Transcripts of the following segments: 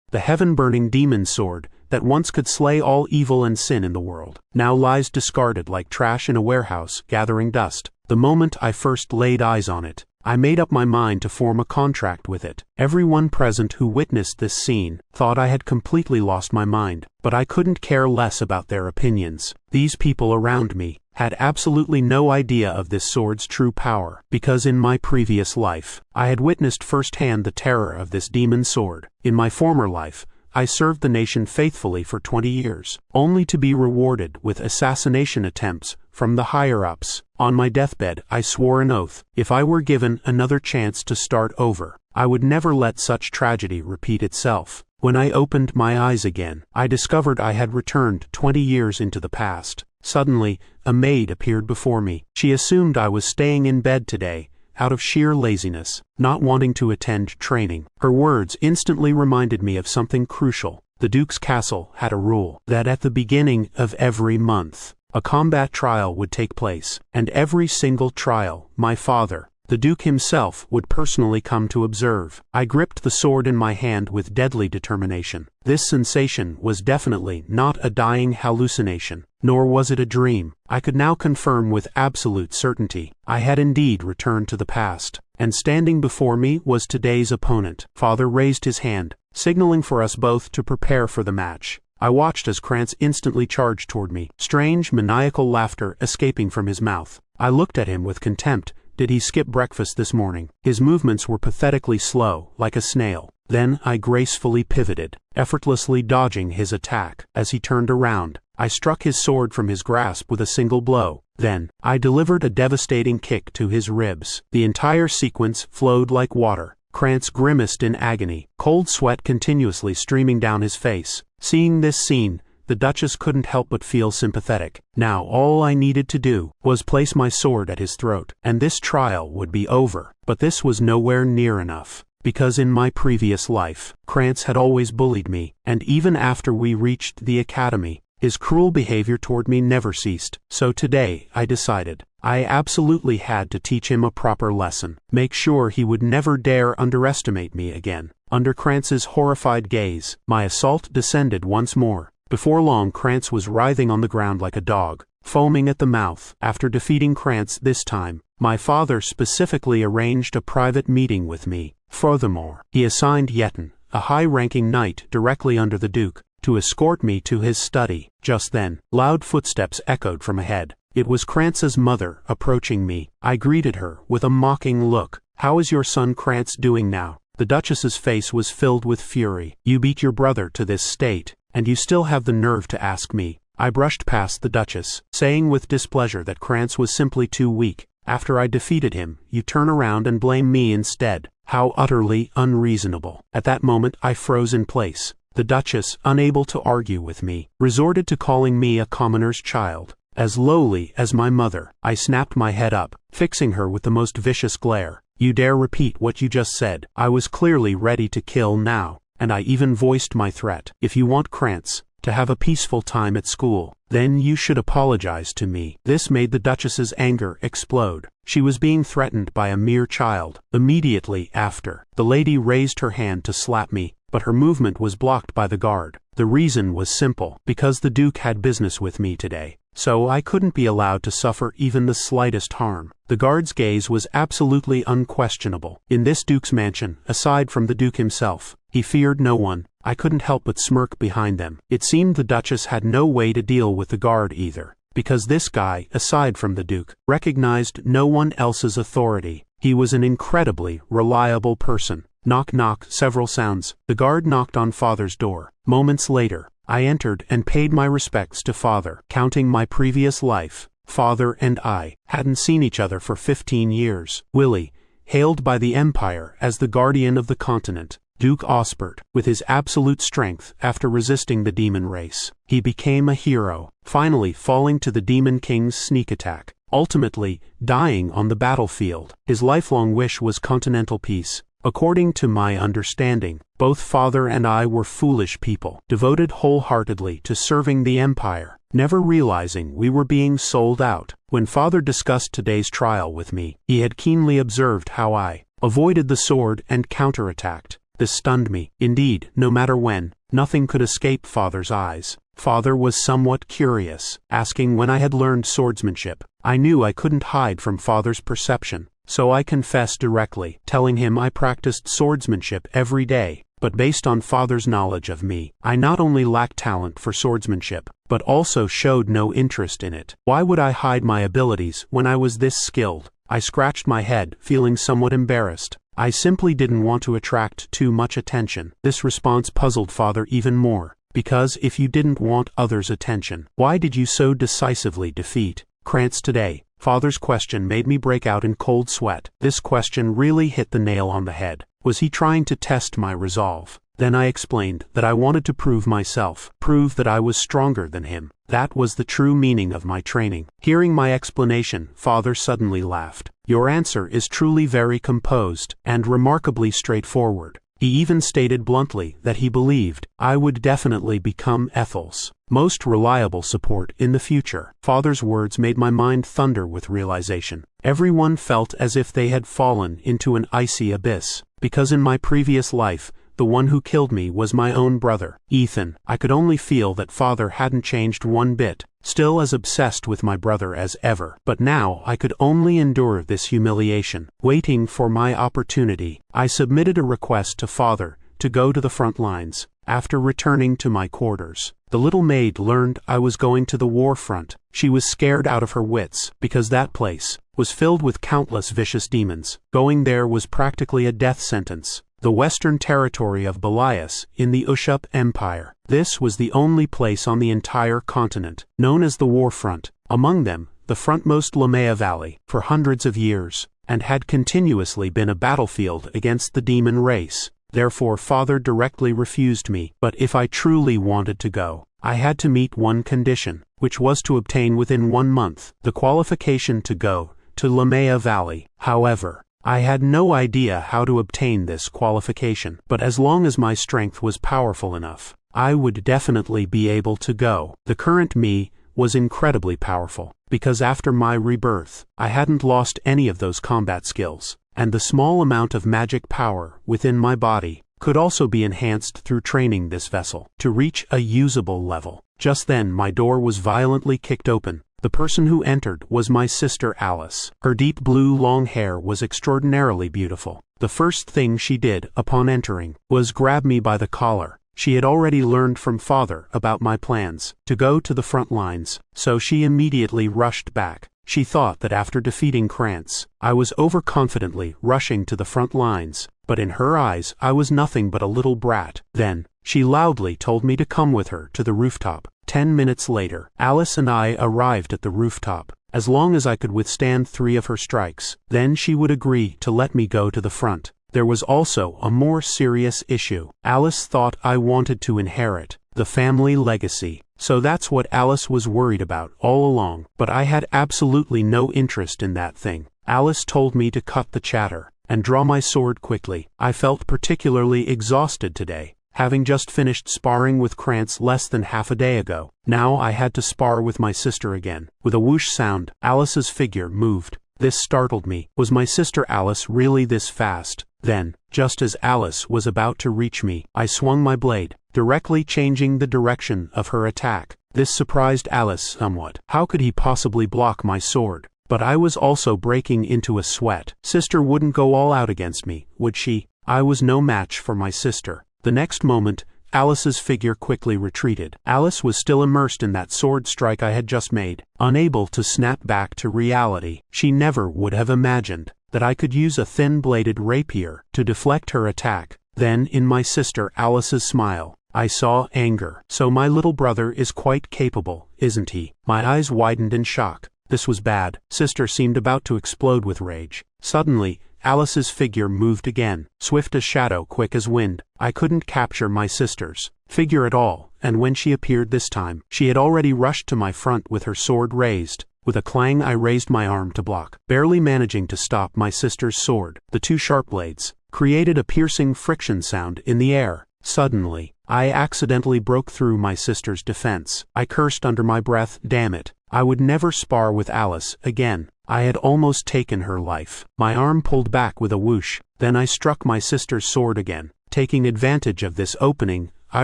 The heaven-burning demon sword that once could slay all evil and sin in the world, now lies discarded like trash in a warehouse, gathering dust. The moment I first laid eyes on it, I made up my mind to form a contract with it. Everyone present who witnessed this scene thought I had completely lost my mind, but I couldn't care less about their opinions. These people around me had absolutely no idea of this sword's true power, because in my previous life, I had witnessed firsthand the terror of this demon sword. In my former life, I served the nation faithfully for 20 years, only to be rewarded with assassination attempts from the higher-ups. On my deathbed, I swore an oath. If I were given another chance to start over, I would never let such tragedy repeat itself. When I opened my eyes again, I discovered I had returned 20 years into the past. Suddenly, a maid appeared before me. She assumed I was staying in bed today, out of sheer laziness, not wanting to attend training. Her words instantly reminded me of something crucial. The Duke's castle had a rule that at the beginning of every month, a combat trial would take place, and every single trial, my father, the Duke himself, would personally come to observe. I gripped the sword in my hand with deadly determination. This sensation was definitely not a dying hallucination, nor was it a dream. I could now confirm with absolute certainty. I had indeed returned to the past, and standing before me was today's opponent. Father raised his hand, signaling for us both to prepare for the match. I watched as Krantz instantly charged toward me, strange maniacal laughter escaping from his mouth. I looked at him with contempt. Did he skip breakfast this morning? His movements were pathetically slow, like a snail. Then I gracefully pivoted, effortlessly dodging his attack. As he turned around, I struck his sword from his grasp with a single blow. Then, I delivered a devastating kick to his ribs. The entire sequence flowed like water. Krantz grimaced in agony, cold sweat continuously streaming down his face. Seeing this scene, the Duchess couldn't help but feel sympathetic. Now all I needed to do was place my sword at his throat, and this trial would be over. But this was nowhere near enough, because in my previous life, Krantz had always bullied me, and even after we reached the academy, his cruel behavior toward me never ceased. So today, I decided, I absolutely had to teach him a proper lesson, make sure he would never dare underestimate me again. Under Krantz's horrified gaze, my assault descended once more. Before long, Krantz was writhing on the ground like a dog, foaming at the mouth. After defeating Krantz this time, my father specifically arranged a private meeting with me. Furthermore, he assigned Yeton, a high-ranking knight directly under the Duke, to escort me to his study. Just then, loud footsteps echoed from ahead. It was Krantz's mother approaching me. I greeted her with a mocking look. "How is your son Krantz doing now?" The Duchess's face was filled with fury. "You beat your brother to this state, and you still have the nerve to ask me." I brushed past the Duchess, saying with displeasure that Krantz was simply too weak. "After I defeated him, you turn around and blame me instead. How utterly unreasonable." At that moment, I froze in place. The Duchess, unable to argue with me, resorted to calling me a commoner's child. As lowly as my mother, I snapped my head up, fixing her with the most vicious glare. "You dare repeat what you just said?" I was clearly ready to kill now, and I even voiced my threat. "If you want Krantz to have a peaceful time at school, then you should apologize to me." This made the Duchess's anger explode. She was being threatened by a mere child. Immediately after, the lady raised her hand to slap me, but her movement was blocked by the guard. The reason was simple, because the Duke had business with me today, so I couldn't be allowed to suffer even the slightest harm. The guard's gaze was absolutely unquestionable. In this Duke's mansion, aside from the Duke himself, he feared no one. I couldn't help but smirk behind them. It seemed the Duchess had no way to deal with the guard either, because this guy, aside from the Duke, recognized no one else's authority. He was an incredibly reliable person. Knock knock, several sounds. The guard knocked on Father's door. Moments later, I entered and paid my respects to Father. Counting my previous life, Father and I hadn't seen each other for 15 years. Willie, hailed by the Empire as the guardian of the continent, Duke Osbert, with his absolute strength after resisting the demon race. He became a hero, finally falling to the Demon King's sneak attack, ultimately dying on the battlefield. His lifelong wish was continental peace. According to my understanding, both Father and I were foolish people, devoted wholeheartedly to serving the Empire, never realizing we were being sold out. When Father discussed today's trial with me, he had keenly observed how I avoided the sword and counterattacked. This stunned me. Indeed, no matter when, nothing could escape Father's eyes. Father was somewhat curious, asking when I had learned swordsmanship. I knew I couldn't hide from Father's perception, so I confessed directly, telling him I practiced swordsmanship every day. But based on Father's knowledge of me, I not only lacked talent for swordsmanship, but also showed no interest in it. Why would I hide my abilities when I was this skilled? I scratched my head, feeling somewhat embarrassed. I simply didn't want to attract too much attention. This response puzzled Father even more, because if you didn't want others' attention, why did you so decisively defeat Krantz today? Father's question made me break out in cold sweat. This question really hit the nail on the head. Was he trying to test my resolve? Then I explained that I wanted to prove myself, prove that I was stronger than him. That was the true meaning of my training. Hearing my explanation, Father suddenly laughed. Your answer is truly very composed and remarkably straightforward. He even stated bluntly that he believed I would definitely become Ethel's most reliable support in the future. Father's words made my mind thunder with realization. Everyone felt as if they had fallen into an icy abyss, because in my previous life, the one who killed me was my own brother, Ethan. I could only feel that Father hadn't changed one bit, still as obsessed with my brother as ever. But now I could only endure this humiliation, waiting for my opportunity. I submitted a request to Father to go to the front lines. After returning to my quarters, the little maid learned I was going to the war front. She was scared out of her wits, because that place was filled with countless vicious demons. Going there was practically a death sentence. The western territory of Belias in the Ushup Empire. This was the only place on the entire continent known as the war front. Among them, the frontmost Lamea Valley, for hundreds of years, and had continuously been a battlefield against the demon race. Therefore Father directly refused me. But if I truly wanted to go, I had to meet one condition, which was to obtain within 1 month the qualification to go to Lamea Valley. However, I had no idea how to obtain this qualification, but as long as my strength was powerful enough, I would definitely be able to go. The current me was incredibly powerful, because after my rebirth, I hadn't lost any of those combat skills, and the small amount of magic power within my body could also be enhanced through training this vessel to reach a usable level. Just then my door was violently kicked open. The person who entered was my sister Alice. Her deep blue long hair was extraordinarily beautiful. The first thing she did upon entering was grab me by the collar. She had already learned from Father about my plans to go to the front lines, so she immediately rushed back. She thought that after defeating Krantz, I was overconfidently rushing to the front lines, but in her eyes I was nothing but a little brat. Then, she loudly told me to come with her to the rooftop. 10 minutes later, Alice and I arrived at the rooftop. As long as I could withstand 3 of her strikes, then she would agree to let me go to the front. There was also a more serious issue. Alice thought I wanted to inherit the family legacy. So that's what Alice was worried about all along, but I had absolutely no interest in that thing. Alice told me to cut the chatter and draw my sword quickly. I felt particularly exhausted today, having just finished sparring with Krantz less than half a day ago. Now I had to spar with my sister again. With a whoosh sound, Alice's figure moved. This startled me. Was my sister Alice really this fast? Then, just as Alice was about to reach me, I swung my blade, directly changing the direction of her attack. This surprised Alice somewhat. How could he possibly block my sword? But I was also breaking into a sweat. Sister wouldn't go all out against me, would she? I was no match for my sister. The next moment, Alice's figure quickly retreated. Alice was still immersed in that sword strike I had just made, unable to snap back to reality. She never would have imagined that I could use a thin-bladed rapier to deflect her attack. Then, in my sister Alice's smile, I saw anger. So my little brother is quite capable, isn't he? My eyes widened in shock. This was bad. Sister seemed about to explode with rage. Suddenly, Alice's figure moved again, swift as shadow, quick as wind. I couldn't capture my sister's figure at all, and when she appeared this time, she had already rushed to my front with her sword raised. With a clang I raised my arm to block, barely managing to stop my sister's sword. The 2 sharp blades created a piercing friction sound in the air. Suddenly, I accidentally broke through my sister's defense. I cursed under my breath, damn it. I would never spar with Alice again. I had almost taken her life. My arm pulled back with a whoosh. Then I struck my sister's sword again. Taking advantage of this opening, I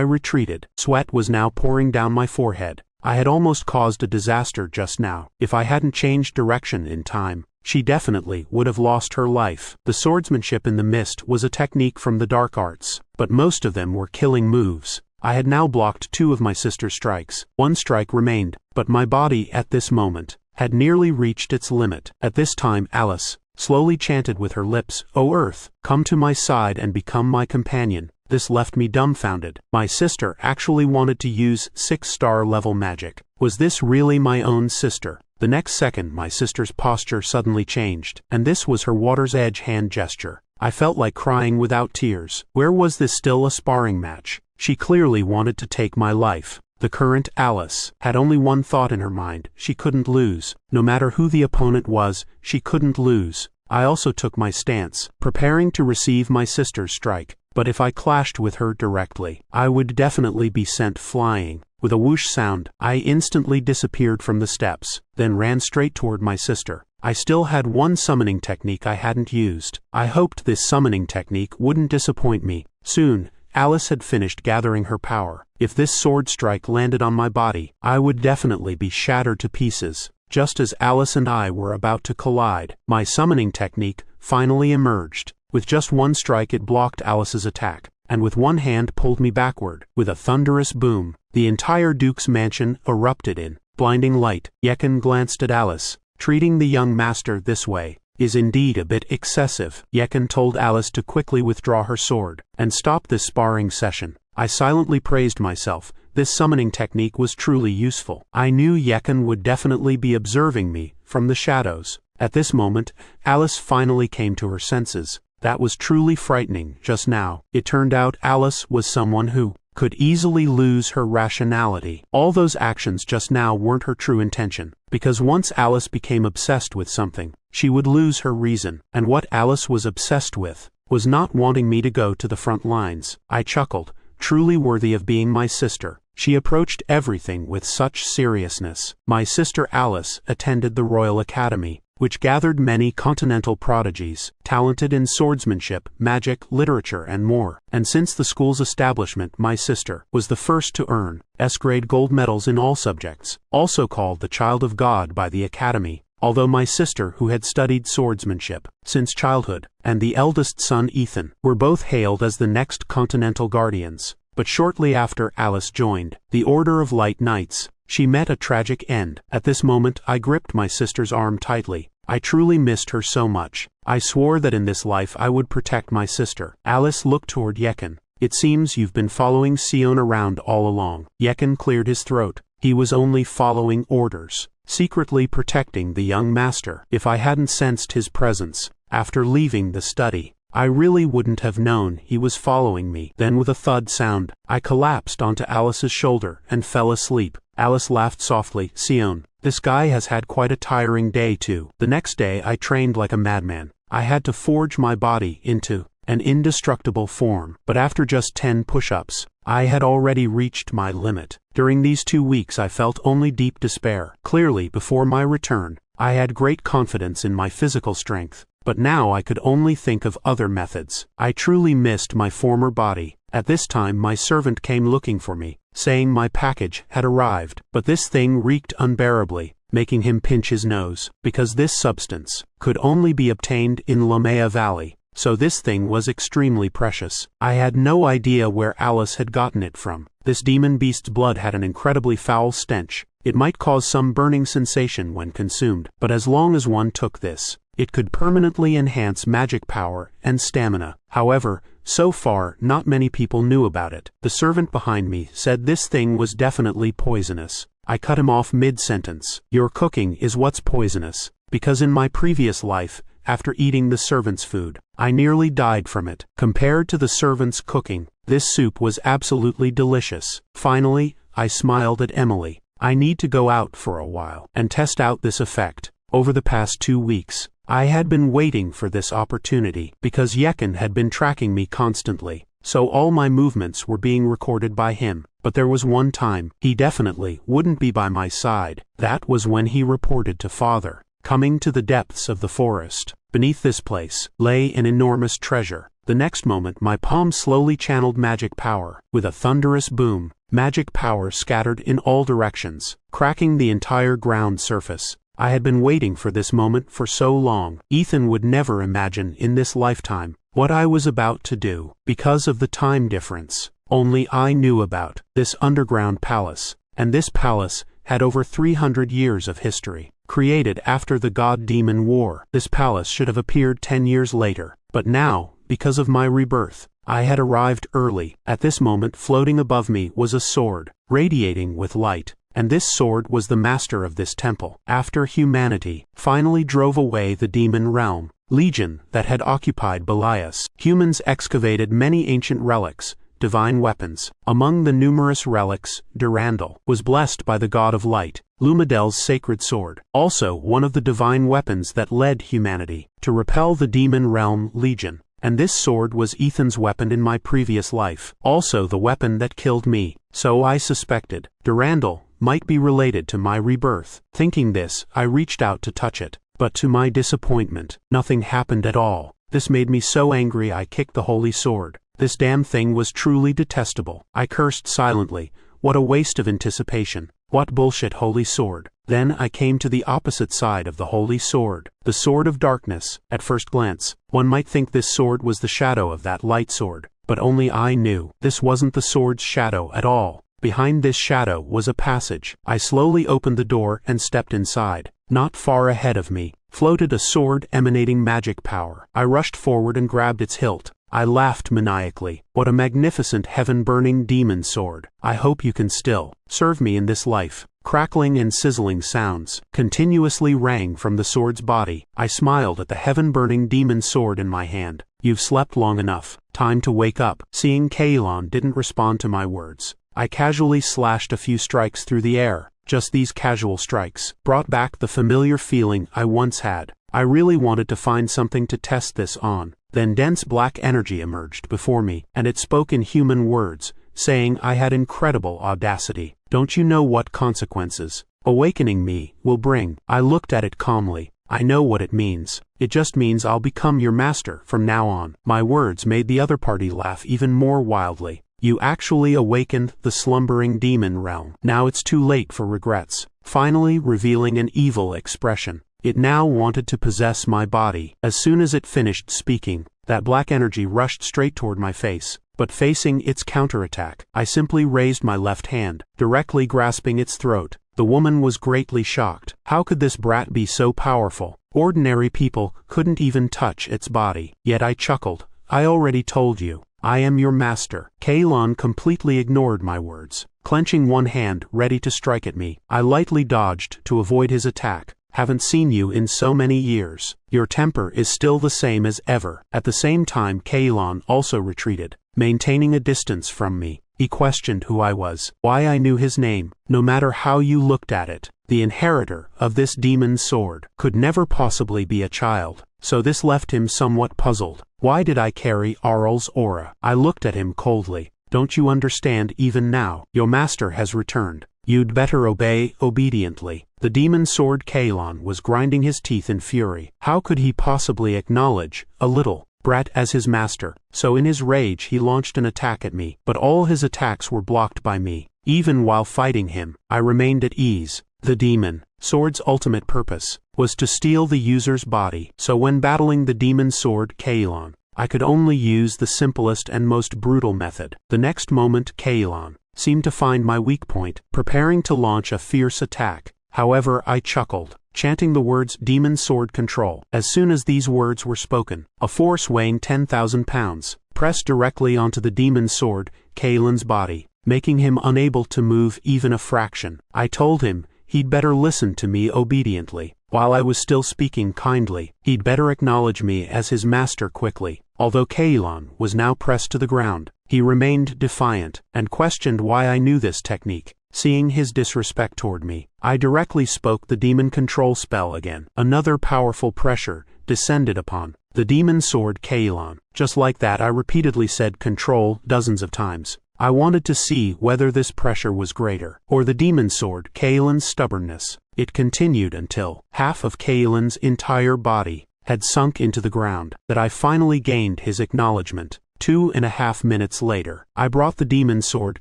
retreated. Sweat was now pouring down my forehead. I had almost caused a disaster just now. If I hadn't changed direction in time, she definitely would have lost her life. The swordsmanship in the mist was a technique from the dark arts, but most of them were killing moves. I had now blocked 2 of my sister's strikes. 1 strike remained, but my body at this moment had nearly reached its limit. At this time Alice slowly chanted with her lips, "O Earth, come to my side and become my companion." This left me dumbfounded. My sister actually wanted to use 6-star level magic. Was this really my own sister? The next second my sister's posture suddenly changed, and this was her water's edge hand gesture. I felt like crying without tears. Where was this still a sparring match? She clearly wanted to take my life. The current Alice had only one thought in her mind: she couldn't lose. No matter who the opponent was, she couldn't lose. I also took my stance, preparing to receive my sister's strike. But if I clashed with her directly, I would definitely be sent flying. With a whoosh sound, I instantly disappeared from the steps, then ran straight toward my sister. I still had one summoning technique I hadn't used. I hoped this summoning technique wouldn't disappoint me. Soon, Alice had finished gathering her power. If this sword strike landed on my body, I would definitely be shattered to pieces. Just as Alice and I were about to collide, my summoning technique finally emerged. With just 1 strike it blocked Alice's attack, and with one hand pulled me backward. With a thunderous boom, the entire Duke's mansion erupted in blinding light. Yekin glanced at Alice. Treating the young master this way is indeed a bit excessive. Yekin told Alice to quickly withdraw her sword and stop this sparring session. I silently praised myself. This summoning technique was truly useful. I knew Yekin would definitely be observing me from the shadows. At this moment, Alice finally came to her senses. That was truly frightening just now. It turned out Alice was someone who could easily lose her rationality. All those actions just now weren't her true intention, because once Alice became obsessed with something, she would lose her reason. And what Alice was obsessed with was not wanting me to go to the front lines. I chuckled, truly worthy of being my sister. She approached everything with such seriousness. My sister Alice attended the Royal Academy, which gathered many continental prodigies, talented in swordsmanship, magic, literature, and more. And since the school's establishment, my sister was the first to earn S-grade gold medals in all subjects, also called the Child of God by the Academy. Although my sister, who had studied swordsmanship since childhood, and the eldest son Ethan, were both hailed as the next continental guardians. But shortly after Alice joined the Order of Light Knights, she met a tragic end. At this moment I gripped my sister's arm tightly. I truly missed her so much. I swore that in this life I would protect my sister. Alice looked toward Yekin. "It seems you've been following Sion around all along." Yekin cleared his throat. He was only following orders, secretly protecting the young master. If I hadn't sensed his presence after leaving the study, I really wouldn't have known he was following me. Then with a thud sound, I collapsed onto Alice's shoulder and fell asleep. Alice laughed softly. "Sion, this guy has had quite a tiring day too." The next day I trained like a madman. I had to forge my body into an indestructible form, but after just 10 push-ups, I had already reached my limit. During these 2 weeks I felt only deep despair. Clearly, before my return, I had great confidence in my physical strength, but now I could only think of other methods. I truly missed my former body. At this time my servant came looking for me, saying my package had arrived, but this thing reeked unbearably, making him pinch his nose, because this substance could only be obtained in Lamea Valley, so this thing was extremely precious. I had no idea where Alice had gotten it from. This demon beast's blood had an incredibly foul stench. It might cause some burning sensation when consumed, but as long as one took this, it could permanently enhance magic power and stamina. However, so far, not many people knew about it. The servant behind me said this thing was definitely poisonous. I cut him off mid-sentence. "Your cooking is what's poisonous, because in my previous life, after eating the servant's food, I nearly died from it. Compared to the servant's cooking, this soup was absolutely delicious." Finally, I smiled at Emily. I need to go out for a while and test out this effect. Over the past 2 weeks, I had been waiting for this opportunity because Yekin had been tracking me constantly, so all my movements were being recorded by him. But there was one time he definitely wouldn't be by my side. That was when he reported to Father. Coming to the depths of the forest, beneath this place lay an enormous treasure. The next moment my palm slowly channeled magic power. With a thunderous boom, magic power scattered in all directions, cracking the entire ground surface. I had been waiting for this moment for so long. Ethan would never imagine in this lifetime what I was about to do, because of the time difference. Only I knew about this underground palace, and this palace had over 300 years of history. Created after the God-Demon War, this palace should have appeared 10 years later, but now, because of my rebirth, I had arrived early. At this moment, floating above me was a sword, radiating with light, and this sword was the master of this temple. After humanity finally drove away the demon realm, legion that had occupied Belias, humans excavated many ancient relics, divine weapons. Among the numerous relics, Durandal was blessed by the god of light, Lumidel's sacred sword, also one of the divine weapons that led humanity to repel the demon realm legion. And this sword was Ethan's weapon in my previous life, also the weapon that killed me. So I suspected Durandal might be related to my rebirth. Thinking this, I reached out to touch it, but to my disappointment, nothing happened at all. This made me so angry I kicked the holy sword. This damn thing was truly detestable. I cursed silently. What a waste of anticipation. What bullshit holy sword. Then I came to the opposite side of the holy sword, the sword of darkness. At first glance, one might think this sword was the shadow of that light sword, but only I knew this wasn't the sword's shadow at all. Behind this shadow was a passage. I slowly opened the door and stepped inside. Not far ahead of me floated a sword emanating magic power. I rushed forward and grabbed its hilt. I laughed maniacally. What a magnificent heaven-burning demon sword. I hope you can still serve me in this life. Crackling and sizzling sounds continuously rang from the sword's body. I smiled at the heaven-burning demon sword in my hand. You've slept long enough. Time to wake up. Seeing Kaelon didn't respond to my words, I casually slashed a few strikes through the air. Just these casual strikes brought back the familiar feeling I once had. I really wanted to find something to test this on. Then dense black energy emerged before me, and it spoke in human words, saying I had incredible audacity. Don't you know what consequences awakening me will bring? I looked at it calmly. I know what it means. It just means I'll become your master from now on. My words made the other party laugh even more wildly. You actually awakened the slumbering demon realm. Now it's too late for regrets. Finally revealing an evil expression. It now wanted to possess my body. As soon as it finished speaking, that black energy rushed straight toward my face. But facing its counterattack, I simply raised my left hand, directly grasping its throat. The woman was greatly shocked. How could this brat be so powerful? Ordinary people couldn't even touch its body. Yet I chuckled. I already told you. I am your master. Kaelon completely ignored my words, clenching one hand ready to strike at me. I lightly dodged to avoid his attack. Haven't seen you in so many years. Your temper is still the same as ever. At the same time, Kaelon also retreated, maintaining a distance from me. He questioned who I was, why I knew his name. No matter how you looked at it, the inheritor of this demon's sword could never possibly be a child, so this left him somewhat puzzled. Why did I carry Arl's aura? I looked at him coldly. Don't you understand even now? Your master has returned. You'd better obey obediently. The demon sword Kaelon was grinding his teeth in fury. How could he possibly acknowledge a little brat as his master? So in his rage he launched an attack at me, but all his attacks were blocked by me. Even while fighting him, I remained at ease. The demon sword's ultimate purpose was to steal the user's body, so when battling the demon sword Kaelon, I could only use the simplest and most brutal method. The next moment Kaelon seemed to find my weak point, preparing to launch a fierce attack. However, I chuckled, chanting the words demon sword control. As soon as these words were spoken, a force weighing 10,000 pounds pressed directly onto the demon sword Kaelon's body, making him unable to move even a fraction. I told him he'd better listen to me obediently. While I was still speaking kindly, he'd better acknowledge me as his master quickly. Although Kaelon was now pressed to the ground, he remained defiant and questioned why I knew this technique. Seeing his disrespect toward me, I directly spoke the demon control spell again. Another powerful pressure descended upon the demon sword Kaelon. Just like that, I repeatedly said control dozens of times. I wanted to see whether this pressure was greater, or the demon sword Kaelon's stubbornness. It continued until half of Kaelon's entire body had sunk into the ground, that I finally gained his acknowledgement. 2.5 minutes later, I brought the demon sword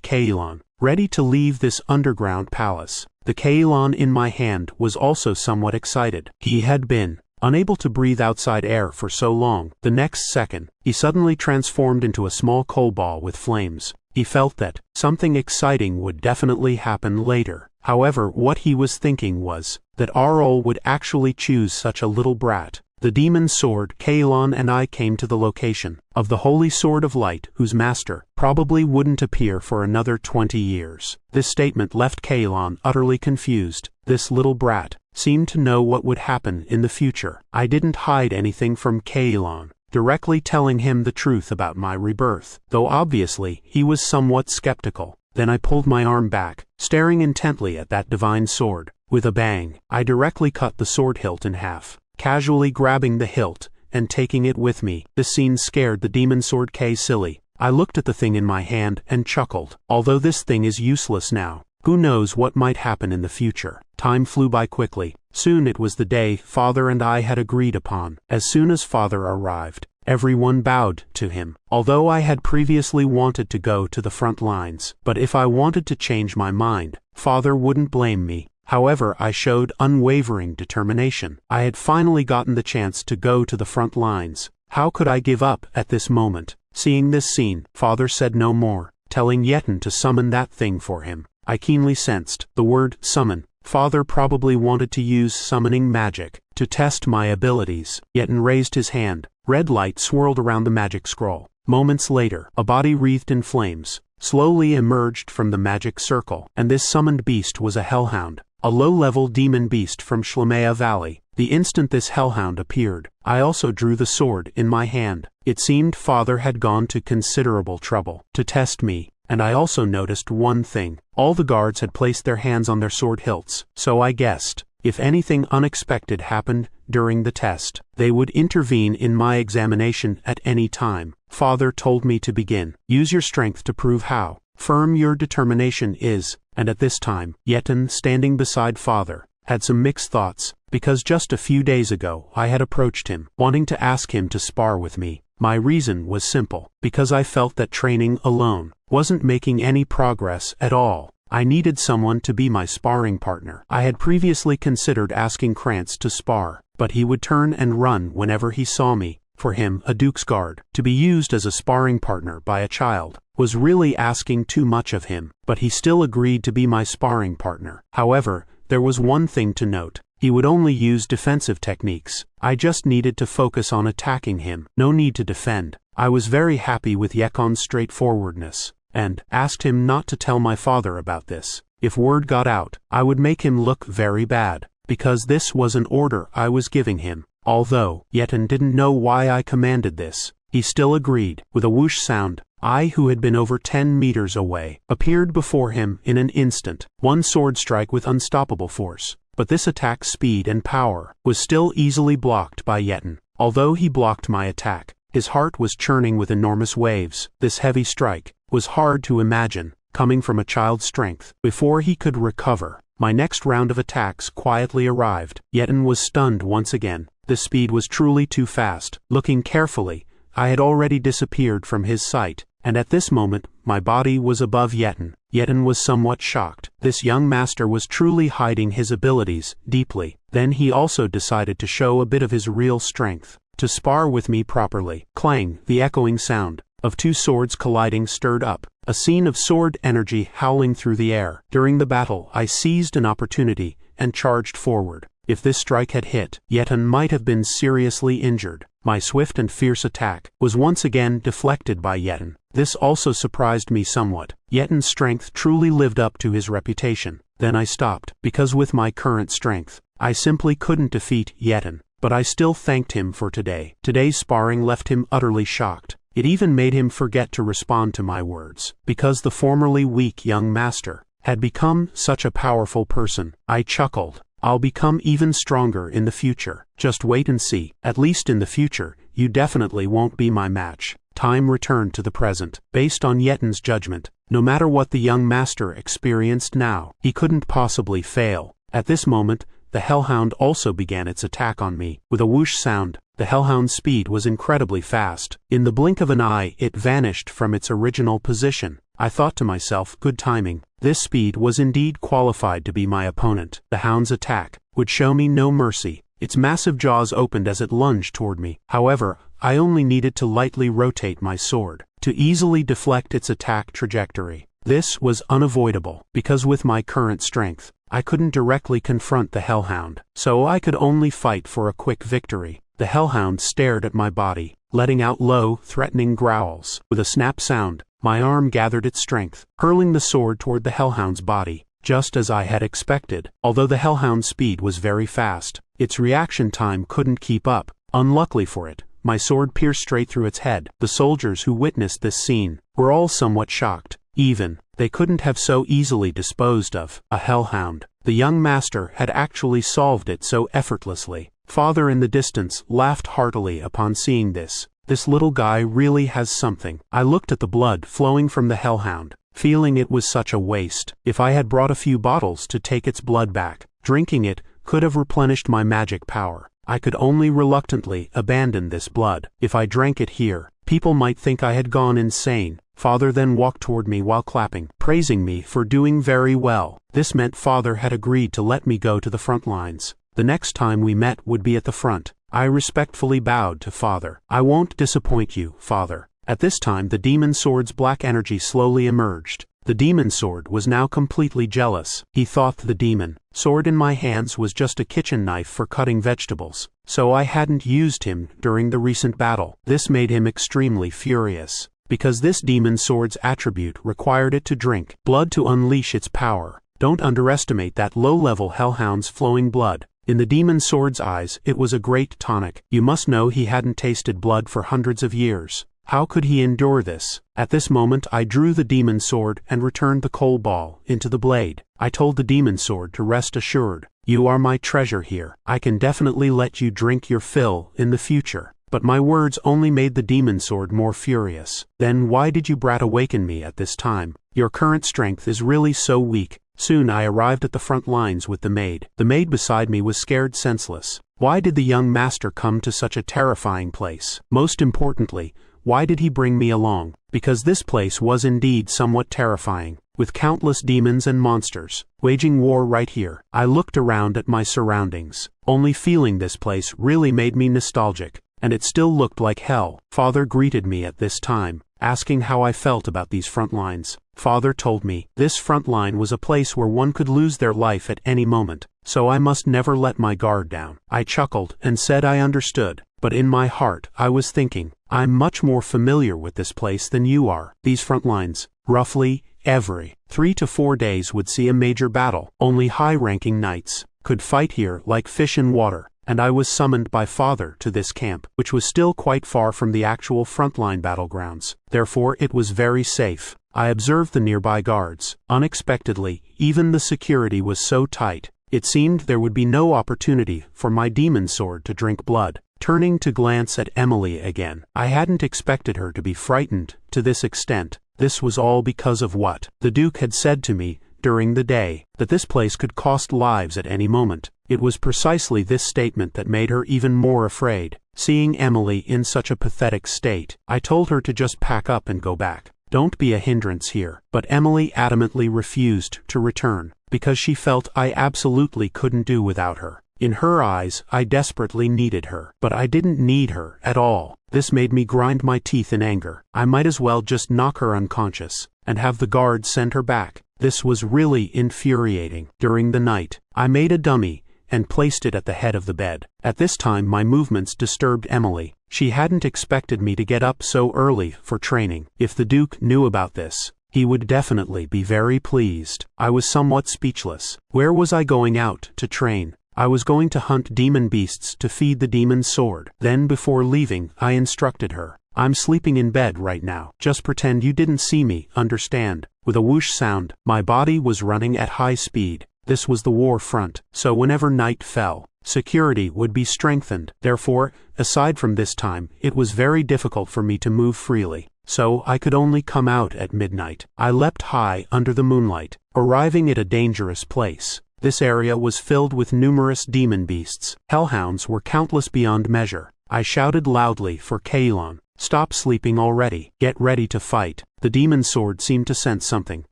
Kaelon, ready to leave this underground palace. The Kaelon in my hand was also somewhat excited. He had been unable to breathe outside air for so long. The next second, he suddenly transformed into a small coal ball with flames. He felt that something exciting would definitely happen later. However, what he was thinking was that Arol would actually choose such a little brat. The demon sword Kaelon and I came to the location of the holy sword of light, whose master probably wouldn't appear for another 20 years. This statement left Kaelon utterly confused. This little brat seemed to know what would happen in the future. I didn't hide anything from Kaelon, directly telling him the truth about my rebirth, though obviously he was somewhat skeptical. Then I pulled my arm back, staring intently at that divine sword. With a bang, I directly cut the sword hilt in half, casually grabbing the hilt and taking it with me. This scene scared the demon sword K silly. I looked at the thing in my hand and chuckled. Although this thing is useless now, who knows what might happen in the future. Time flew by quickly. Soon it was the day Father and I had agreed upon. As soon as Father arrived, everyone bowed to him. Although I had previously wanted to go to the front lines, but if I wanted to change my mind, Father wouldn't blame me. However, I showed unwavering determination. I had finally gotten the chance to go to the front lines. How could I give up at this moment? Seeing this scene, Father said no more, telling Yeton to summon that thing for him. I keenly sensed the word summon. Father probably wanted to use summoning magic to test my abilities. Yeton raised his hand. Red light swirled around the magic scroll. Moments later, a body wreathed in flames slowly emerged from the magic circle, and this summoned beast was a hellhound, a low-level demon beast from Shlamea Valley. The instant this hellhound appeared, I also drew the sword in my hand. It seemed Father had gone to considerable trouble to test me, and I also noticed one thing. All the guards had placed their hands on their sword hilts, so I guessed if anything unexpected happened during the test, they would intervene in my examination at any time. Father told me to begin. Use your strength to prove how firm your determination is. And at this time, Yeton, standing beside Father, had some mixed thoughts, because just a few days ago I had approached him, wanting to ask him to spar with me. My reason was simple, because I felt that training alone wasn't making any progress at all. I needed someone to be my sparring partner. I had previously considered asking Krantz to spar, but he would turn and run whenever he saw me. For him, a Duke's Guard, to be used as a sparring partner by a child, was really asking too much of him, but he still agreed to be my sparring partner. However, there was one thing to note. He would only use defensive techniques. I just needed to focus on attacking him. No need to defend. I was very happy with Yekon's straightforwardness, and asked him not to tell my father about this. If word got out, I would make him look very bad, because this was an order I was giving him. Although Yeton didn't know why I commanded this, he still agreed. With a whoosh sound, I, who had been over 10 meters away, appeared before him in an instant. One sword strike with unstoppable force. But this attack's speed and power was still easily blocked by Yeton. Although he blocked my attack, his heart was churning with enormous waves. This heavy strike was hard to imagine, coming from a child's strength. Before he could recover, my next round of attacks quietly arrived. Yeton was stunned once again. The speed was truly too fast. Looking carefully, I had already disappeared from his sight, and at this moment, my body was above Yeton. Yeton was somewhat shocked. This young master was truly hiding his abilities deeply. Then he also decided to show a bit of his real strength, to spar with me properly. Clang, the echoing sound of two swords colliding stirred up a scene of sword energy howling through the air. During the battle, I seized an opportunity and charged forward. If this strike had hit, Yeton might have been seriously injured. My swift and fierce attack was once again deflected by Yeton. This also surprised me somewhat. Yeton's strength truly lived up to his reputation. Then I stopped, because with my current strength, I simply couldn't defeat Yeton. But I still thanked him for today. Today's sparring left him utterly shocked. It even made him forget to respond to my words, because the formerly weak young master had become such a powerful person. I chuckled. I'll become even stronger in the future. Just wait and see. At least in the future, you definitely won't be my match. Time returned to the present. Based on Yeton's judgment, no matter what the young master experienced now, he couldn't possibly fail. At this moment, the hellhound also began its attack on me. With a whoosh sound, the hellhound's speed was incredibly fast. In the blink of an eye, it vanished from its original position. I thought to myself, good timing. This speed was indeed qualified to be my opponent. The hound's attack would show me no mercy. Its massive jaws opened as it lunged toward me. However, I only needed to lightly rotate my sword to easily deflect its attack trajectory. This was unavoidable, because with my current strength, I couldn't directly confront the hellhound, so I could only fight for a quick victory. The hellhound stared at my body, letting out low, threatening growls. With a snap sound, my arm gathered its strength, hurling the sword toward the hellhound's body, just as I had expected. Although the hellhound's speed was very fast, its reaction time couldn't keep up. Unluckily for it, my sword pierced straight through its head. The soldiers who witnessed this scene were all somewhat shocked. Even they couldn't have so easily disposed of a hellhound. The young master had actually solved it so effortlessly. Father in the distance laughed heartily upon seeing this. This little guy really has something. I looked at the blood flowing from the hellhound, feeling it was such a waste. If I had brought a few bottles to take its blood back, drinking it could have replenished my magic power. I could only reluctantly abandon this blood. If I drank it here, people might think I had gone insane. Father then walked toward me while clapping, praising me for doing very well. This meant Father had agreed to let me go to the front lines. The next time we met would be at the front. I respectfully bowed to Father. I won't disappoint you, Father. At this time the demon sword's black energy slowly emerged. The demon sword was now completely jealous. He thought the demon sword in my hands was just a kitchen knife for cutting vegetables, so I hadn't used him during the recent battle. This made him extremely furious, because this demon sword's attribute required it to drink blood to unleash its power. Don't underestimate that low-level hellhound's flowing blood. In the demon sword's eyes, it was a great tonic. You must know he hadn't tasted blood for hundreds of years. How could he endure this? At this moment I drew the demon sword and returned the coal ball into the blade. I told the demon sword to rest assured. You are my treasure here. I can definitely let you drink your fill in the future. But my words only made the demon sword more furious. Then why did you brat awaken me at this time? Your current strength is really so weak. Soon I arrived at the front lines with the maid. The maid beside me was scared senseless. Why did the young master come to such a terrifying place? Most importantly, why did he bring me along? Because this place was indeed somewhat terrifying, with countless demons and monsters waging war right here. I looked around at my surroundings. Only feeling this place really made me nostalgic, and it still looked like hell. Father greeted me at this time, asking how I felt about these front lines. Father told me this front line was a place where one could lose their life at any moment, so I must never let my guard down. I chuckled and said I understood, but in my heart I was thinking, I'm much more familiar with this place than you are. These front lines, roughly every 3 to 4 days would see a major battle. Only high-ranking knights could fight here like fish in water, and I was summoned by Father to this camp, which was still quite far from the actual frontline battlegrounds. Therefore it was very safe. I observed the nearby guards. Unexpectedly, even the security was so tight, it seemed there would be no opportunity for my demon sword to drink blood. Turning to glance at Emily again, I hadn't expected her to be frightened to this extent. This was all because of what the Duke had said to me during the day, that this place could cost lives at any moment. It was precisely this statement that made her even more afraid. Seeing Emily in such a pathetic state, I told her to just pack up and go back. Don't be a hindrance here. But Emily adamantly refused to return, because she felt I absolutely couldn't do without her. In her eyes, I desperately needed her, but I didn't need her at all. This made me grind my teeth in anger. I might as well just knock her unconscious and have the guards send her back. This was really infuriating. During the night, I made a dummy and placed it at the head of the bed. At this time my movements disturbed Emily. She hadn't expected me to get up so early for training. If the Duke knew about this, he would definitely be very pleased. I was somewhat speechless. Where was I going out to train? I was going to hunt demon beasts to feed the demon sword. Then before leaving, I instructed her. I'm sleeping in bed right now. Just pretend you didn't see me, understand? With a whoosh sound, my body was running at high speed. This was the war front, so whenever night fell, security would be strengthened. Therefore, aside from this time, it was very difficult for me to move freely, so I could only come out at midnight. I leapt high under the moonlight, arriving at a dangerous place. This area was filled with numerous demon beasts. Hellhounds were countless beyond measure. I shouted loudly for Kaelon, "Stop sleeping already. Get ready to fight." The demon sword seemed to sense something.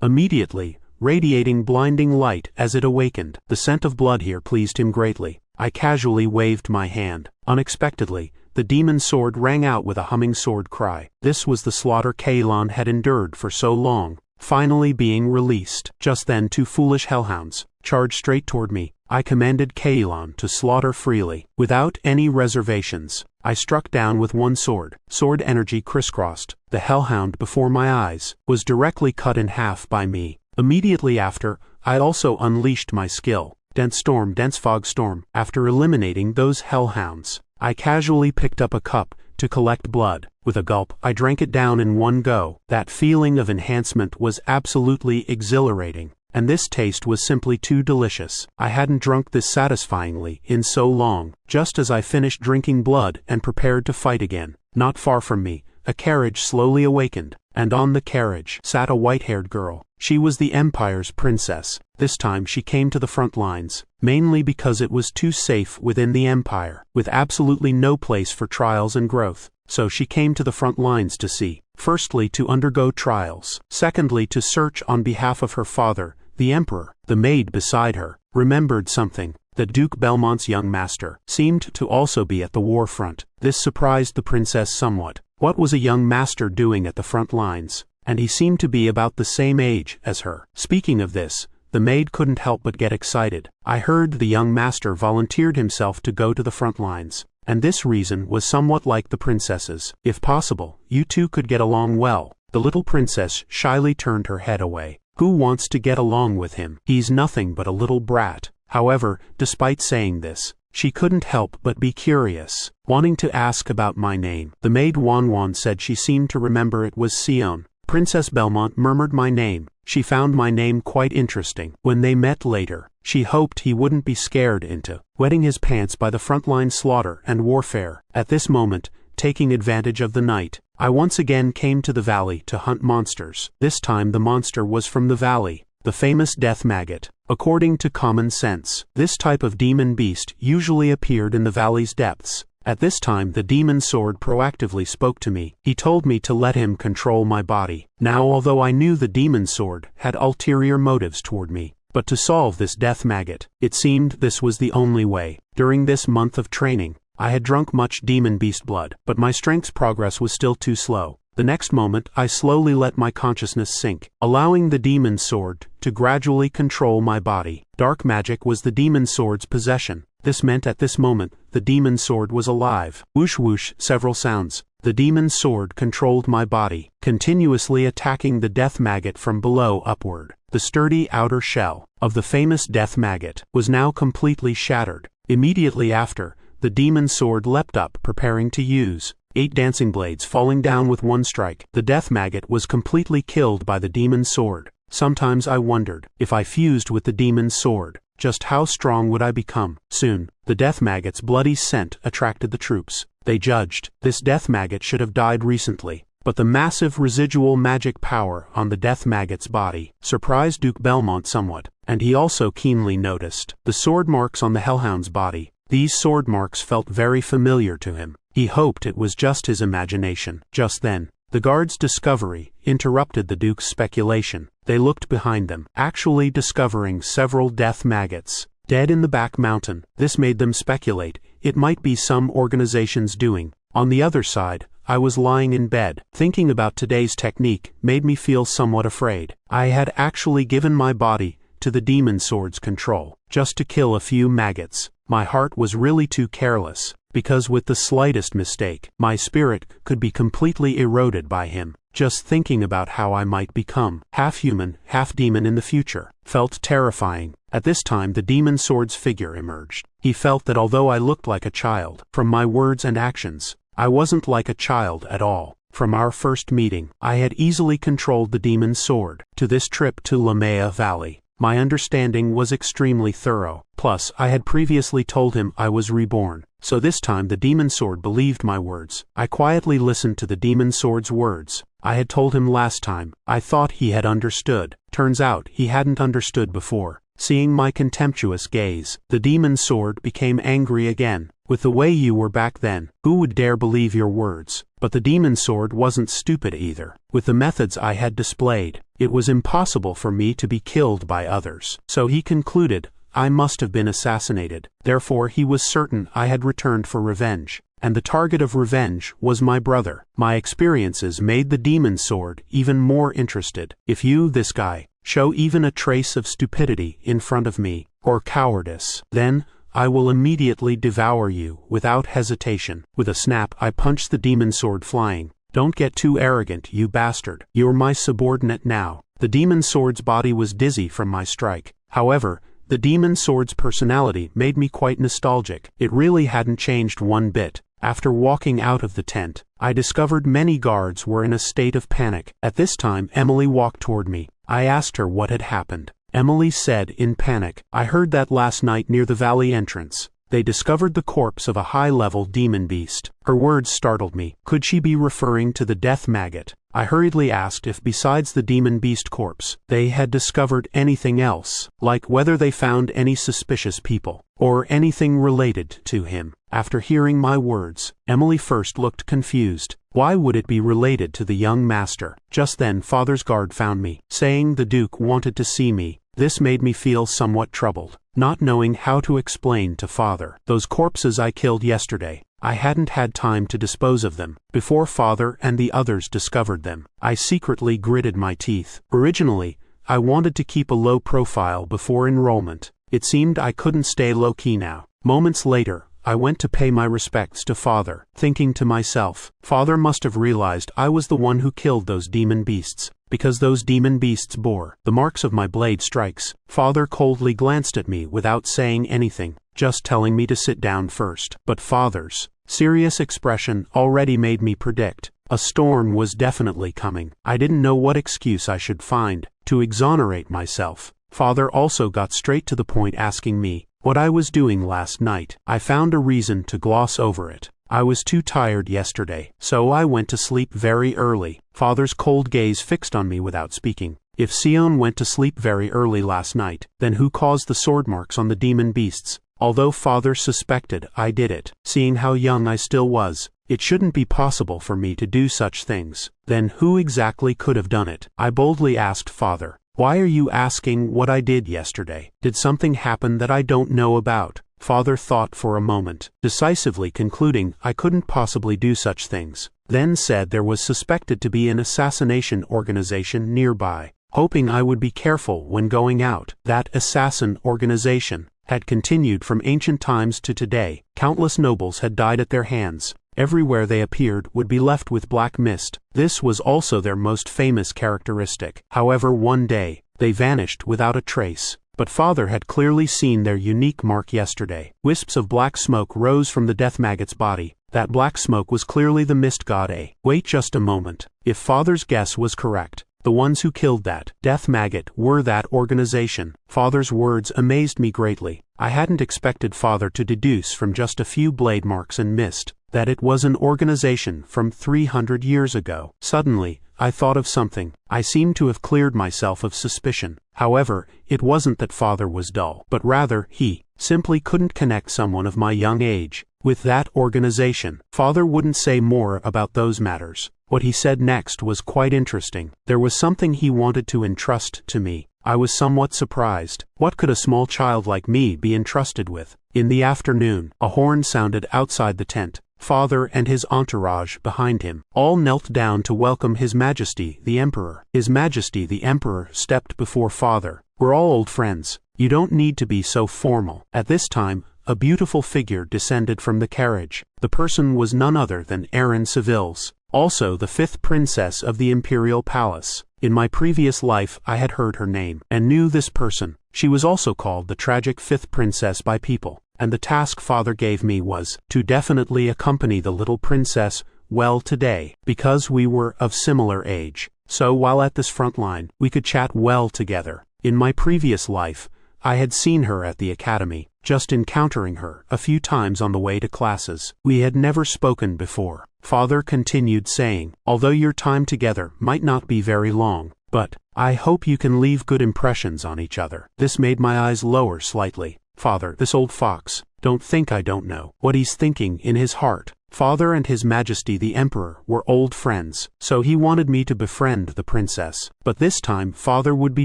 Immediately, radiating blinding light as it awakened. The scent of blood here pleased him greatly. I casually waved my hand. Unexpectedly, the demon sword rang out with a humming sword cry. This was the slaughter Kaelon had endured for so long, finally being released. Just then 2 foolish hellhounds charged straight toward me. I commanded Kaelon to slaughter freely, without any reservations. I struck down with one sword. Sword energy crisscrossed. The hellhound before my eyes was directly cut in half by me. Immediately after, I also unleashed my skill. Dense storm, dense fog storm. After eliminating those hellhounds, I casually picked up a cup to collect blood. With a gulp, I drank it down in one go. That feeling of enhancement was absolutely exhilarating, and this taste was simply too delicious. I hadn't drunk this satisfyingly in so long. Just as I finished drinking blood and prepared to fight again, not far from me, a carriage slowly awakened, and on the carriage sat a white-haired girl. She was the Empire's princess. This time she came to the front lines, mainly because it was too safe within the Empire, with absolutely no place for trials and growth. So she came to the front lines to see, firstly to undergo trials, secondly to search on behalf of her father, the Emperor. The maid beside her remembered something. That Duke Belmont's young master seemed to also be at the war front. This surprised the princess somewhat. What was a young master doing at the front lines? And he seemed to be about the same age as her. Speaking of this, the maid couldn't help but get excited. I heard the young master volunteered himself to go to the front lines, and this reason was somewhat like the princess's. If possible, you two could get along well. The little princess shyly turned her head away. Who wants to get along with him? He's nothing but a little brat. However, despite saying this, she couldn't help but be curious, wanting to ask about my name. The maid Wanwan said she seemed to remember it was Sion. Princess Belmont murmured my name. She found my name quite interesting. When they met later, she hoped he wouldn't be scared into wetting his pants by the frontline slaughter and warfare. At this moment, taking advantage of the night, I once again came to the valley to hunt monsters. This time the monster was from the valley, the famous death maggot. According to common sense, this type of demon beast usually appeared in the valley's depths. At this time the demon sword proactively spoke to me. He told me to let him control my body. Now although I knew the demon sword had ulterior motives toward me, but to solve this death maggot, it seemed this was the only way. During this month of training, I had drunk much demon beast blood, but my strength's progress was still too slow. The next moment I slowly let my consciousness sink, allowing the demon sword to gradually control my body. Dark magic was the demon sword's possession. This meant at this moment, the demon sword was alive. Whoosh whoosh, several sounds. The demon sword controlled my body, continuously attacking the death maggot from below upward. The sturdy outer shell of the famous death maggot was now completely shattered. Immediately after, the demon sword leapt up, preparing to use 8 dancing blades falling down with one strike. The death maggot was completely killed by the demon sword. Sometimes I wondered, if I fused with the demon sword, just how strong would I become? Soon, the death maggot's bloody scent attracted the troops. They judged, this death maggot should have died recently, but the massive residual magic power on the death maggot's body surprised Duke Belmont somewhat, and he also keenly noticed the sword marks on the hellhound's body. These sword marks felt very familiar to him. He hoped it was just his imagination. Just then, the guard's discovery interrupted the Duke's speculation. They looked behind them, actually discovering several death maggots dead in the back mountain. This made them speculate it might be some organization's doing. On the other side, I was lying in bed. Thinking about today's technique made me feel somewhat afraid. I had actually given my body to the demon sword's control, just to kill a few maggots. My heart was really too careless, because with the slightest mistake, my spirit could be completely eroded by him. Just thinking about how I might become half-human, half-demon in the future felt terrifying. At this time the demon sword's figure emerged. He felt that although I looked like a child, from my words and actions, I wasn't like a child at all. From our first meeting, I had easily controlled the demon sword. To this trip to Lamea Valley, my understanding was extremely thorough. Plus, I had previously told him I was reborn, so this time the demon sword believed my words. I quietly listened to the demon sword's words. I had told him last time. I thought he had understood. Turns out he hadn't understood before. seeing my contemptuous gaze. The demon sword became angry again. With the way you were back then, who would dare believe your words? But the demon sword wasn't stupid either. With the methods I had displayed, it was impossible for me to be killed by others. So he concluded, I must have been assassinated. Therefore he was certain I had returned for revenge. And the target of revenge was my brother. My experiences made the demon sword even more interested. If you, this guy, show even a trace of stupidity in front of me, or cowardice, then I will immediately devour you without hesitation. With a snap, I punched the demon sword flying. Don't get too arrogant, you bastard. You're my subordinate now. The demon sword's body was dizzy from my strike. However, the demon sword's personality made me quite nostalgic. It really hadn't changed one bit. After walking out of the tent, I discovered many guards were in a state of panic. At this time, Emily walked toward me. I asked her what had happened. Emily said in panic, I heard that last night near the valley entrance, they discovered the corpse of a high-level demon beast. Her words startled me. Could she be referring to the death maggot? I hurriedly asked if besides the demon beast corpse, they had discovered anything else, like whether they found any suspicious people, or anything related to him. After hearing my words, Emily first looked confused. Why would it be related to the young master? Just then Father's guard found me, saying the Duke wanted to see me. This made me feel somewhat troubled, not knowing how to explain to Father. Those corpses I killed yesterday, I hadn't had time to dispose of them before Father and the others discovered them. I secretly gritted my teeth. Originally, I wanted to keep a low profile before enrollment. It seemed I couldn't stay low-key now. Moments later, I went to pay my respects to Father, thinking to myself, Father must have realized I was the one who killed those demon beasts, because those demon beasts bore the marks of my blade strikes. Father coldly glanced at me without saying anything, just telling me to sit down first. But Father's serious expression already made me predict a storm was definitely coming. I didn't know what excuse I should find to exonerate myself. Father also got straight to the point, asking me what I was doing last night. I found a reason to gloss over it. I was too tired yesterday, so I went to sleep very early. Father's cold gaze fixed on me without speaking. If Sion went to sleep very early last night, then who caused the sword marks on the demon beasts? Although Father suspected I did it, seeing how young I still was, it shouldn't be possible for me to do such things. Then who exactly could have done it? I boldly asked Father, why are you asking what I did yesterday? Did something happen that I don't know about? Father thought for a moment, decisively concluding I couldn't possibly do such things, then said there was suspected to be an assassination organization nearby, hoping I would be careful when going out. That assassin organization had continued from ancient times to today. Countless nobles had died at their hands. Everywhere they appeared would be left with black mist. This was also their most famous characteristic. However, one day, they vanished without a trace. But Father had clearly seen their unique mark yesterday. Wisps of black smoke rose from the death maggot's body. That black smoke was clearly the mist god. Wait just a moment. If Father's guess was correct, the ones who killed that death maggot were that organization. Father's words amazed me greatly. I hadn't expected Father to deduce from just a few blade marks and mist that it was an organization from 300 years ago. Suddenly, I thought of something. I seemed to have cleared myself of suspicion. However, it wasn't that Father was dull, but rather, he simply couldn't connect someone of my young age with that organization. Father wouldn't say more about those matters. What he said next was quite interesting. There was something he wanted to entrust to me. I was somewhat surprised. What could a small child like me be entrusted with? In the afternoon, a horn sounded outside the tent. Father and his entourage behind him all knelt down to welcome His Majesty the Emperor. His Majesty the Emperor stepped before Father. We're all old friends. You don't need to be so formal. At this time, a beautiful figure descended from the carriage. The person was none other than Erin Seville's, also the 5th princess of the imperial palace. In my previous life I had heard her name, and knew this person. She was also called the tragic 5th princess by people, and the task Father gave me was to definitely accompany the little princess well today, because we were of similar age. So while at this front line, we could chat well together. In my previous life, I had seen her at the academy, just encountering her a few times on the way to classes. We had never spoken before. Father continued saying, although your time together might not be very long, But I hope you can leave good impressions on each other." This made my eyes lower slightly. "Father, this old fox, don't think I don't know what he's thinking in his heart." Father and His Majesty the Emperor were old friends, so he wanted me to befriend the princess. But this time Father would be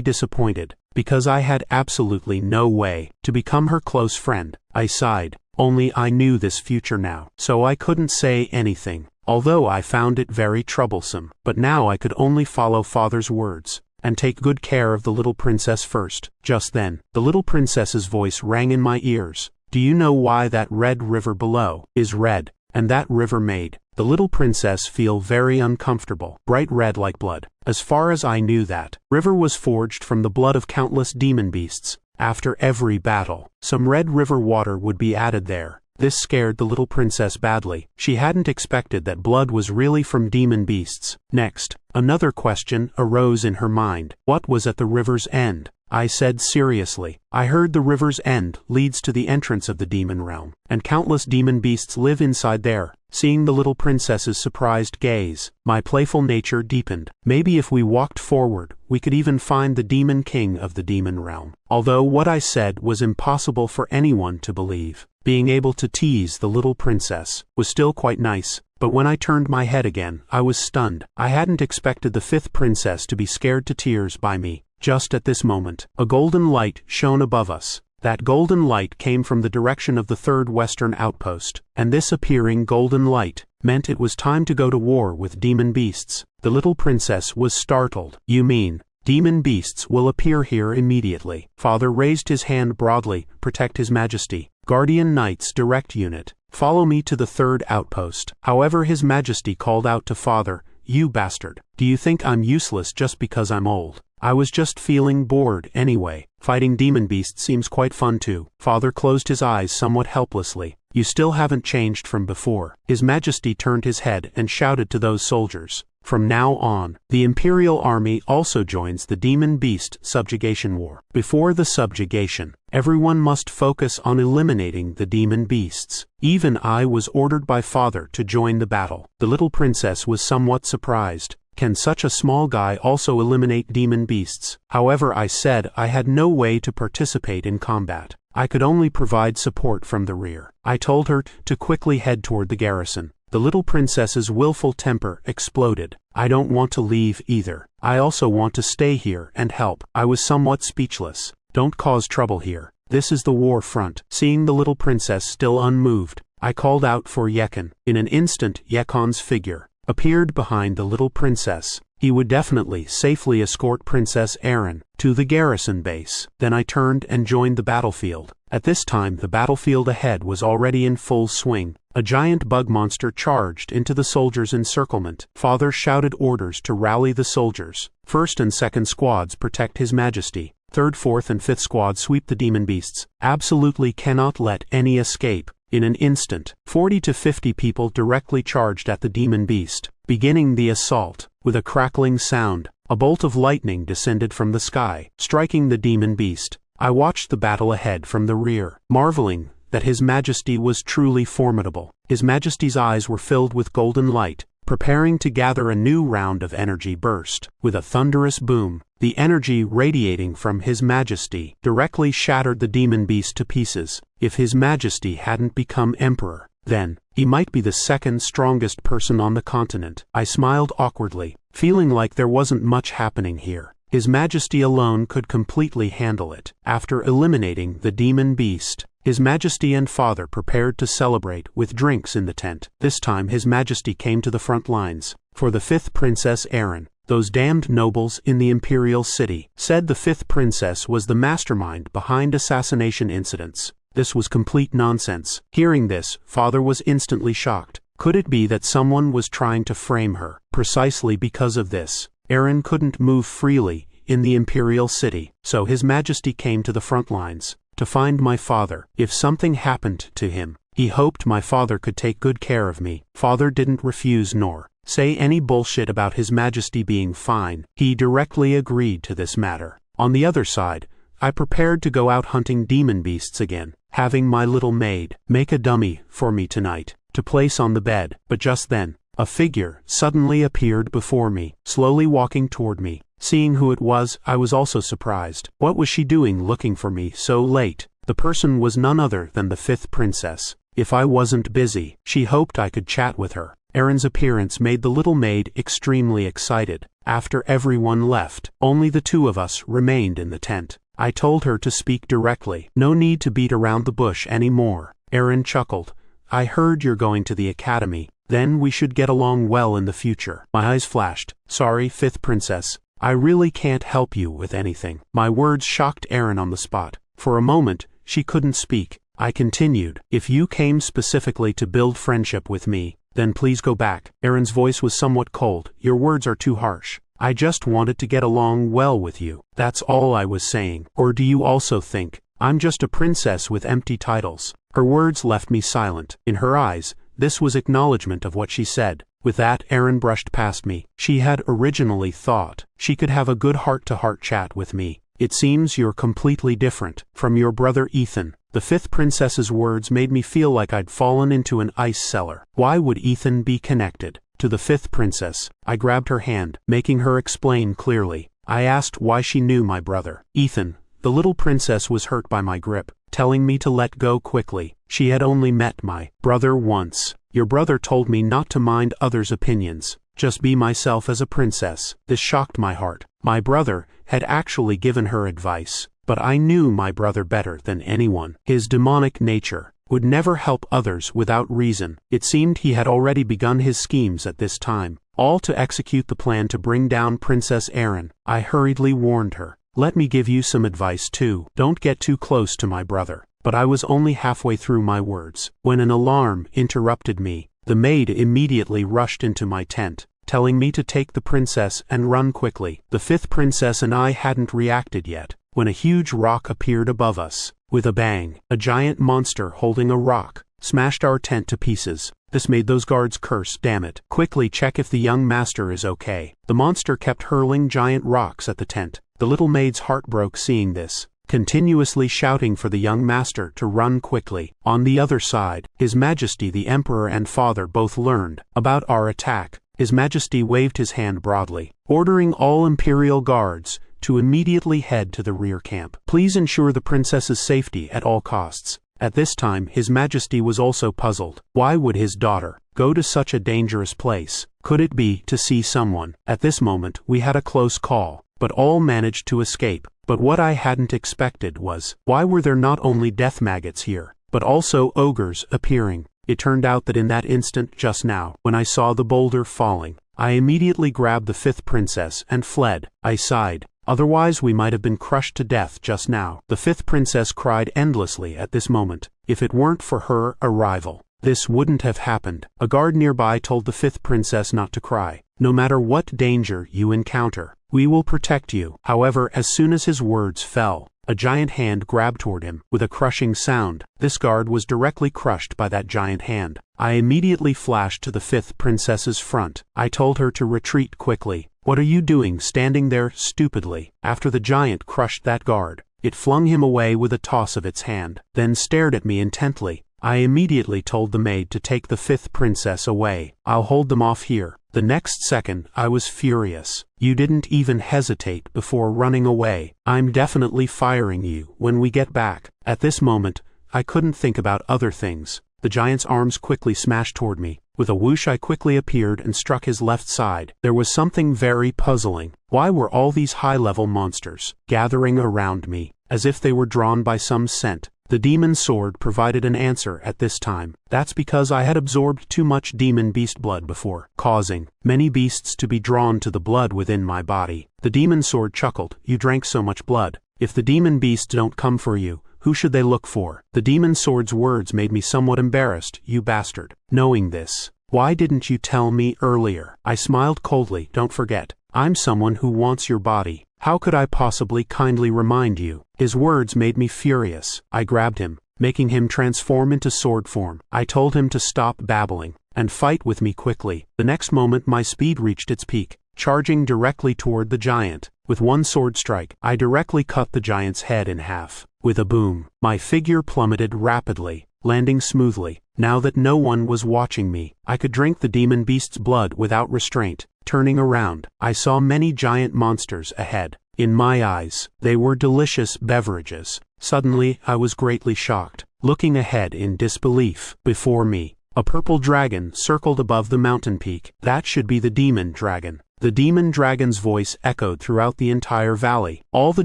disappointed, because I had absolutely no way to become her close friend. I sighed, only I knew this future now, so I couldn't say anything, although I found it very troublesome. But now I could only follow Father's words, and take good care of the little princess first. Just then, the little princess's voice rang in my ears. "Do you know why that red river below is red? And that river made the little princess feel very uncomfortable, bright red like blood. As far as I knew, that river was forged from the blood of countless demon beasts. After every battle, some red river water would be added there. This scared the little princess badly. She hadn't expected that blood was really from demon beasts. Next, another question arose in her mind. What was at the river's end? I said seriously, "I heard the river's end leads to the entrance of the demon realm, and countless demon beasts live inside there." Seeing the little princess's surprised gaze, my playful nature deepened. Maybe if we walked forward, we could even find the demon king of the demon realm. Although what I said was impossible for anyone to believe, being able to tease the little princess was still quite nice. But when I turned my head again, I was stunned. I hadn't expected the fifth princess to be scared to tears by me. Just at this moment, a golden light shone above us. That golden light came from the direction of the third western outpost, and this appearing golden light meant it was time to go to war with demon beasts. The little princess was startled. "You mean demon beasts will appear here immediately?" Father raised his hand broadly. "Protect His Majesty. Guardian Knights Direct Unit. Follow me to the third outpost." However, His Majesty called out to Father, "You bastard. Do you think I'm useless just because I'm old? I was just feeling bored anyway. Fighting demon beasts seems quite fun too." Father closed his eyes somewhat helplessly. "You still haven't changed from before." His Majesty turned his head and shouted to those soldiers, "From now on, the Imperial Army also joins the demon beast subjugation war. Before the subjugation, everyone must focus on eliminating the demon beasts." Even I was ordered by Father to join the battle. The little princess was somewhat surprised. Can such a small guy also eliminate demon beasts? However, I said I had no way to participate in combat. I could only provide support from the rear. I told her to quickly head toward the garrison. The little princess's willful temper exploded. "I don't want to leave either. I also want to stay here and help." I was somewhat speechless. "Don't cause trouble here. This is the war front." Seeing the little princess still unmoved, I called out for Yekon. In an instant, Yekon's figure appeared behind the little princess. He would definitely safely escort Princess Erin to the garrison base. Then I turned and joined the battlefield. At this time, the battlefield ahead was already in full swing. A giant bug monster charged into the soldiers' encirclement. Father shouted orders to rally the soldiers. First and second squads protect His Majesty. Third, fourth, and fifth squads sweep the demon beasts. Absolutely cannot let any escape. In an instant, 40 to 50 people directly charged at the demon beast, beginning the assault. With a crackling sound, a bolt of lightning descended from the sky, striking the demon beast. I watched the battle ahead from the rear, marveling that His Majesty was truly formidable. His Majesty's eyes were filled with golden light, preparing to gather a new round of energy burst. With a thunderous boom, the energy radiating from His Majesty directly shattered the demon beast to pieces. If His Majesty hadn't become emperor, then he might be the second strongest person on the continent. I smiled awkwardly, feeling like there wasn't much happening here. His Majesty alone could completely handle it. After eliminating the demon beast, His Majesty and Father prepared to celebrate with drinks in the tent. This time His Majesty came to the front lines. "For the fifth Princess Erin, those damned nobles in the imperial city said the fifth princess was the mastermind behind assassination incidents." This was complete nonsense. Hearing this, Father was instantly shocked. Could it be that someone was trying to frame her? Precisely because of this, Erin couldn't move freely in the imperial city, so His Majesty came to the front lines to find my father. If something happened to him, he hoped my father could take good care of me. Father didn't refuse nor say any bullshit about His Majesty being fine. He directly agreed to this matter. On the other side, I prepared to go out hunting demon beasts again, having my little maid make a dummy for me tonight to place on the bed. But just then, a figure suddenly appeared before me, slowly walking toward me. Seeing who it was, I was also surprised. What was she doing looking for me so late? The person was none other than the fifth princess. If I wasn't busy, she hoped I could chat with her. Erin's appearance made the little maid extremely excited. After everyone left, only the two of us remained in the tent. I told her to speak directly. No need to beat around the bush anymore. Erin chuckled. I heard you're going to the academy. Then we should get along well in the future. My eyes flashed. Sorry, fifth princess. I really can't help you with anything. My words shocked Erin on the spot. For a moment, she couldn't speak. I continued. If you came specifically to build friendship with me, then please go back. Erin's voice was somewhat cold. Your words are too harsh. I just wanted to get along well with you. That's all I was saying. Or do you also think I'm just a princess with empty titles? Her words left me silent. In her eyes, this was acknowledgement of what she said. With that, Erin brushed past me. She had originally thought she could have a good heart-to-heart chat with me. It seems you're completely different from your brother Ethan. The fifth princess's words made me feel like I'd fallen into an ice cellar. Why would Ethan be connected to the fifth princess? I grabbed her hand, making her explain clearly. I asked why she knew my brother. Ethan, the little princess, was hurt by my grip, telling me to let go quickly. She had only met my brother once. Your brother told me not to mind others' opinions, just be myself as a princess. This shocked my heart. My brother had actually given her advice, but I knew my brother better than anyone. His demonic nature would never help others without reason. It seemed he had already begun his schemes at this time, all to execute the plan to bring down Princess Erin. I hurriedly warned her. Let me give you some advice too. Don't get too close to my brother. But I was only halfway through my words when an alarm interrupted me. The maid immediately rushed into my tent, telling me to take the princess and run quickly. The fifth princess and I hadn't reacted yet when a huge rock appeared above us. With a bang, a giant monster holding a rock smashed our tent to pieces. This made those guards curse. Damn it. Quickly check if the young master is okay. The monster kept hurling giant rocks at the tent. The little maid's heart broke seeing this, continuously shouting for the young master to run quickly. On the other side, His Majesty the Emperor and Father both learned about our attack. His Majesty waved his hand broadly, ordering all Imperial guards to immediately head to the rear camp. Please ensure the princess's safety at all costs. At this time, His Majesty was also puzzled. Why would his daughter go to such a dangerous place? Could it be to see someone? At this moment, we had a close call, but all managed to escape. But what I hadn't expected was, why were there not only death maggots here, but also ogres appearing? It turned out that in that instant just now, when I saw the boulder falling, I immediately grabbed the fifth princess and fled. I sighed. Otherwise we might have been crushed to death just now. The fifth princess cried endlessly at this moment. If it weren't for her arrival, this wouldn't have happened. A guard nearby told the fifth princess not to cry. No matter what danger you encounter, we will protect you. However, as soon as his words fell, a giant hand grabbed toward him. With a crushing sound, this guard was directly crushed by that giant hand. I immediately flashed to the fifth princess's front. I told her to retreat quickly. What are you doing standing there stupidly? After the giant crushed that guard, it flung him away with a toss of its hand, then stared at me intently. I immediately told the maid to take the fifth princess away. I'll hold them off here. The next second, I was furious. You didn't even hesitate before running away. I'm definitely firing you when we get back. At this moment, I couldn't think about other things. The giant's arms quickly smashed toward me. With a whoosh I quickly appeared and struck his left side. There was something very puzzling. Why were all these high-level monsters gathering around me, as if they were drawn by some scent? The demon sword provided an answer at this time. That's because I had absorbed too much demon beast blood before, causing many beasts to be drawn to the blood within my body. The demon sword chuckled. You drank so much blood. If the demon beasts don't come for you, who should they look for? The demon sword's words made me somewhat embarrassed. You bastard. Knowing this, why didn't you tell me earlier? I smiled coldly. Don't forget, I'm someone who wants your body. How could I possibly kindly remind you? His words made me furious. I grabbed him, making him transform into sword form. I told him to stop babbling and fight with me quickly. The next moment my speed reached its peak, charging directly toward the giant. With one sword strike, I directly cut the giant's head in half. With a boom, my figure plummeted rapidly, landing smoothly. Now that no one was watching me, I could drink the demon beast's blood without restraint. Turning around, I saw many giant monsters ahead. In my eyes, they were delicious beverages. Suddenly, I was greatly shocked. Looking ahead in disbelief, before me, a purple dragon circled above the mountain peak. That should be the demon dragon. The demon dragon's voice echoed throughout the entire valley. All the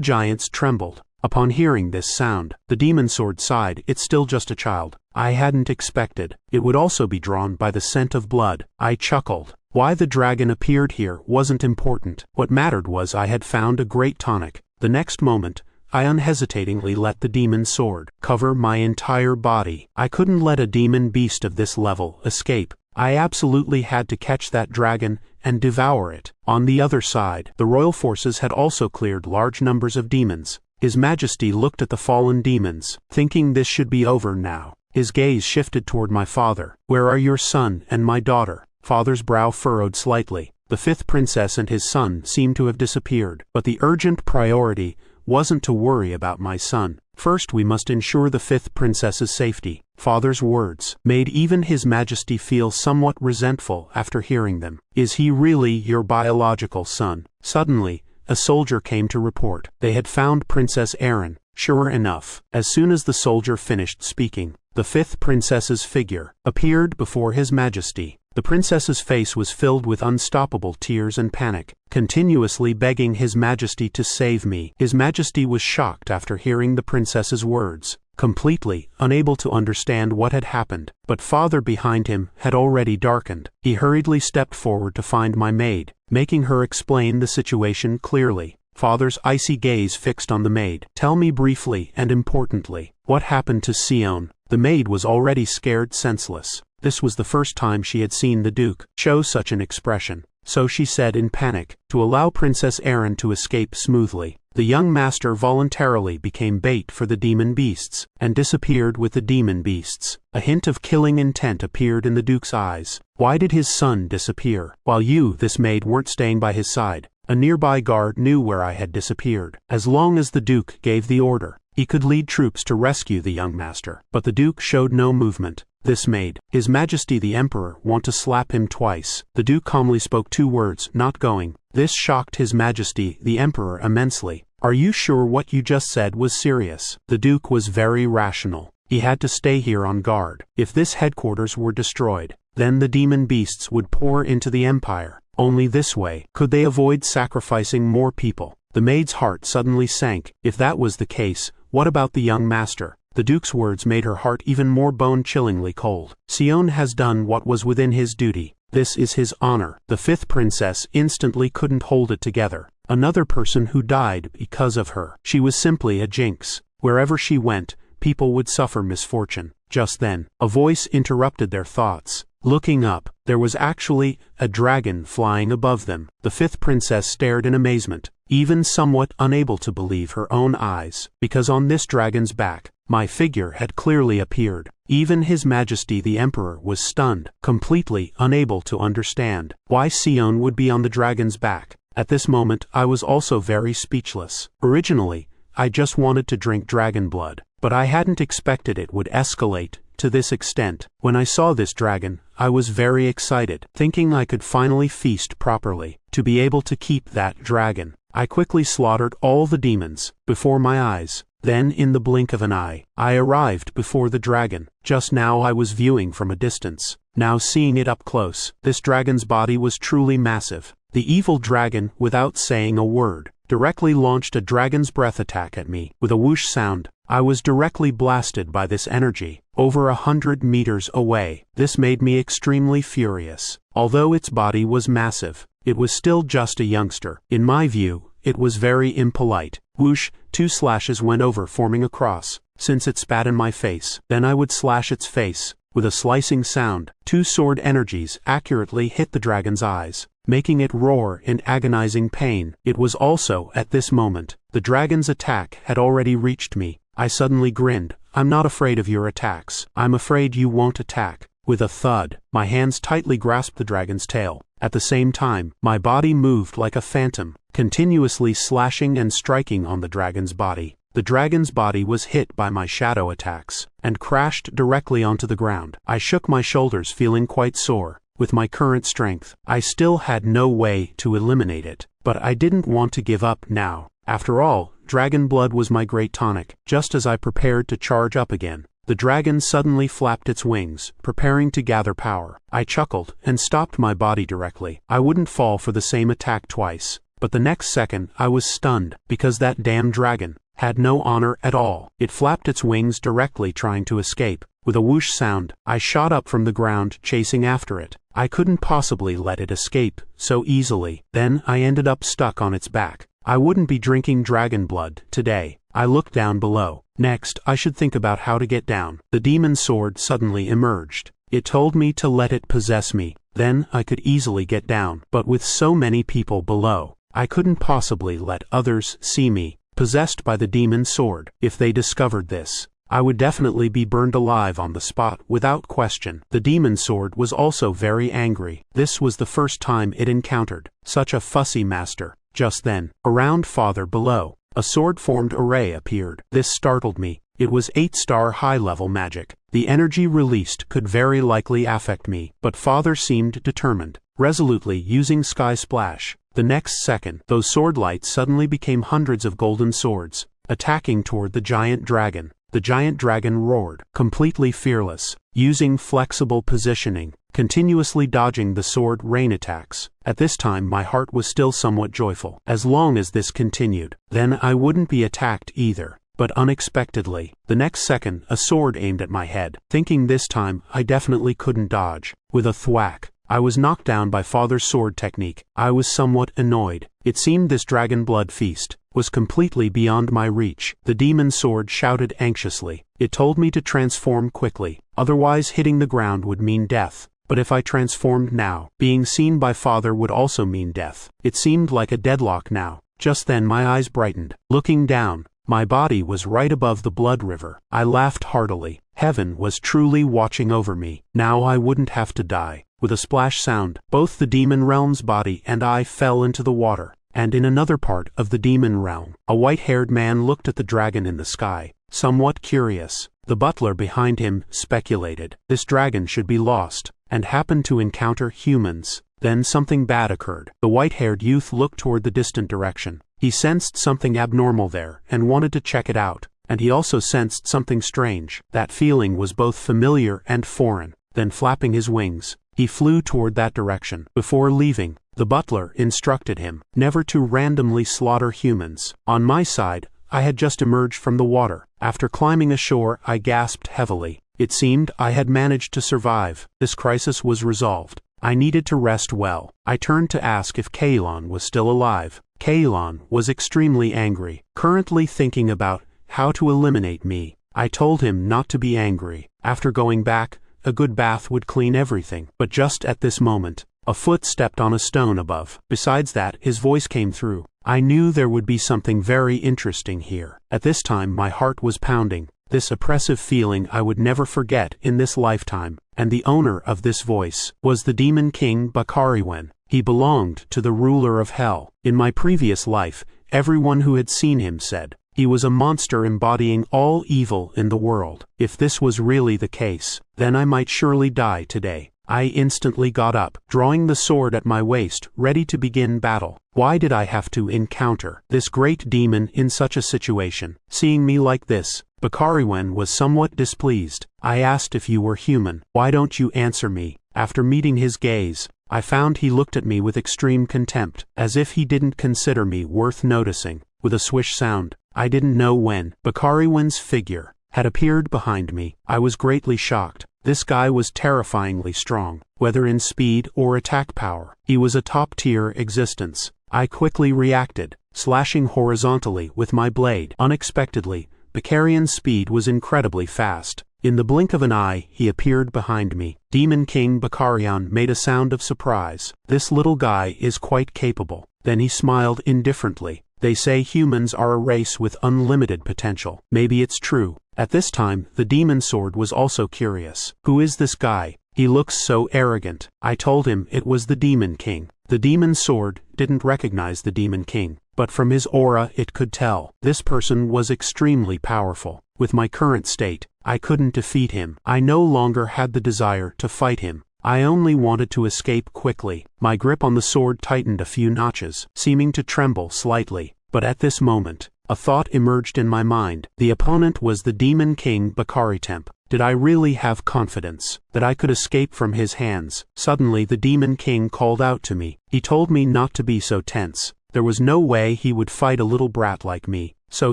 giants trembled. Upon hearing this sound, the demon sword sighed. It's still just a child. I hadn't expected it would also be drawn by the scent of blood. I chuckled. Why the dragon appeared here wasn't important. What mattered was I had found a great tonic. The next moment, I unhesitatingly let the demon sword cover my entire body. I couldn't let a demon beast of this level escape. I absolutely had to catch that dragon and devour it. On the other side, the royal forces had also cleared large numbers of demons. His Majesty looked at the fallen demons, thinking this should be over now. His gaze shifted toward my father. Where are your son and my daughter? Father's brow furrowed slightly. The fifth princess and his son seemed to have disappeared, but the urgent priority wasn't to worry about my son. First, we must ensure the fifth princess's safety. Father's words made even His Majesty feel somewhat resentful after hearing them. Is he really your biological son? Suddenly, a soldier came to report. They had found Princess Erin. Sure enough, as soon as the soldier finished speaking, the fifth princess's figure appeared before His Majesty. The princess's face was filled with unstoppable tears and panic, continuously begging His Majesty to save me. His Majesty was shocked after hearing the princess's words, completely unable to understand what had happened. But father behind him had already darkened. He hurriedly stepped forward to find my maid, making her explain the situation clearly. Father's icy gaze fixed on the maid. Tell me briefly and importantly, what happened to Sion? The maid was already scared senseless. This was the first time she had seen the Duke show such an expression. So she said in panic, to allow Princess Erin to escape smoothly, the young master voluntarily became bait for the demon beasts, and disappeared with the demon beasts. A hint of killing intent appeared in the Duke's eyes. Why did his son disappear? While you, this maid, weren't staying by his side. A nearby guard knew where I had disappeared. As long as the Duke gave the order, he could lead troops to rescue the young master. But the Duke showed no movement. This made His Majesty the Emperor want to slap him twice. The Duke calmly spoke 2 words, not going. This shocked His Majesty the Emperor immensely. Are you sure what you just said was serious? The Duke was very rational. He had to stay here on guard. If this headquarters were destroyed, then the demon beasts would pour into the Empire. Only this way could they avoid sacrificing more people. The maid's heart suddenly sank. If that was the case, what about the young master? The Duke's words made her heart even more bone-chillingly cold. Sion has done what was within his duty. This is his honor. The fifth princess instantly couldn't hold it together. Another person who died because of her. She was simply a jinx. Wherever she went, people would suffer misfortune. Just then, a voice interrupted their thoughts. Looking up, there was actually a dragon flying above them. The fifth princess stared in amazement, even somewhat unable to believe her own eyes, because on this dragon's back, my figure had clearly appeared. Even His Majesty the Emperor was stunned, completely unable to understand why Sion would be on the dragon's back. At this moment, I was also very speechless. Originally, I just wanted to drink dragon blood, but I hadn't expected it would escalate to this extent. When I saw this dragon, I was very excited, thinking I could finally feast properly. To be able to keep that dragon, I quickly slaughtered all the demons before my eyes. Then, in the blink of an eye, I arrived before the dragon. Just now I was viewing from a distance. Now seeing it up close, this dragon's body was truly massive. The evil dragon, without saying a word, directly launched a dragon's breath attack at me. With a whoosh sound, I was directly blasted by this energy, over 100 meters away. This made me extremely furious. Although its body was massive, it was still just a youngster. In my view, it was very impolite. Whoosh, 2 slashes went over, forming a cross. Since it spat in my face, then I would slash its face. With a slicing sound, 2 sword energies accurately hit the dragon's eyes, making it roar in agonizing pain. It was also at this moment, the dragon's attack had already reached me. I suddenly grinned. I'm not afraid of your attacks. I'm afraid you won't attack. With a thud, my hands tightly grasped the dragon's tail. At the same time, my body moved like a phantom, continuously slashing and striking on the dragon's body. The dragon's body was hit by my shadow attacks, and crashed directly onto the ground. I shook my shoulders, feeling quite sore. with my current strength. I still had no way to eliminate it, but I didn't want to give up now. After all, dragon blood was my great tonic. Just as I prepared to charge up again, the dragon suddenly flapped its wings, preparing to gather power. I chuckled and stopped my body directly. I wouldn't fall for the same attack twice, but the next second I was stunned, because that damn dragon had no honor at all. It flapped its wings directly, trying to escape. With a whoosh sound, I shot up from the ground, chasing after it. I couldn't possibly let it escape so easily. Then I ended up stuck on its back. I wouldn't be drinking dragon blood today. I looked down below. Next, I should think about how to get down. The demon sword suddenly emerged. It told me to let it possess me. Then I could easily get down. But with so many people below, I couldn't possibly let others see me possessed by the demon sword. If they discovered this, I would definitely be burned alive on the spot without question. The demon sword was also very angry. This was the first time it encountered such a fussy master. Just then, around farther below, a sword-formed array appeared. This startled me. It was 8-star high-level magic. The energy released could very likely affect me, but father seemed determined, resolutely using Sky Splash. The next second, those sword lights suddenly became hundreds of golden swords, attacking toward the giant dragon. The giant dragon roared, completely fearless, using flexible positioning, continuously dodging the sword rain attacks. At this time my heart was still somewhat joyful. As long as this continued, then I wouldn't be attacked either. But unexpectedly, the next second a sword aimed at my head. Thinking this time I definitely couldn't dodge. With a thwack, I was knocked down by father's sword technique. I was somewhat annoyed. It seemed this dragon blood feast was completely beyond my reach. The demon sword shouted anxiously. It told me to transform quickly, otherwise hitting the ground would mean death. But if I transformed now, being seen by father would also mean death. It seemed like a deadlock now. Just then my eyes brightened. Looking down, my body was right above the blood river. I laughed heartily. Heaven was truly watching over me. Now I wouldn't have to die. With a splash sound, both the demon realm's body and I fell into the water. And in another part of the demon realm, a white-haired man looked at the dragon in the sky, somewhat curious. The butler behind him speculated this dragon should be lost, and happened to encounter humans. Then something bad occurred. The white-haired youth looked toward the distant direction. He sensed something abnormal there and wanted to check it out. And he also sensed something strange. That feeling was both familiar and foreign. Then flapping his wings, he flew toward that direction. Before leaving, the butler instructed him never to randomly slaughter humans. On my side, I had just emerged from the water. After climbing ashore, I gasped heavily. It seemed I had managed to survive. This crisis was resolved. I needed to rest well. I turned to ask if Kaelon was still alive. Kaelon was extremely angry, currently thinking about how to eliminate me. I told him not to be angry. After going back, a good bath would clean everything. But just at this moment, a foot stepped on a stone above. Besides that, his voice came through. I knew there would be something very interesting here. At this time my heart was pounding. This oppressive feeling I would never forget in this lifetime. And the owner of this voice was the demon king Bakariwen. He belonged to the ruler of hell. In my previous life, everyone who had seen him said he was a monster embodying all evil in the world. If this was really the case, then I might surely die today. I instantly got up, drawing the sword at my waist, ready to begin battle. Why did I have to encounter this great demon in such a situation? Seeing me like this, Bakariwen was somewhat displeased. I asked if you were human. Why don't you answer me? After meeting his gaze, I found he looked at me with extreme contempt, as if he didn't consider me worth noticing. With a swish sound, I didn't know when, Bakariwen's figure had appeared behind me. I was greatly shocked. This guy was terrifyingly strong, whether in speed or attack power. He was a top-tier existence. I quickly reacted, slashing horizontally with my blade. Unexpectedly, Bakarian's speed was incredibly fast. In the blink of an eye, he appeared behind me. Demon King Bakarian made a sound of surprise. This little guy is quite capable. Then he smiled indifferently. They say humans are a race with unlimited potential. Maybe it's true. At this time, the demon sword was also curious. Who is this guy? He looks so arrogant. I told him it was the demon king. The demon sword didn't recognize the demon king, but from his aura it could tell. This person was extremely powerful. With my current state, I couldn't defeat him. I no longer had the desire to fight him. I only wanted to escape quickly. My grip on the sword tightened a few notches, seeming to tremble slightly. But at this moment, a thought emerged in my mind. The opponent was the Demon King Bakaritemp. Did I really have confidence that I could escape from his hands? Suddenly the Demon King called out to me. He told me not to be so tense. There was no way he would fight a little brat like me. So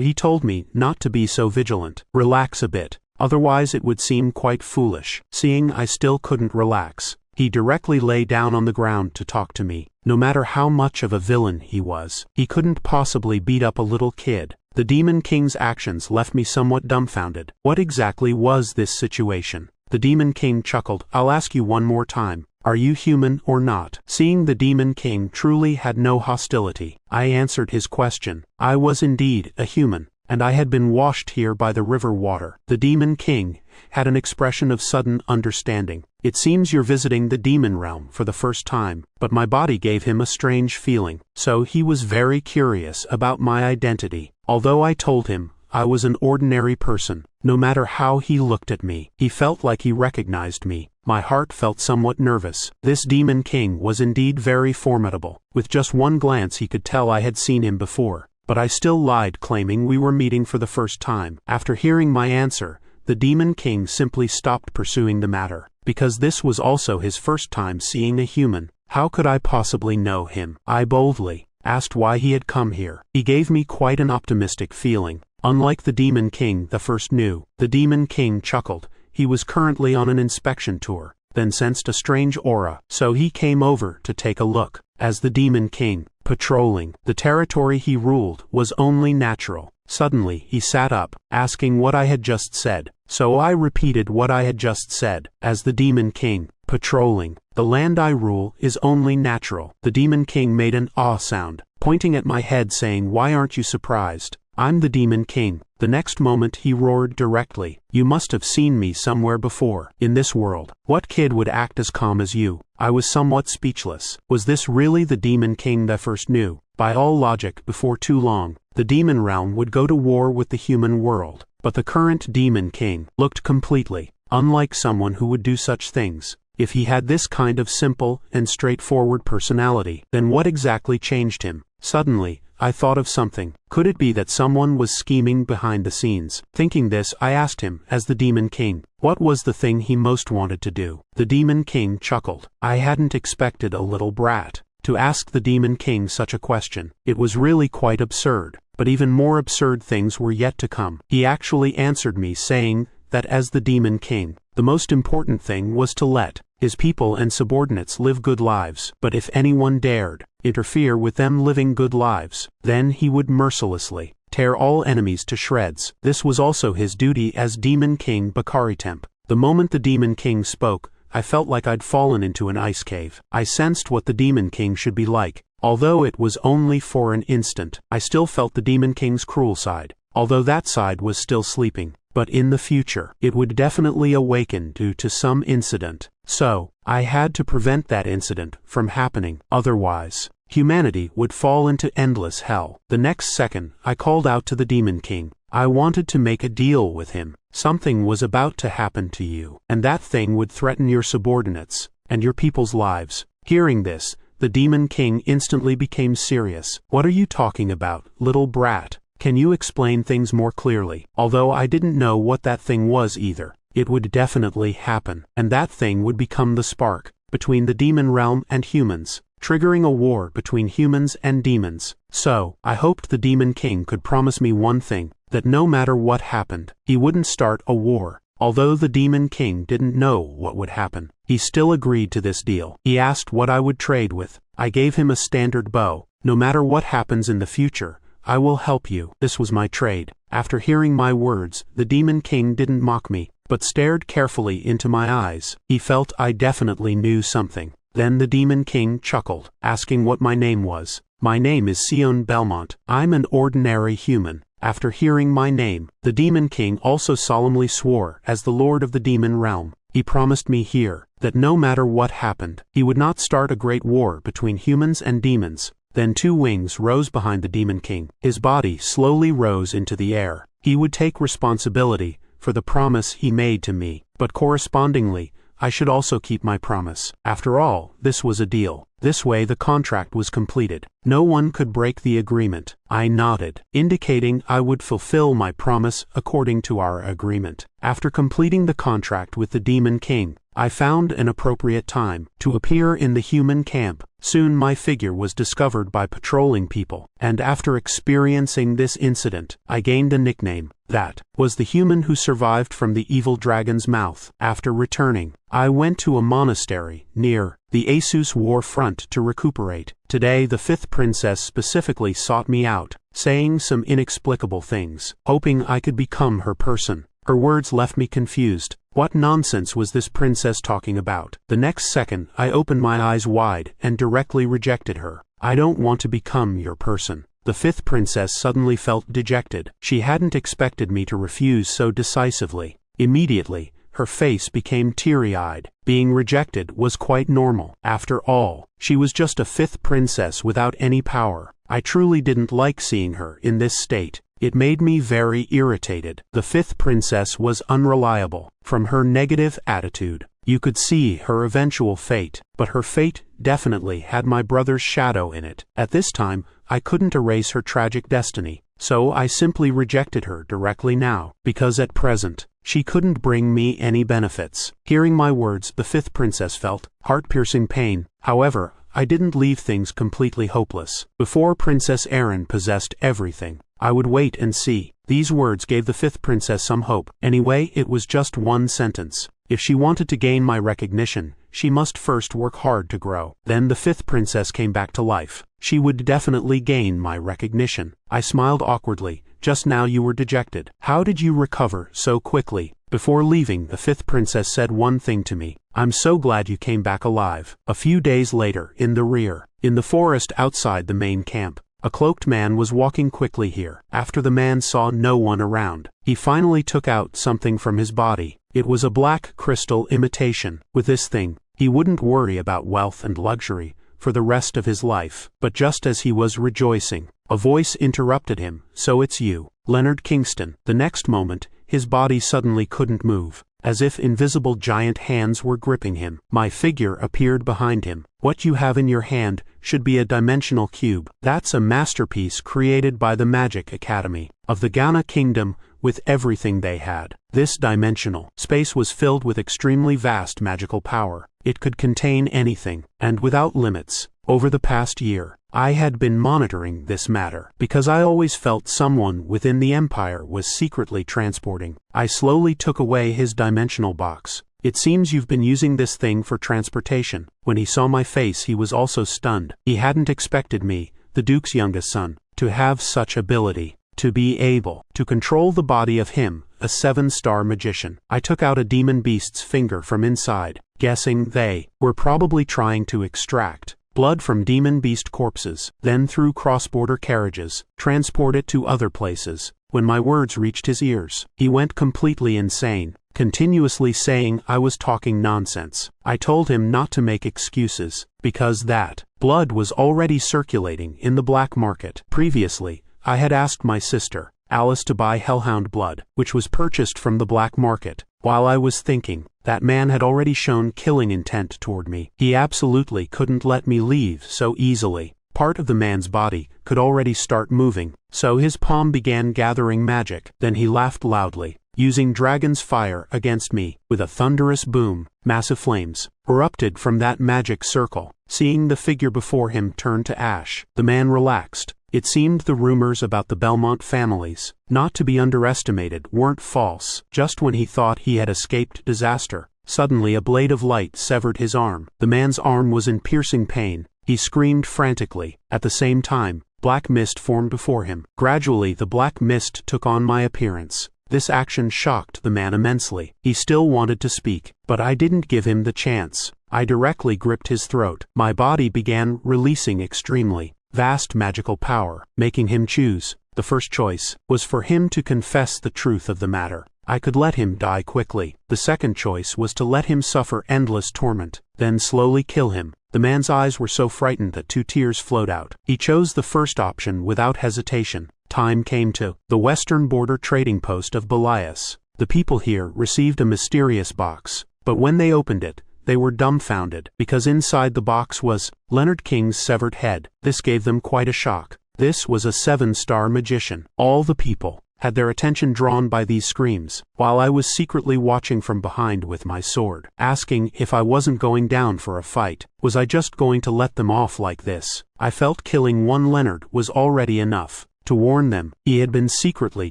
he told me not to be so vigilant. Relax a bit. Otherwise it would seem quite foolish. Seeing I still couldn't relax, he directly lay down on the ground to talk to me. No matter how much of a villain he was, he couldn't possibly beat up a little kid. The Demon King's actions left me somewhat dumbfounded. What exactly was this situation? The Demon King chuckled. I'll ask you one more time. Are you human or not? Seeing the Demon King truly had no hostility, I answered his question. I was indeed a human, and I had been washed here by the river water. The Demon King had an expression of sudden understanding. It seems you're visiting the demon realm for the first time. But my body gave him a strange feeling. So he was very curious about my identity. Although I told him I was an ordinary person, no matter how he looked at me, he felt like he recognized me. My heart felt somewhat nervous. This Demon King was indeed very formidable. With just one glance he could tell I had seen him before. But I still lied, claiming we were meeting for the first time. After hearing my answer, the Demon King simply stopped pursuing the matter. Because this was also his first time seeing a human, how could I possibly know him? I boldly asked why he had come here. He gave me quite an optimistic feeling. Unlike the Demon King the first knew, the Demon King chuckled. He was currently on an inspection tour, then sensed a strange aura, so he came over to take a look. As the Demon King, patrolling the territory he ruled was only natural. Suddenly he sat up, asking what I had just said. So I repeated what I had just said. As the Demon King, patrolling the land I rule is only natural. The Demon King made an "ah" sound, pointing at my head saying, why aren't you surprised? I'm the Demon King. The next moment he roared directly. You must have seen me somewhere before. In this world, what kid would act as calm as you? I was somewhat speechless. Was this really the Demon King that first knew? By all logic, before too long, the demon realm would go to war with the human world. But the current Demon King looked completely unlike someone who would do such things. If he had this kind of simple and straightforward personality, then what exactly changed him? Suddenly, I thought of something. Could it be that someone was scheming behind the scenes? Thinking this, I asked him, as the Demon King, what was the thing he most wanted to do? The Demon King chuckled. I hadn't expected a little brat to ask the Demon King such a question. It was really quite absurd. But even more absurd things were yet to come. He actually answered me saying that as the Demon King, the most important thing was to let his people and subordinates live good lives. But if anyone dared interfere with them living good lives, then he would mercilessly tear all enemies to shreds. This was also his duty as Demon King Bakaritemp. The moment the Demon King spoke, I felt like I'd fallen into an ice cave. I sensed what the Demon King should be like. Although it was only for an instant, I still felt the Demon King's cruel side, although that side was still sleeping. But in the future, it would definitely awaken due to some incident. So, I had to prevent that incident from happening. Otherwise, humanity would fall into endless hell. The next second, I called out to the Demon King. I wanted to make a deal with him. Something was about to happen to you, and that thing would threaten your subordinates and your people's lives. Hearing this, the Demon King instantly became serious. What are you talking about, little brat? Can you explain things more clearly? Although I didn't know what that thing was either. It would definitely happen, and that thing would become the spark between the demon realm and humans, triggering a war between humans and demons. So, I hoped the Demon King could promise me one thing, that no matter what happened, he wouldn't start a war. Although the Demon King didn't know what would happen, he still agreed to this deal. He asked what I would trade with. I gave him a standard bow. No matter what happens in the future, I will help you. This was my trade. After hearing my words, the Demon King didn't mock me, but stared carefully into my eyes. He felt I definitely knew something. Then the Demon King chuckled, asking what my name was. My name is Sion Belmont. I'm an ordinary human. After hearing my name, the Demon King also solemnly swore as the Lord of the Demon Realm. He promised me here that no matter what happened, he would not start a great war between humans and demons. Then two wings rose behind the Demon King. His body slowly rose into the air. He would take responsibility for the promise he made to me, but correspondingly, I should also keep my promise. After all, this was a deal. This way the contract was completed. No one could break the agreement. I nodded, indicating I would fulfill my promise according to our agreement. After completing the contract with the Demon King, I found an appropriate time to appear in the human camp. Soon my figure was discovered by patrolling people, and after experiencing this incident, I gained a nickname. That was the human who survived from the evil dragon's mouth. After returning, I went to a monastery near the Asus war front to recuperate. Today the fifth princess specifically sought me out, saying some inexplicable things, hoping I could become her person. Her words left me confused. What nonsense was this princess talking about? The next second, I opened my eyes wide and directly rejected her. I don't want to become your person. The fifth princess suddenly felt dejected. She hadn't expected me to refuse so decisively. Immediately, her face became teary-eyed. Being rejected was quite normal. After all, she was just a fifth princess without any power. I truly didn't like seeing her in this state. It made me very irritated. The fifth princess was unreliable. From her negative attitude, you could see her eventual fate, but her fate definitely had my brother's shadow in it. At this time, I couldn't erase her tragic destiny, so I simply rejected her directly now, because at present, she couldn't bring me any benefits. Hearing my words, the fifth princess felt heart-piercing pain. However, I didn't leave things completely hopeless. Before Princess Erin possessed everything, I would wait and see. These words gave the fifth princess some hope. Anyway, it was just one sentence. If she wanted to gain my recognition, she must first work hard to grow. Then the fifth princess came back to life. She would definitely gain my recognition. I smiled awkwardly. Just now you were dejected. How did you recover so quickly? Before leaving, the fifth princess said one thing to me. I'm so glad you came back alive. A few days later, in the rear, in the forest outside the main camp, a cloaked man was walking quickly here. After the man saw no one around, he finally took out something from his body. It was a black crystal imitation. With this thing, he wouldn't worry about wealth and luxury for the rest of his life. But just as he was rejoicing, a voice interrupted him. So it's you, Leonard Kingston. The next moment, his body suddenly couldn't move, as if invisible giant hands were gripping him. My figure appeared behind him. What you have in your hand should be a dimensional cube. That's a masterpiece created by the Magic Academy of the Ghana Kingdom with everything they had. This dimensional space was filled with extremely vast magical power. It could contain anything, and without limits. Over the past year, I had been monitoring this matter, because I always felt someone within the Empire was secretly transporting. I slowly took away his dimensional box. It seems you've been using this thing for transportation. When he saw my face, he was also stunned. He hadn't expected me, the Duke's youngest son, to have such ability, to be able to control the body of him, a 7-star magician. I took out a demon beast's finger from inside, guessing they were probably trying to extract blood from demon beast corpses, then through cross-border carriages, transport it to other places. When my words reached his ears, he went completely insane, continuously saying I was talking nonsense. I told him not to make excuses, because that blood was already circulating in the black market. Previously, I had asked my sister, Alice, to buy hellhound blood, which was purchased from the black market. While I was thinking, that man had already shown killing intent toward me. He absolutely couldn't let me leave so easily. Part of the man's body could already start moving, so his palm began gathering magic. Then he laughed loudly, using dragon's fire against me. With a thunderous boom, massive flames erupted from that magic circle. Seeing the figure before him turn to ash, the man relaxed. It seemed the rumors about the Belmont families, not to be underestimated, weren't false. Just when he thought he had escaped disaster, suddenly a blade of light severed his arm. The man's arm was in piercing pain. He screamed frantically. At the same time, black mist formed before him. Gradually the black mist took on my appearance. This action shocked the man immensely. He still wanted to speak, but I didn't give him the chance. I directly gripped his throat. My body began releasing extremely vast magical power, making him choose. The first choice was for him to confess the truth of the matter. I could let him die quickly. The second choice was to let him suffer endless torment, then slowly kill him. The man's eyes were so frightened that 2 tears flowed out. He chose the first option without hesitation. Time came to the western border trading post of Belias. The people here received a mysterious box. But when they opened it, they were dumbfounded, because inside the box was Leonard King's severed head. This gave them quite a shock. This was a 7-star magician. All the people had their attention drawn by these screams, while I was secretly watching from behind with my sword, asking if I wasn't going down for a fight. Was I just going to let them off like this? I felt killing one Leonard was already enough. To warn them, he had been secretly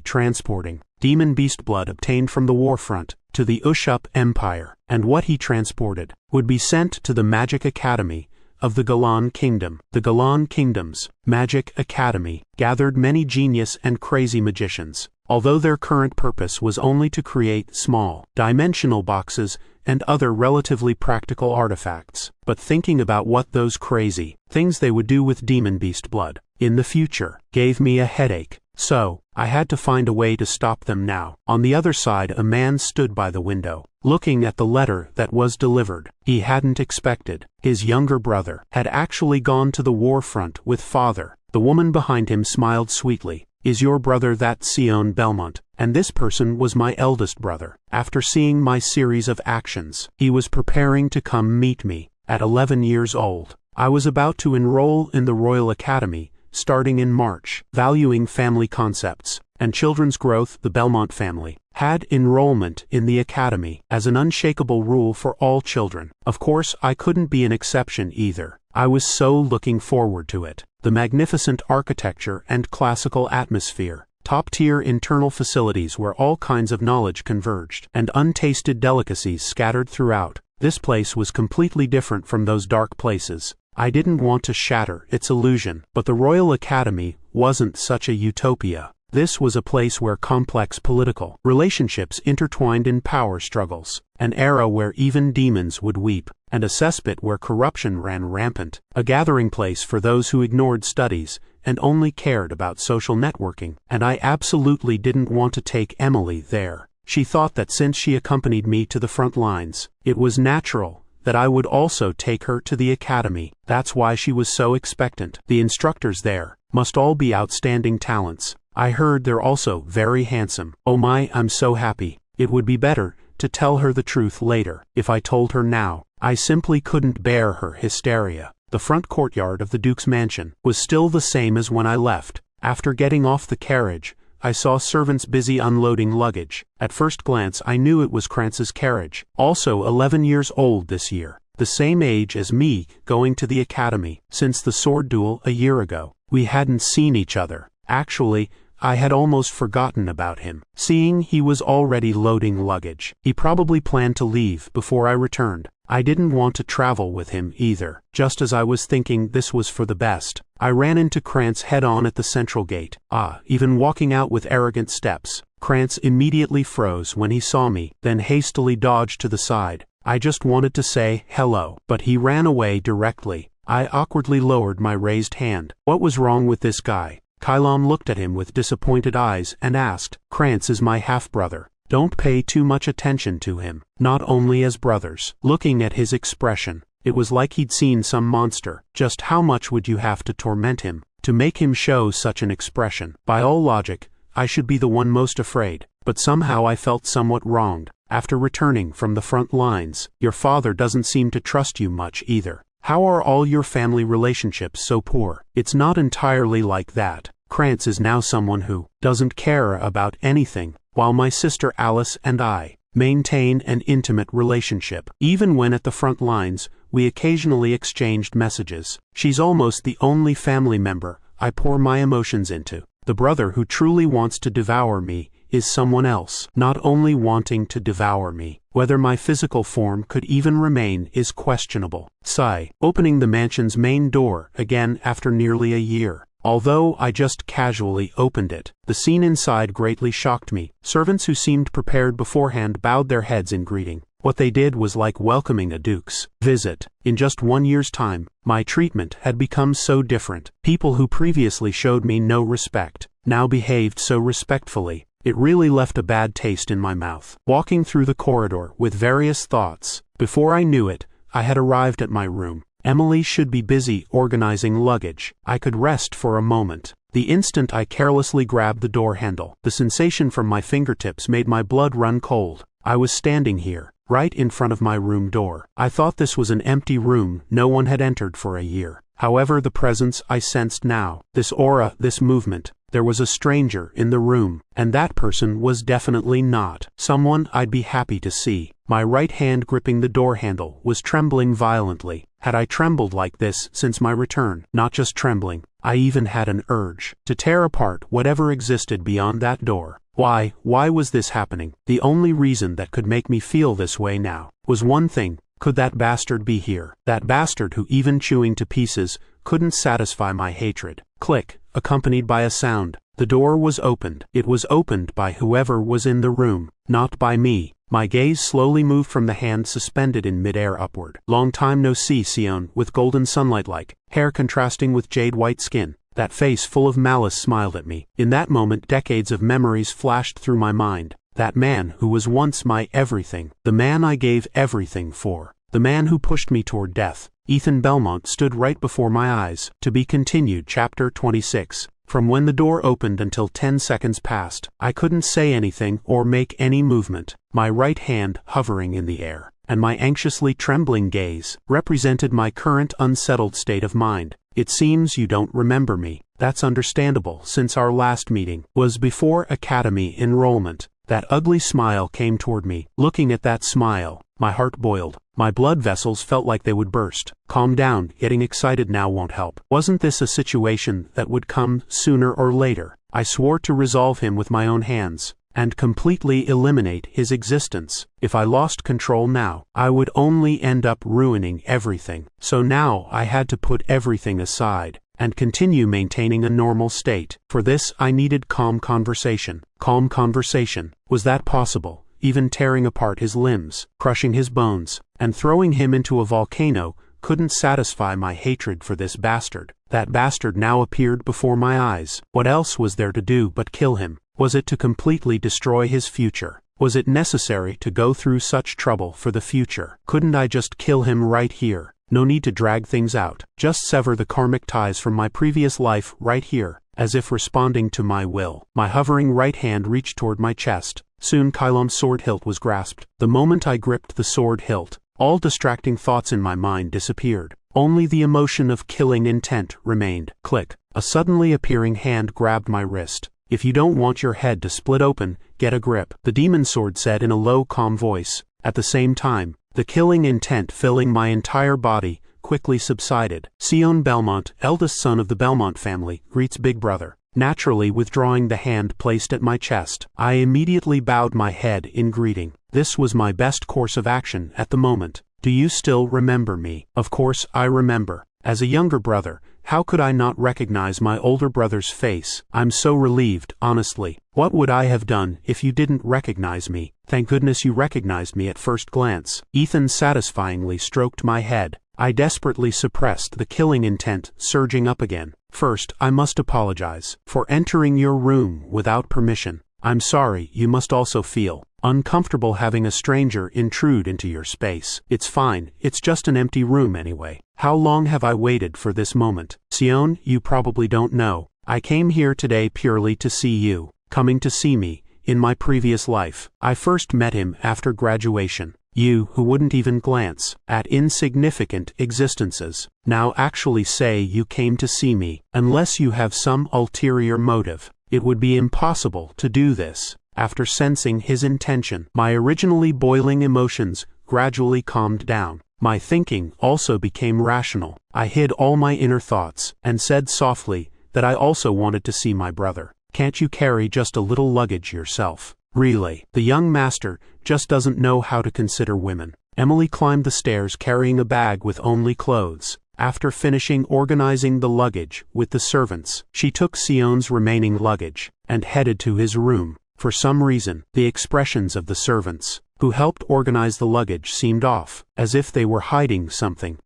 transporting demon beast blood obtained from the warfront to the Ushup Empire, and what he transported would be sent to the Magic Academy of the Galan Kingdom. The Galan Kingdom's Magic Academy gathered many genius and crazy magicians, although their current purpose was only to create small, dimensional boxes and other relatively practical artifacts. But thinking about what those crazy things they would do with demon beast blood in the future gave me a headache. So, I had to find a way to stop them now. On the other side, a man stood by the window, looking at the letter that was delivered. He hadn't expected his younger brother had actually gone to the war front with father. The woman behind him smiled sweetly. Is your brother that Sion Belmont? And this person was my eldest brother. After seeing my series of actions, he was preparing to come meet me. At 11 years old, I was about to enroll in the Royal Academy, starting in March. Valuing family concepts and children's growth, the Belmont family had enrollment in the academy as an unshakable rule for all children. Of course, I couldn't be an exception either. I was so looking forward to it. The magnificent architecture and classical atmosphere, top-tier internal facilities where all kinds of knowledge converged, and untasted delicacies scattered throughout. This place was completely different from those dark places. I didn't want to shatter its illusion, but the Royal Academy wasn't such a utopia. This was a place where complex political relationships intertwined in power struggles, an era where even demons would weep, and a cesspit where corruption ran rampant, a gathering place for those who ignored studies and only cared about social networking. And I absolutely didn't want to take Emily there. She thought that since she accompanied me to the front lines, it was natural that I would also take her to the academy. That's why she was so expectant. The instructors there must all be outstanding talents. I heard they're also very handsome. Oh my, I'm so happy. It would be better to tell her the truth later. If I told her now, I simply couldn't bear her hysteria. The front courtyard of the Duke's mansion was still the same as when I left. After getting off the carriage, I saw servants busy unloading luggage. At first glance, I knew it was Krantz's carriage, also 11 years old this year, the same age as me, going to the academy. Since the sword duel a year ago, we hadn't seen each other. Actually, I had almost forgotten about him, seeing he was already loading luggage. He probably planned to leave before I returned. I didn't want to travel with him either. Just as I was thinking this was for the best, I ran into Krantz head-on at the central gate. Even walking out with arrogant steps. Krantz immediately froze when he saw me, then hastily dodged to the side. I just wanted to say hello, but he ran away directly. I awkwardly lowered my raised hand. What was wrong with this guy? Kylom looked at him with disappointed eyes and asked, Krantz is my half-brother. Don't pay too much attention to him, not only as brothers. Looking at his expression, it was like he'd seen some monster. Just how much would you have to torment him to make him show such an expression? By all logic, I should be the one most afraid, but somehow I felt somewhat wronged. After returning from the front lines, your father doesn't seem to trust you much either. How are all your family relationships so poor? It's not entirely like that. Krantz is now someone who doesn't care about anything, while my sister Alice and I maintain an intimate relationship. Even when at the front lines, we occasionally exchanged messages. She's almost the only family member I pour my emotions into. The brother who truly wants to devour me is someone else. Not only wanting to devour me, whether my physical form could even remain is questionable. Sigh, opening the mansion's main door again after nearly a year. Although I just casually opened it, the scene inside greatly shocked me. Servants who seemed prepared beforehand bowed their heads in greeting. What they did was like welcoming a duke's visit. In just 1 year's time, my treatment had become so different. People who previously showed me no respect now behaved so respectfully. It really left a bad taste in my mouth. Walking through the corridor with various thoughts, before I knew it, I had arrived at my room. Emily should be busy organizing luggage. I could rest for a moment. The instant I carelessly grabbed the door handle, the sensation from my fingertips made my blood run cold. I was standing here, right in front of my room door. I thought this was an empty room, no one had entered for a year. However, the presence I sensed now, this aura, this movement, there was a stranger in the room, and that person was definitely not someone I'd be happy to see. My right hand gripping the door handle was trembling violently. Had I trembled like this since my return? Not just trembling, I even had an urge to tear apart whatever existed beyond that door. Why was this happening? The only reason that could make me feel this way now was one thing. Could that bastard be here? That bastard who, even chewing to pieces, couldn't satisfy my hatred. Click, accompanied by a sound. The door was opened. It was opened by whoever was in the room, not by me. My gaze slowly moved from the hand suspended in midair upward. Long time no see, Sion, with golden sunlight-like hair contrasting with jade-white skin. That face full of malice smiled at me. In that moment, decades of memories flashed through my mind. That man who was once my everything. The man I gave everything for. The man who pushed me toward death. Ethan Belmont stood right before my eyes. To be continued. Chapter 26. From when the door opened until 10 seconds passed, I couldn't say anything or make any movement. My right hand hovering in the air, and my anxiously trembling gaze, represented my current unsettled state of mind. It seems you don't remember me. That's understandable, since our last meeting was before academy enrollment. That ugly smile came toward me. Looking at that smile, my heart boiled. My blood vessels felt like they would burst. Calm down, getting excited now won't help. Wasn't this a situation that would come sooner or later? I swore to resolve him with my own hands, and completely eliminate his existence. If I lost control now, I would only end up ruining everything. So now I had to put everything aside and continue maintaining a normal state. For this I needed calm conversation. Calm conversation. Was that possible? Even tearing apart his limbs, crushing his bones, and throwing him into a volcano couldn't satisfy my hatred for this bastard. That bastard now appeared before my eyes. What else was there to do but kill him? Was it to completely destroy his future? Was it necessary to go through such trouble for the future? Couldn't I just kill him right here? No need to drag things out. Just sever the karmic ties from my previous life right here, as if responding to my will. My hovering right hand reached toward my chest. Soon Kylon's sword hilt was grasped. The moment I gripped the sword hilt, all distracting thoughts in my mind disappeared. Only the emotion of killing intent remained. Click. A suddenly appearing hand grabbed my wrist. If you don't want your head to split open, get a grip, the demon sword said in a low, calm voice. At the same time, the killing intent filling my entire body quickly subsided. Sion Belmont, eldest son of the Belmont family, greets big brother. Naturally withdrawing the hand placed at my chest, I immediately bowed my head in greeting. This was my best course of action at the moment. Do you still remember me? Of course I remember. As a younger brother, how could I not recognize my older brother's face? I'm so relieved, honestly. What would I have done if you didn't recognize me? Thank goodness you recognized me at first glance. Ethan satisfyingly stroked my head. I desperately suppressed the killing intent surging up again. First, I must apologize for entering your room without permission. I'm sorry you must also feel uncomfortable having a stranger intrude into your space. It's fine, it's just an empty room anyway. How long have I waited for this moment? Sion, you probably don't know. I came here today purely to see you. Coming to see me, in my previous life, I first met him after graduation. You, who wouldn't even glance at insignificant existences, now actually say you came to see me. Unless you have some ulterior motive, it would be impossible to do this. After sensing his intention, my originally boiling emotions gradually calmed down. My thinking also became rational. I hid all my inner thoughts, and said softly that I also wanted to see my brother. Can't you carry just a little luggage yourself? Really, the young master just doesn't know how to consider women. Emily climbed the stairs carrying a bag with only clothes. After finishing organizing the luggage with the servants, she took Sion's remaining luggage and headed to his room. For some reason, the expressions of the servants who helped organize the luggage seemed off, as if they were hiding something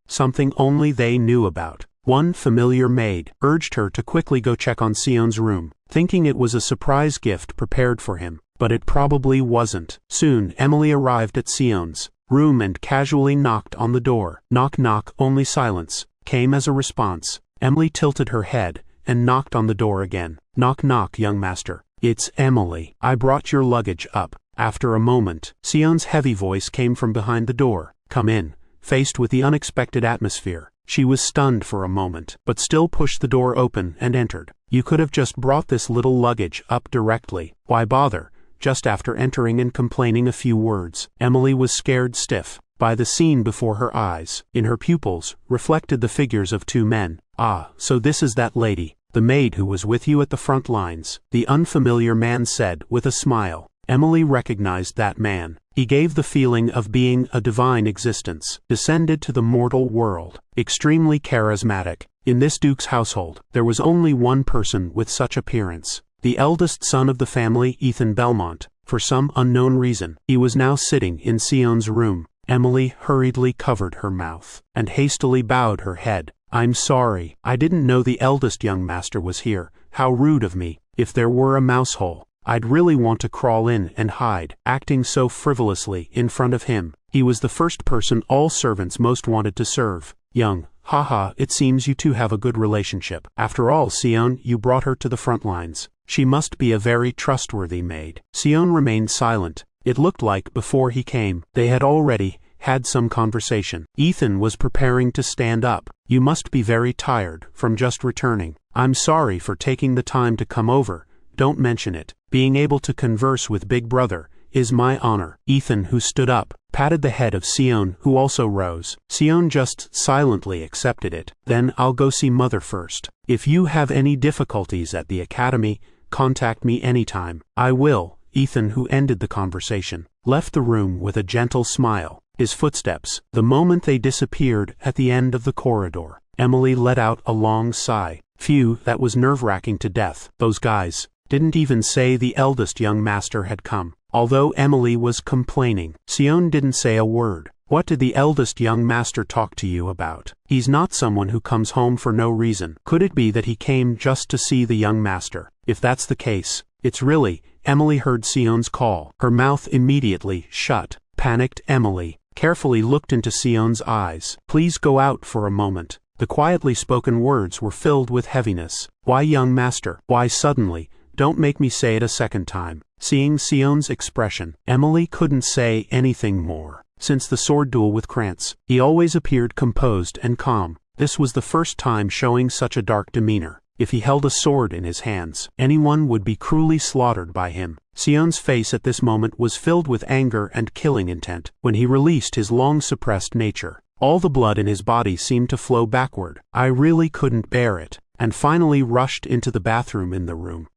only they knew about. One familiar maid urged her to quickly go check on Sion's room, thinking it was a surprise gift prepared for him, but it probably wasn't. Soon, Emily arrived at Sion's room and casually knocked on the door. Knock knock, only silence came as a response. Emily tilted her head and knocked on the door again. Knock knock, young master. It's Emily. I brought your luggage up. After a moment, Sion's heavy voice came from behind the door. "Come in." Faced with the unexpected atmosphere, she was stunned for a moment, but still pushed the door open and entered. "You could have just brought this little luggage up directly. Why bother?" Just after entering and complaining a few words, Emily was scared stiff by the scene before her eyes. In her pupils reflected the figures of two men. "Ah, so this is that lady, the maid who was with you at the front lines," the unfamiliar man said with a smile. Emily recognized that man. He gave the feeling of being a divine existence, descended to the mortal world, extremely charismatic. In this duke's household, there was only one person with such appearance. The eldest son of the family, Ethan Belmont. For some unknown reason, he was now sitting in Sion's room. Emily hurriedly covered her mouth and hastily bowed her head. "I'm sorry, I didn't know the eldest young master was here. How rude of me. If there were a mouse hole, I'd really want to crawl in and hide." Acting so frivolously in front of him, he was the first person all servants most wanted to serve. "Young, haha, it seems you two have a good relationship. After all, Sion, you brought her to the front lines. She must be a very trustworthy maid." Sion remained silent. It looked like before he came, they had already had some conversation. Ethan was preparing to stand up. "You must be very tired from just returning. I'm sorry for taking the time to come over. Don't mention it. Being able to converse with Big Brother is my honor." Ethan, who stood up, patted the head of Sion, who also rose. Sion just silently accepted it. "Then I'll go see Mother first. If you have any difficulties at the academy, contact me anytime." "I will." Ethan, who ended the conversation, left the room with a gentle smile. His footsteps, the moment they disappeared at the end of the corridor, Emily let out a long sigh. Phew, that was nerve-wracking to death. Those guys didn't even say the eldest young master had come. Although Emily was complaining, Sion didn't say a word. "What did the eldest young master talk to you about? He's not someone who comes home for no reason. Could it be that he came just to see the young master? If that's the case, it's really..." Emily heard Sion's call. Her mouth immediately shut. Panicked Emily carefully looked into Sion's eyes. "Please go out for a moment." The quietly spoken words were filled with heaviness. "Why, young master? Why suddenly? Don't make me say it a second time." Seeing Sion's expression, Emily couldn't say anything more. Since the sword duel with Krantz, he always appeared composed and calm. This was the first time showing such a dark demeanor. If he held a sword in his hands, anyone would be cruelly slaughtered by him. Sion's face at this moment was filled with anger and killing intent. When he released his long-suppressed nature, all the blood in his body seemed to flow backward. "I really couldn't bear it," and finally rushed into the bathroom in the room.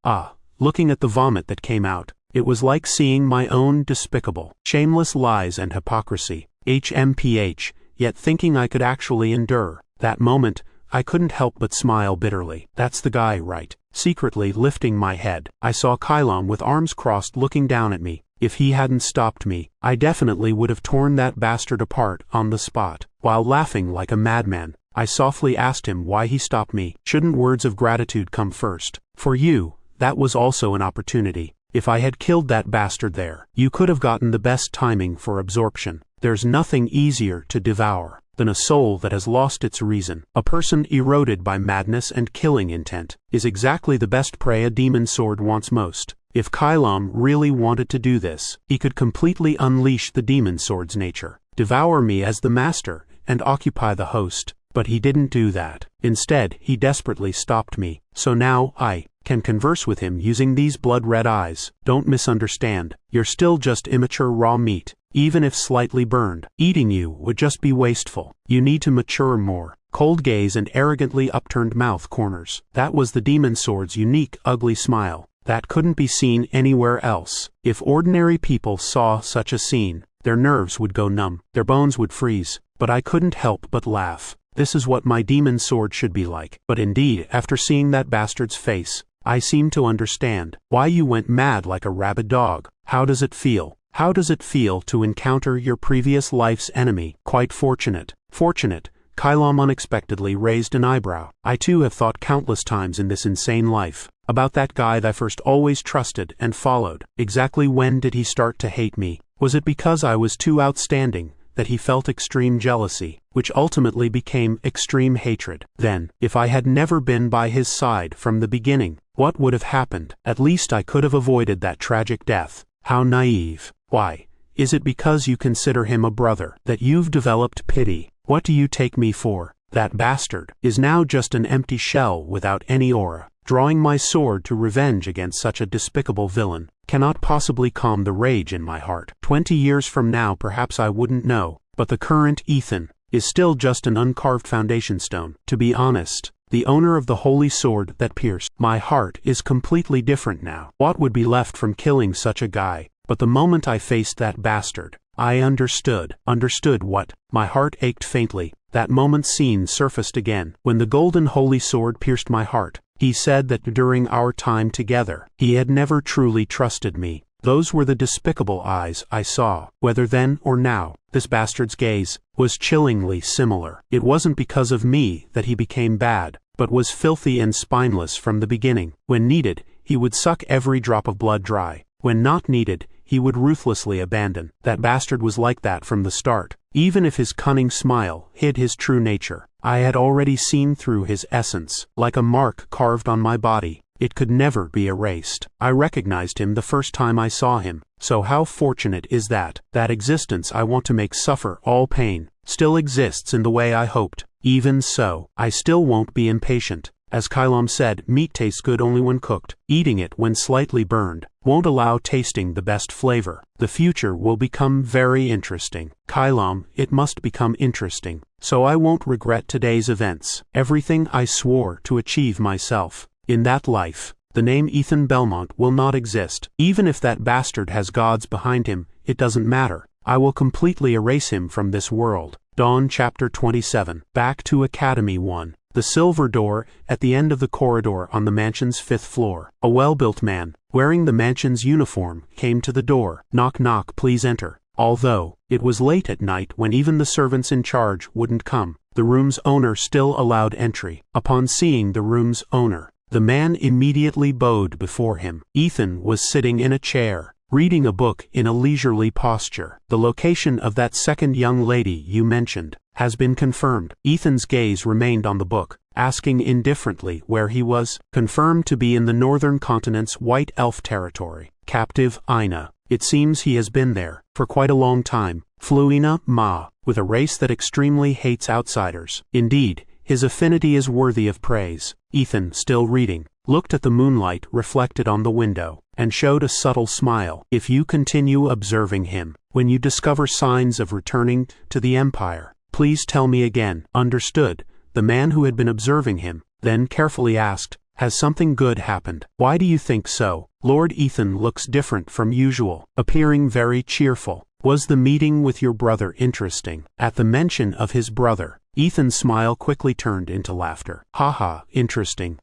Looking at the vomit that came out, it was like seeing my own despicable, shameless lies and hypocrisy. HMPH, yet thinking I could actually endure that moment, I couldn't help but smile bitterly. "That's the guy, right?" Secretly lifting my head, I saw Kylom with arms crossed looking down at me. If he hadn't stopped me, I definitely would have torn that bastard apart on the spot. While laughing like a madman, I softly asked him why he stopped me. "Shouldn't words of gratitude come first? For you, that was also an opportunity. If I had killed that bastard there, you could have gotten the best timing for absorption. There's nothing easier to devour than a soul that has lost its reason. A person eroded by madness and killing intent is exactly the best prey a demon sword wants most. If Kylom really wanted to do this, he could completely unleash the demon sword's nature, devour me as the master, and occupy the host. But he didn't do that. Instead, he desperately stopped me. So now I can converse with him using these blood-red eyes. Don't misunderstand. You're still just immature raw meat. Even if slightly burned, eating you would just be wasteful. You need to mature more." Cold gaze and arrogantly upturned mouth corners. That was the demon sword's unique, ugly smile that couldn't be seen anywhere else. If ordinary people saw such a scene, their nerves would go numb, their bones would freeze. But I couldn't help but laugh. This is what my demon sword should be like. But indeed, after seeing that bastard's face, I seem to understand why you went mad like a rabid dog. How does it feel? How does it feel to encounter your previous life's enemy? Quite fortunate. Fortunate. Kylom unexpectedly raised an eyebrow. I too have thought countless times in this insane life about that guy that I first always trusted and followed. Exactly when did he start to hate me? Was it because I was too outstanding that he felt extreme jealousy, which ultimately became extreme hatred? Then, if I had never been by his side from the beginning, what would have happened? At least I could have avoided that tragic death. How naive. Why, is it because you consider him a brother that you've developed pity? What do you take me for? That bastard is now just an empty shell without any aura. Drawing my sword to revenge against such a despicable villain cannot possibly calm the rage in my heart. 20 years from now perhaps I wouldn't know, but the current Ethan is still just an uncarved foundation stone. To be honest, the owner of the holy sword that pierced my heart is completely different now. What would be left from killing such a guy? But the moment I faced that bastard, I understood. Understood what? My heart ached faintly. That moment's scene surfaced again. When the golden holy sword pierced my heart, he said that during our time together, he had never truly trusted me. Those were the despicable eyes I saw. Whether then or now, this bastard's gaze was chillingly similar. It wasn't because of me that he became bad, but was filthy and spineless from the beginning. When needed, he would suck every drop of blood dry. When not needed, he would ruthlessly abandon. That bastard was like that from the start. Even if his cunning smile hid his true nature, I had already seen through his essence. Like a mark carved on my body, it could never be erased. I recognized him the first time I saw him. So how fortunate is that? That existence I want to make suffer all pain still exists in the way I hoped. Even so, I still won't be impatient. As Kylom said, meat tastes good only when cooked. Eating it when slightly burned won't allow tasting the best flavor. The future will become very interesting. Kylom, it must become interesting. So I won't regret today's events. Everything I swore to achieve myself. In that life, the name Ethan Belmont will not exist. Even if that bastard has gods behind him, it doesn't matter. I will completely erase him from this world. Dawn Chapter 27. Back to Academy 1. The silver door at the end of the corridor on the mansion's 5th floor. A well-built man, wearing the mansion's uniform, came to the door. Knock knock, please enter. Although it was late at night when even the servants in charge wouldn't come, the room's owner still allowed entry. Upon seeing the room's owner, the man immediately bowed before him. Ethan was sitting in a chair, reading a book in a leisurely posture. The location of that second young lady you mentioned has been confirmed. Ethan's gaze remained on the book, asking indifferently where he was. Confirmed to be in the northern continent's white elf territory. Captive Aina. It seems he has been there for quite a long time. Fluina Ma, with a race that extremely hates outsiders. Indeed, his affinity is worthy of praise. Ethan, still reading, looked at the moonlight reflected on the window, and showed a subtle smile. If you continue observing him, when you discover signs of returning to the Empire, please tell me again. Understood. The man who had been observing him then carefully asked, has something good happened? Why do you think so? Lord Ethan looks different from usual, appearing very cheerful. Was the meeting with your brother interesting? At the mention of his brother, Ethan's smile quickly turned into laughter. Haha, interesting.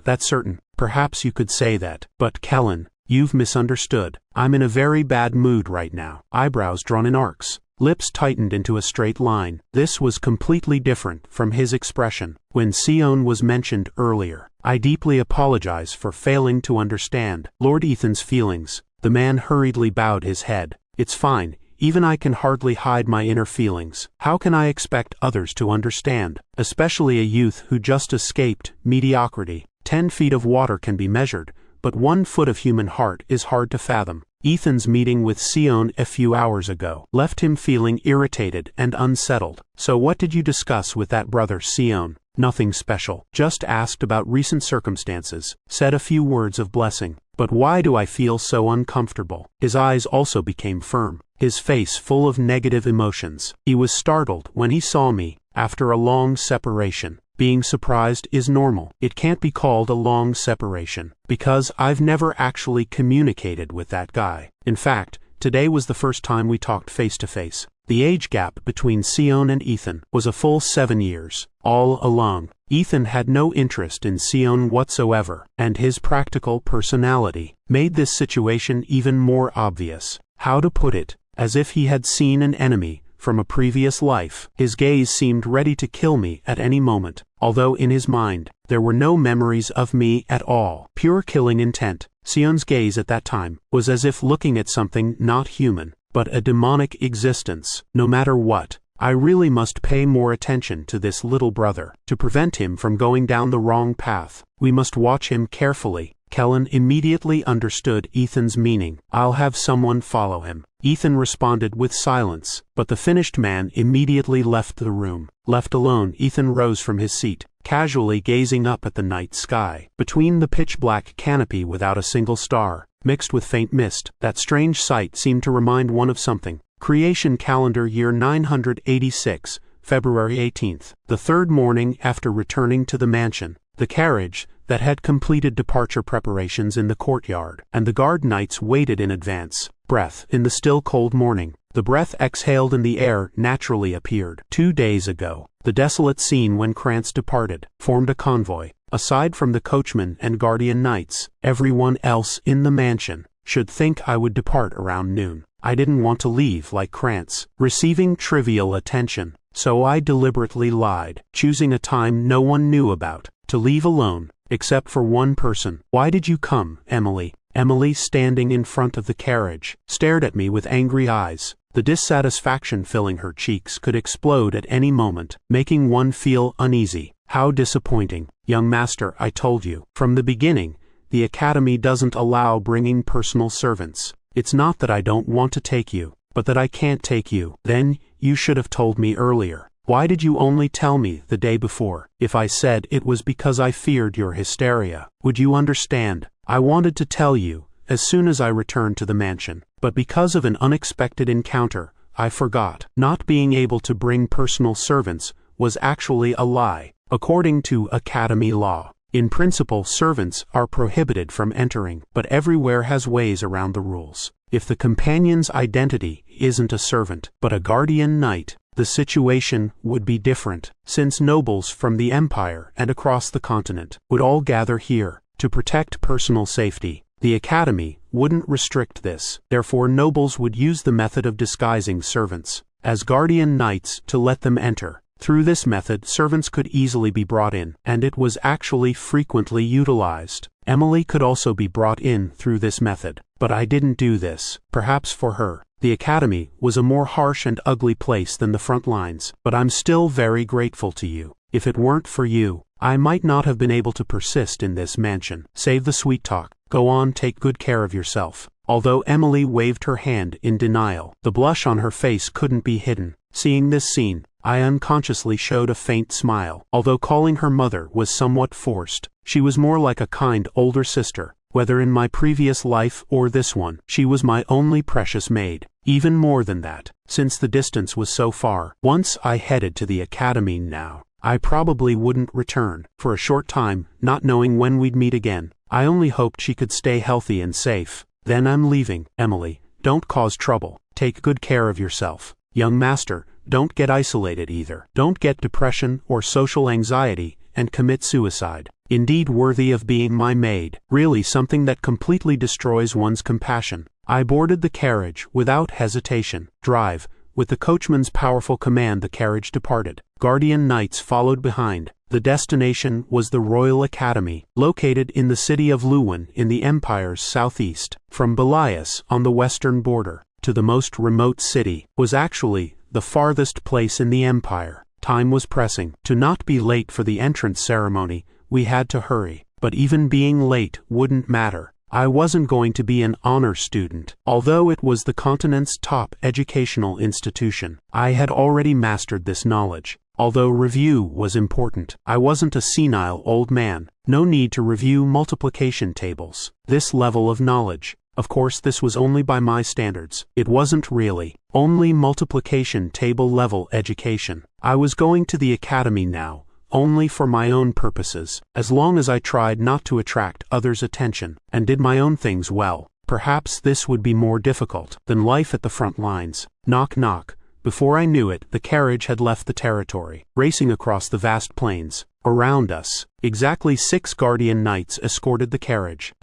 That's certain. Perhaps you could say that. But Kellen, you've misunderstood. I'm in a very bad mood right now. Eyebrows drawn in arcs, lips tightened into a straight line. This was completely different from his expression when Sion was mentioned earlier. I deeply apologize for failing to understand Lord Ethan's feelings. The man hurriedly bowed his head. It's fine. Even I can hardly hide my inner feelings. How can I expect others to understand? Especially a youth who just escaped mediocrity. 10 feet of water can be measured, but 1 foot of human heart is hard to fathom. Ethan's meeting with Sion a few hours ago left him feeling irritated and unsettled. So what did you discuss with that brother Sion? Nothing special. Just asked about recent circumstances. Said a few words of blessing. But why do I feel so uncomfortable? His eyes also became firm, his face full of negative emotions. He was startled when he saw me after a long separation. Being surprised is normal. It can't be called a long separation, because I've never actually communicated with that guy. In fact, today was the first time we talked face to face. The age gap between Sion and Ethan was a full 7 years. All along, Ethan had no interest in Sion whatsoever, and his practical personality made this situation even more obvious. How to put it? As if he had seen an enemy from a previous life. His gaze seemed ready to kill me at any moment, although in his mind, there were no memories of me at all. Pure killing intent. Sion's gaze at that time was as if looking at something not human, but a demonic existence. No matter what, I really must pay more attention to this little brother. To prevent him from going down the wrong path, we must watch him carefully. Kellen immediately understood Ethan's meaning. "I'll have someone follow him." Ethan responded with silence, but the finished man immediately left the room. Left alone, Ethan rose from his seat, casually gazing up at the night sky. Between the pitch-black canopy without a single star, mixed with faint mist, that strange sight seemed to remind one of something. Creation calendar year 986, February 18th. The third morning after returning to the mansion, the carriage that had completed departure preparations in the courtyard, and the guard knights waited in advance. Breath in the still cold morning. The breath exhaled in the air naturally appeared. 2 days ago, the desolate scene when Krantz departed formed a convoy. Aside from the coachman and guardian knights, everyone else in the mansion should think I would depart around noon. I didn't want to leave like Krantz, receiving trivial attention, so I deliberately lied, choosing a time no one knew about, to leave alone, except for one person. "Why did you come, Emily?" Emily, standing in front of the carriage, stared at me with angry eyes. The dissatisfaction filling her cheeks could explode at any moment, making one feel uneasy. "How disappointing. Young master, I told you from the beginning, the academy doesn't allow bringing personal servants. It's not that I don't want to take you, but that I can't take you." "Then, you should have told me earlier. Why did you only tell me the day before?" "If I said it was because I feared your hysteria, would you understand? I wanted to tell you as soon as I returned to the mansion, but because of an unexpected encounter, I forgot." Not being able to bring personal servants was actually a lie, according to academy law. In principle, servants are prohibited from entering, but everywhere has ways around the rules. If the companion's identity isn't a servant, but a guardian knight, the situation would be different, since nobles from the empire and across the continent would all gather here to protect personal safety. The academy wouldn't restrict this, therefore nobles would use the method of disguising servants as guardian knights to let them enter. Through this method, servants could easily be brought in, and it was actually frequently utilized. Emily could also be brought in through this method, but I didn't do this. Perhaps for her, the academy was a more harsh and ugly place than the front lines, but I'm still very grateful to you. If it weren't for you, I might not have been able to persist in this mansion. Save the sweet talk. Go on, take good care of yourself. Although Emily waved her hand in denial, the blush on her face couldn't be hidden. Seeing this scene, I unconsciously showed a faint smile. Although calling her mother was somewhat forced, she was more like a kind older sister. Whether in my previous life or this one, she was my only precious maid. Even more than that, since the distance was so far. Once I headed to the academy now, I probably wouldn't return, for a short time, not knowing when we'd meet again. I only hoped she could stay healthy and safe. Then I'm leaving. Emily, don't cause trouble. Take good care of yourself. Young master, don't get isolated either. Don't get depression or social anxiety and commit suicide. Indeed worthy of being my maid. Really something that completely destroys one's compassion. I boarded the carriage without hesitation. Drive. With the coachman's powerful command, the carriage departed. Guardian knights followed behind. The destination was the Royal Academy, located in the city of Luwin in the Empire's southeast. From Belias, on the western border, to the most remote city, was actually the farthest place in the Empire. Time was pressing. To not be late for the entrance ceremony, we had to hurry. But even being late wouldn't matter. I wasn't going to be an honor student. Although it was the continent's top educational institution, I had already mastered this knowledge. Although review was important, I wasn't a senile old man. No need to review multiplication tables. This level of knowledge. Of course, this was only by my standards. It wasn't really only multiplication table level education. I was going to the academy now, only for my own purposes, as long as I tried not to attract others' attention, and did my own things well. Perhaps this would be more difficult than life at the front lines. Knock knock. Before I knew it, the carriage had left the territory, racing across the vast plains. Around us, exactly 6 guardian knights escorted the carriage.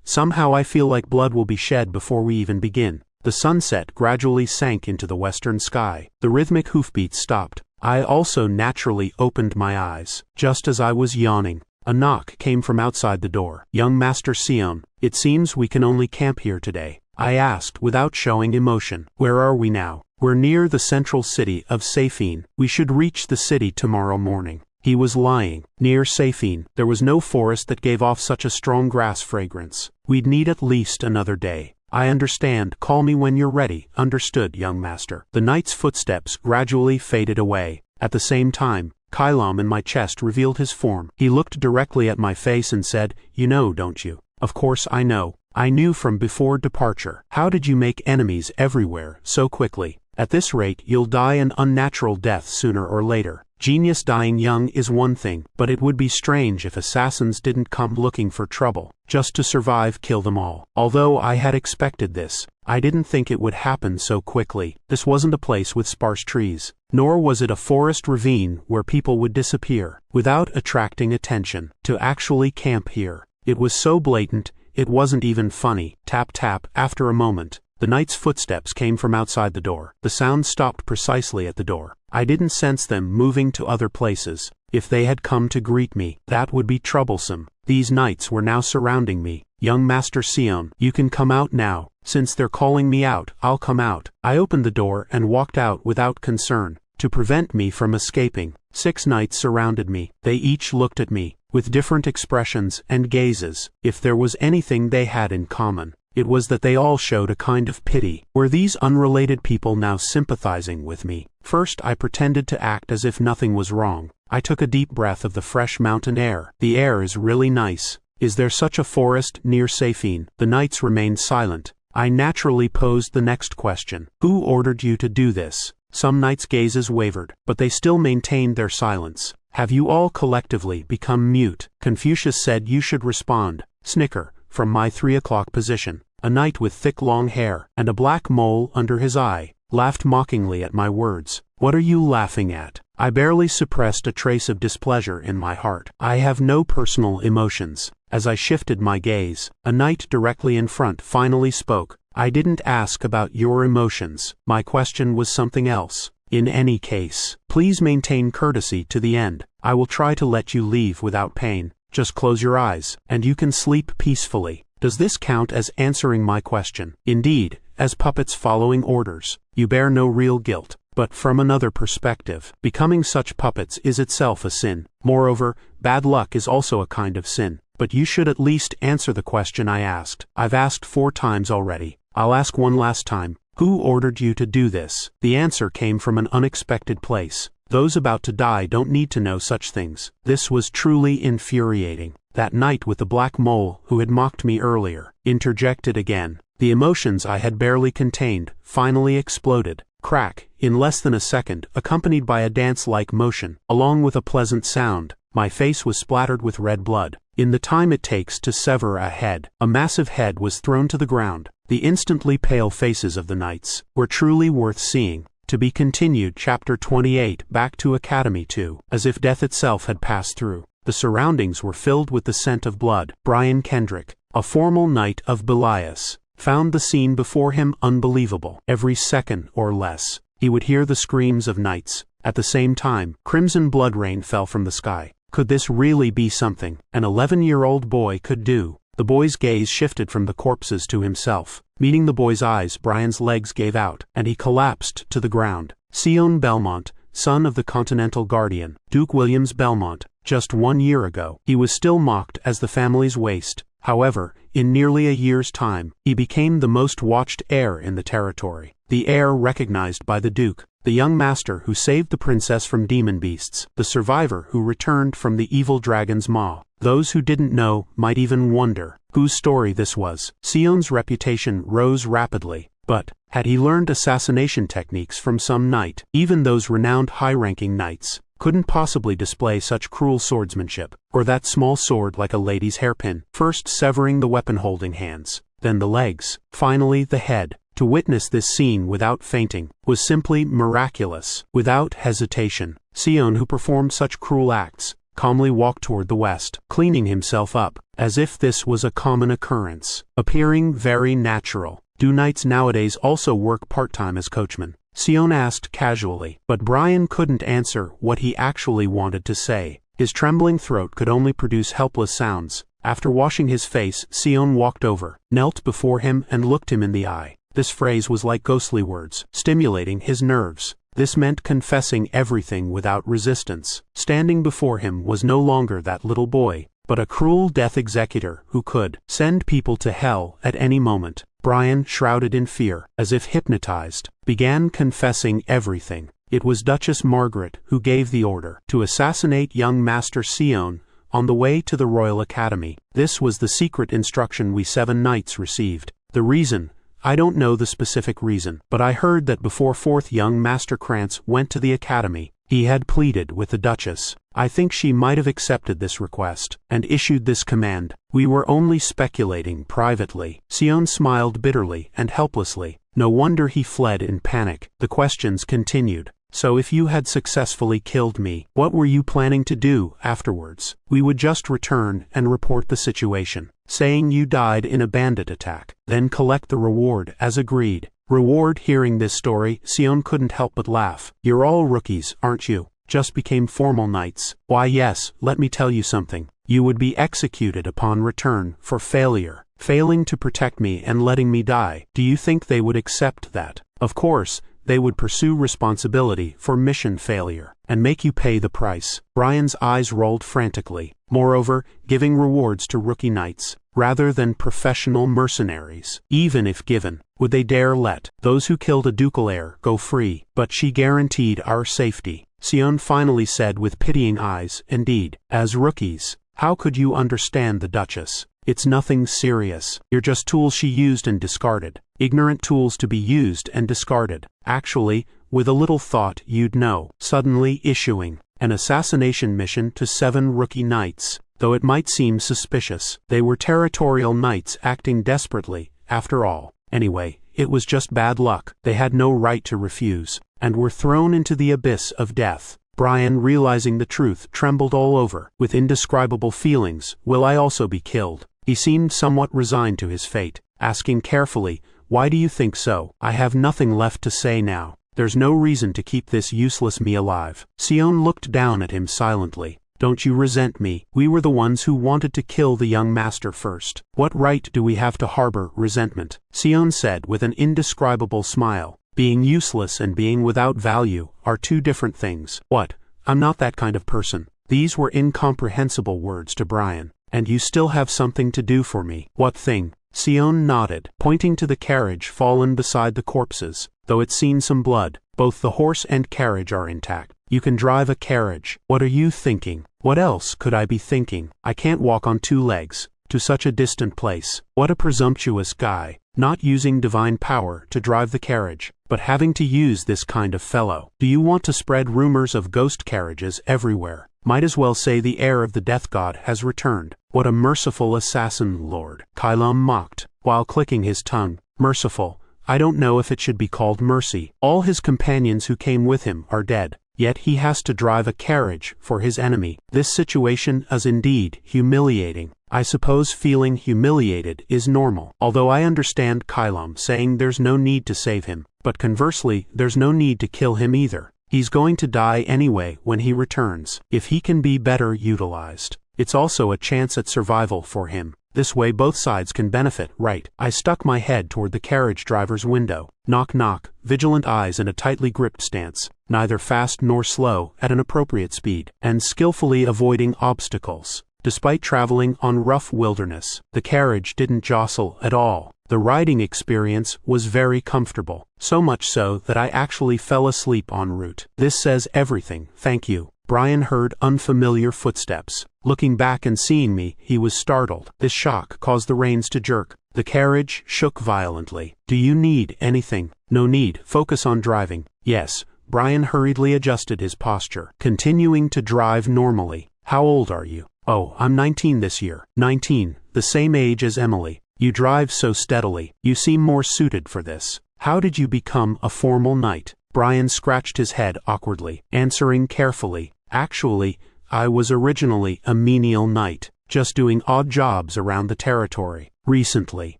Somehow I feel like blood will be shed before we even begin. The sunset gradually sank into the western sky. The rhythmic hoofbeats stopped. I also naturally opened my eyes. Just as I was yawning, a knock came from outside the door. "Young Master Sion, it seems we can only camp here today," I asked without showing emotion. "Where are we now?" "We're near the central city of Safine. We should reach the city tomorrow morning." He was lying. Near Safine, there was no forest that gave off such a strong grass fragrance. We'd need at least another day. I understand. Call me when you're ready. Understood, young master. The knight's footsteps gradually faded away. At the same time, Kylom in my chest revealed his form. He looked directly at my face and said, "You know, don't you?" Of course I know. I knew from before departure. How did you make enemies everywhere so quickly? At this rate, you'll die an unnatural death sooner or later. Genius dying young is one thing, but it would be strange if assassins didn't come looking for trouble. Just to survive, kill them all. Although I had expected this, I didn't think it would happen so quickly. This wasn't a place with sparse trees, nor was it a forest ravine where people would disappear without attracting attention. To actually camp here, it was so blatant, it wasn't even funny. Tap tap. After a moment, the knight's footsteps came from outside the door. The sound stopped precisely at the door. I didn't sense them moving to other places. If they had come to greet me, that would be troublesome. These knights were now surrounding me. Young Master Sion, you can come out now. Since they're calling me out, I'll come out. I opened the door and walked out without concern. To prevent me from escaping, 6 knights surrounded me. They each looked at me, with different expressions and gazes. If there was anything they had in common, it was that they all showed a kind of pity. Were these unrelated people now sympathizing with me? First, I pretended to act as if nothing was wrong. I took a deep breath of the fresh mountain air. The air is really nice. Is there such a forest near Safine? The knights remained silent. I naturally posed the next question. Who ordered you to do this? Some knights' gazes wavered, but they still maintained their silence. Have you all collectively become mute? Confucius said you should respond. Snicker, from my 3 o'clock position. A knight with thick long hair and a black mole under his eye laughed mockingly at my words. What are you laughing at? I barely suppressed a trace of displeasure in my heart. I have no personal emotions. As I shifted my gaze, a knight directly in front finally spoke. I didn't ask about your emotions. My question was something else. In any case, please maintain courtesy to the end. I will try to let you leave without pain. Just close your eyes, and you can sleep peacefully. Does this count as answering my question? Indeed, as puppets following orders, you bear no real guilt. But from another perspective, becoming such puppets is itself a sin. Moreover, bad luck is also a kind of sin. But you should at least answer the question I asked. I've asked 4 times already. I'll ask one last time. Who ordered you to do this? The answer came from an unexpected place. Those about to die don't need to know such things. This was truly infuriating. That knight with the black mole, who had mocked me earlier, interjected again. The emotions I had barely contained finally exploded. Crack, in less than a second, accompanied by a dance-like motion, along with a pleasant sound. My face was splattered with red blood. In the time it takes to sever a head, a massive head was thrown to the ground. The instantly pale faces of the knights were truly worth seeing. To be continued. Chapter 28. Back to Academy 2. As if death itself had passed through. The surroundings were filled with the scent of blood. Brian Kendrick, a formal knight of Belias, found the scene before him unbelievable. Every second or less, he would hear the screams of knights. At the same time, crimson blood rain fell from the sky. Could this really be something an 11-year-old boy could do? The boy's gaze shifted from the corpses to himself. Meeting the boy's eyes, Brian's legs gave out, and he collapsed to the ground. Sion Belmont, son of the Continental Guardian, Duke Williams Belmont, just 1 year ago, he was still mocked as the family's waste. However, in nearly a year's time, he became the most watched heir in the territory. The heir recognized by the Duke, the young master who saved the princess from demon beasts, the survivor who returned from the evil dragon's maw. Those who didn't know might even wonder whose story this was. Sion's reputation rose rapidly, but had he learned assassination techniques from some knight? Even those renowned high-ranking knights couldn't possibly display such cruel swordsmanship, or that small sword like a lady's hairpin, first severing the weapon-holding hands, then the legs, finally the head. To witness this scene without fainting was simply miraculous. Without hesitation, Sion, who performed such cruel acts, calmly walked toward the west, cleaning himself up, as if this was a common occurrence, appearing very natural. Do knights nowadays also work part-time as coachmen? Sion asked casually, but Brian couldn't answer what he actually wanted to say. His trembling throat could only produce helpless sounds. After washing his face, Sion walked over, knelt before him and looked him in the eye. This phrase was like ghostly words, stimulating his nerves. This meant confessing everything without resistance. Standing before him was no longer that little boy, but a cruel death executor who could send people to hell at any moment. Brian, shrouded in fear, as if hypnotized, began confessing everything. It was Duchess Margaret who gave the order to assassinate young Master Sion on the way to the Royal Academy. This was the secret instruction we 7 knights received. The reason, I don't know the specific reason, but I heard that before 4th young Master Krantz went to the Academy, he had pleaded with the Duchess. I think she might have accepted this request and issued this command. We were only speculating privately. Sion smiled bitterly and helplessly. No wonder he fled in panic. The questions continued. So if you had successfully killed me, what were you planning to do afterwards? We would just return and report the situation, saying you died in a bandit attack, then collect the reward as agreed. Reward? Hearing this story, Sion couldn't help but laugh. You're all rookies, aren't you? Just became formal knights. Why yes, let me tell you something. You would be executed upon return for failure. Failing to protect me and letting me die. Do you think they would accept that? Of course, they would pursue responsibility for mission failure and make you pay the price. Brian's eyes rolled frantically. Moreover, giving rewards to rookie knights, rather than professional mercenaries. Even if given, would they dare let those who killed a ducal heir go free? But she guaranteed our safety. Sion finally said with pitying eyes, indeed, as rookies. How could you understand the Duchess? It's nothing serious. You're just tools she used and discarded. Ignorant tools to be used and discarded. Actually, with a little thought you'd know. Suddenly issuing an assassination mission to 7 rookie knights. Though it might seem suspicious, they were territorial knights acting desperately, after all. Anyway, it was just bad luck. They had no right to refuse, and were thrown into the abyss of death. Brian, realizing the truth, trembled all over. With indescribable feelings, will I also be killed? He seemed somewhat resigned to his fate, asking carefully, why do you think so? I have nothing left to say now. There's no reason to keep this useless me alive. Sion looked down at him silently. Don't you resent me? We were the ones who wanted to kill the young master first. What right do we have to harbor resentment? Sion said with an indescribable smile. Being useless and being without value are 2 different things. What? I'm not that kind of person. These were incomprehensible words to Brian. And you still have something to do for me. What thing? Sion nodded, pointing to the carriage fallen beside the corpses. Though it's seen some blood, both the horse and carriage are intact. You can drive a carriage. What are you thinking? What else could I be thinking? I can't walk on 2 legs to such a distant place. What a presumptuous guy. Not using divine power to drive the carriage, but having to use this kind of fellow. Do you want to spread rumors of ghost carriages everywhere? Might as well say the heir of the death god has returned. What a merciful assassin, Lord. Kylum mocked, while clicking his tongue. Merciful. I don't know if it should be called mercy. All his companions who came with him are dead. Yet he has to drive a carriage for his enemy. This situation is indeed humiliating. I suppose feeling humiliated is normal. Although I understand Kylum saying there's no need to save him. But conversely, there's no need to kill him either. He's going to die anyway when he returns. If he can be better utilized, it's also a chance at survival for him. This way both sides can benefit, right? I stuck my head toward the carriage driver's window. Knock knock, vigilant eyes and a tightly gripped stance, neither fast nor slow, at an appropriate speed, and skillfully avoiding obstacles. Despite traveling on rough wilderness, the carriage didn't jostle at all. The riding experience was very comfortable, so much so that I actually fell asleep en route. This says everything, thank you. Brian heard unfamiliar footsteps. Looking back and seeing me, he was startled. This shock caused the reins to jerk. The carriage shook violently. Do you need anything? No need. Focus on driving. Yes. Brian hurriedly adjusted his posture, continuing to drive normally. How old are you? Oh, I'm 19 this year. 19, the same age as Emily. You drive so steadily. You seem more suited for this. How did you become a formal knight? Brian scratched his head awkwardly, answering carefully. Actually, I was originally a menial knight, just doing odd jobs around the territory. Recently,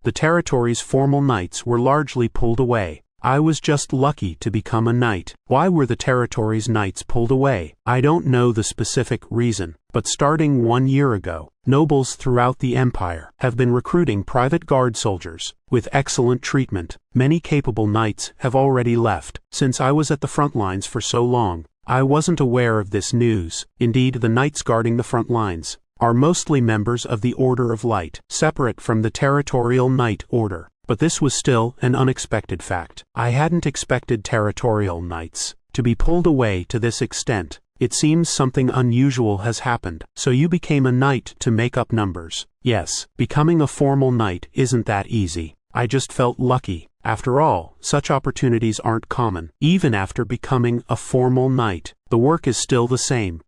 the territory's formal knights were largely pulled away. I was just lucky to become a knight. Why were the territory's knights pulled away? I don't know the specific reason, But starting 1 year ago, nobles throughout the empire have been recruiting private guard soldiers with excellent treatment. Many capable knights have already left. Since I was at the front lines for so long, I wasn't aware of this news. Indeed, the knights guarding the front lines are mostly members of the Order of Light, separate from the Territorial Knight Order. But this was still an unexpected fact. I hadn't expected Territorial Knights to be pulled away to this extent. It seems something unusual has happened. So you became a knight to make up numbers. Yes, becoming a formal knight isn't that easy. I just felt lucky. After all, such opportunities aren't common. Even after becoming a formal knight, the work is still the same.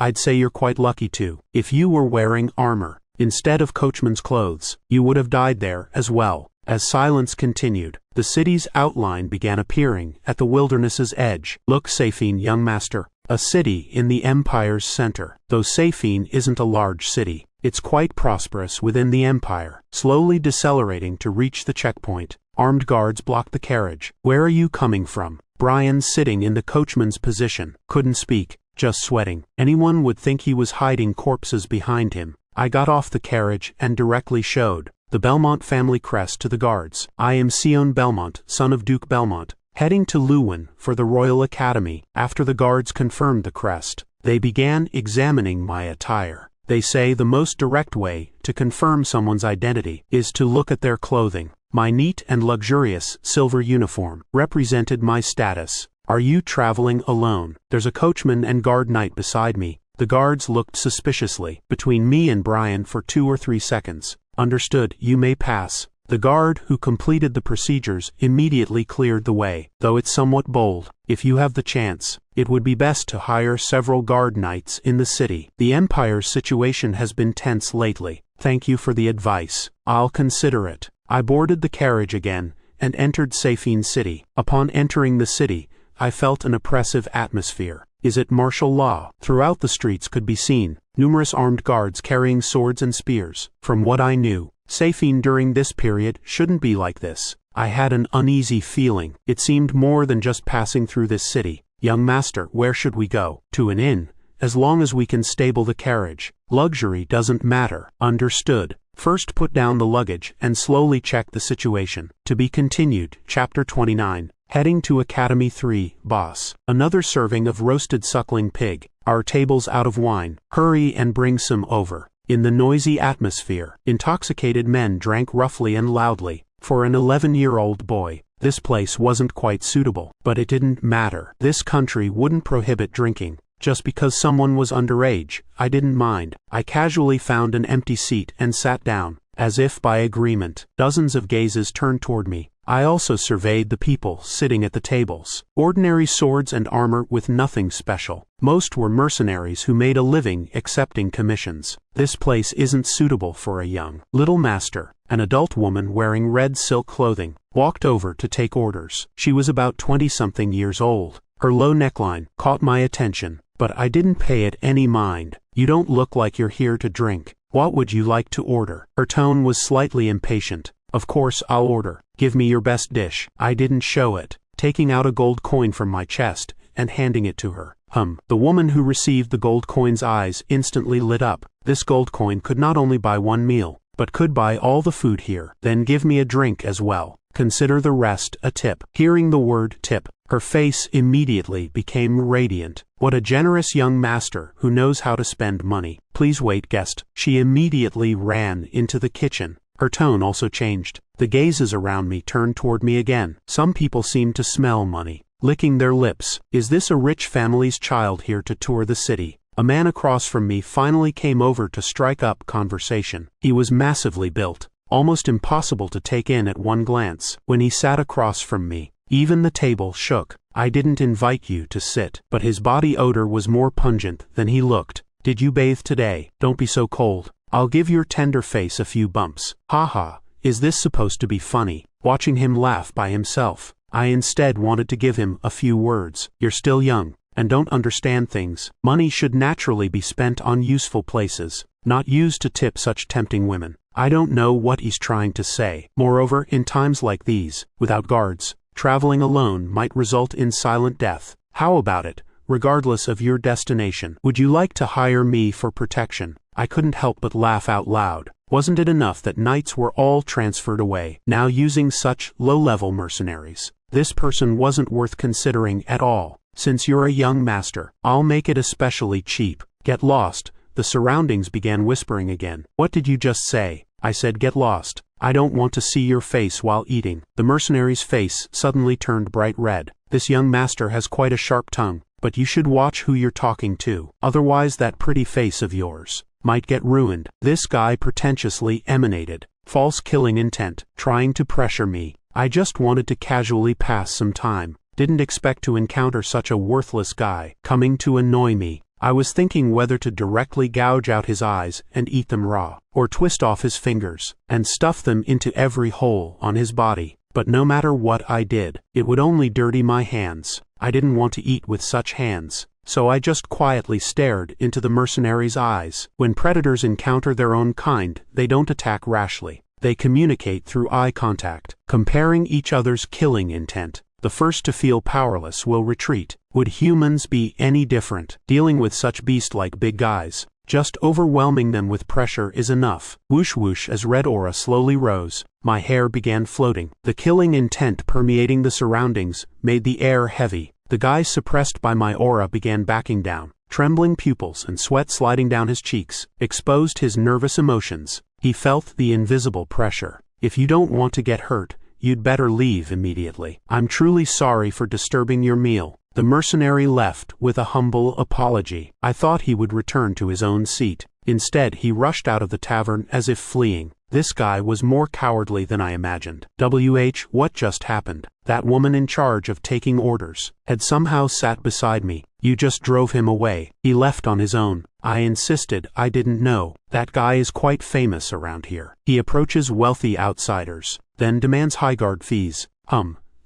I'd say you're quite lucky too. If you were wearing armor instead of coachman's clothes, you would have died there as well. As silence continued, the city's outline began appearing at the wilderness's edge. Look, Safine, young master. A city in the empire's center. Though Safine isn't a large city, it's quite prosperous within the empire. Slowly decelerating to reach the checkpoint, armed guards blocked the carriage. Where are you coming from? Brian, sitting in the coachman's position, couldn't speak, just sweating. Anyone would think he was hiding corpses behind him. I got off the carriage and directly showed the Belmont family crest to the guards. I am Sion Belmont, son of Duke Belmont, heading to Lewin for the Royal Academy. After the guards confirmed the crest, they began examining my attire. They say the most direct way to confirm someone's identity is to look at their clothing. My neat and luxurious silver uniform represented my status. Are you traveling alone? There's a coachman and guard knight beside me. The guards looked suspiciously between me and Brian for 2 or 3 seconds. Understood, you may pass. The guard who completed the procedures immediately cleared the way. Though it's somewhat bold, if you have the chance, it would be best to hire several guard knights in the city. The Empire's situation has been tense lately. Thank you for the advice. I'll consider it. I boarded the carriage again and entered Safine City. Upon entering the city, I felt an oppressive atmosphere. Is it martial law? Throughout the streets could be seen numerous armed guards carrying swords and spears. From what I knew, Safine during this period shouldn't be like this. I had an uneasy feeling. It seemed more than just passing through this city. Young master, where should we go? To an inn, as long as we can stable the carriage. Luxury doesn't matter. Understood. First put down the luggage and slowly check the situation. To be continued. Chapter 29. Heading to Academy 3, boss. Another serving of roasted suckling pig. Our table's out of wine. Hurry and bring some over. In the noisy atmosphere, intoxicated men drank roughly and loudly. For an 11-year-old boy, this place wasn't quite suitable. But it didn't matter. This country wouldn't prohibit drinking. Just because someone was underage, I didn't mind. I casually found an empty seat and sat down, as if by agreement. Dozens of gazes turned toward me. I also surveyed the people sitting at the tables. Ordinary swords and armor with nothing special. Most were mercenaries who made a living accepting commissions. This place isn't suitable for a young little master. An adult woman wearing red silk clothing walked over to take orders. She was about 20-something years old. Her low neckline caught my attention, but I didn't pay it any mind. You don't look like you're here to drink. What would you like to order? Her tone was slightly impatient. Of course I'll order. Give me your best dish. I didn't show it, taking out a gold coin from my chest and handing it to her. The woman who received the gold coin's eyes instantly lit up. This gold coin could not only buy one meal, but could buy all the food here. Then give me a drink as well. Consider the rest a tip. Hearing the word tip, her face immediately became radiant. What a generous young master who knows how to spend money. Please wait, guest. She immediately ran into the kitchen. Her tone also changed. The gazes around me turned toward me again. Some people seemed to smell money, licking their lips. Is this a rich family's child here to tour the city? A man across from me finally came over to strike up conversation. He was massively built, almost impossible to take in at one glance. When he sat across from me, even the table shook. I didn't invite you to sit, but his body odor was more pungent than he looked. Did you bathe today? Don't be so cold. I'll give your tender face a few bumps. Haha, is this supposed to be funny? Watching him laugh by himself, I instead wanted to give him a few words. You're still young, and don't understand things. Money should naturally be spent on useful places, not used to tip such tempting women. I don't know what he's trying to say. Moreover, in times like these, without guards, traveling alone might result in silent death. How about it? regardless of your destination. Would you like to hire me for protection? I couldn't help but laugh out loud. Wasn't it enough that knights were all transferred away, now using such low-level mercenaries? This person wasn't worth considering at all. Since you're a young master, I'll make it especially cheap. Get lost. The surroundings began whispering again. What did you just say? I said get lost. I don't want to see your face while eating. The mercenary's face suddenly turned bright red. This young master has quite a sharp tongue, but you should watch who you're talking to. Otherwise that pretty face of yours might get ruined. This guy pretentiously emanated false killing intent, trying to pressure me. I just wanted to casually pass some time. Didn't expect to encounter such a worthless guy coming to annoy me. I was thinking whether to directly gouge out his eyes and eat them raw, or twist off his fingers and stuff them into every hole on his body. But no matter what I did, it would only dirty my hands. I didn't want to eat with such hands, so I just quietly stared into the mercenary's eyes. When predators encounter their own kind, they don't attack rashly. They communicate through eye contact, comparing each other's killing intent. The first to feel powerless will retreat. Would humans be any different? Dealing with such beast-like big guys, just overwhelming them with pressure is enough. Whoosh whoosh as red aura slowly rose. My hair began floating. The killing intent permeating the surroundings made the air heavy. The guy suppressed by my aura began backing down. Trembling pupils and sweat sliding down his cheeks exposed his nervous emotions. He felt the invisible pressure. If you don't want to get hurt, you'd better leave immediately. I'm truly sorry for disturbing your meal. The mercenary left with a humble apology. I thought he would return to his own seat. Instead, he rushed out of the tavern as if fleeing. This guy was more cowardly than I imagined. What just happened? That woman in charge of taking orders had somehow sat beside me. You just drove him away. He left on his own. I insisted I didn't know. That guy is quite famous around here. He approaches wealthy outsiders, then demands high guard fees.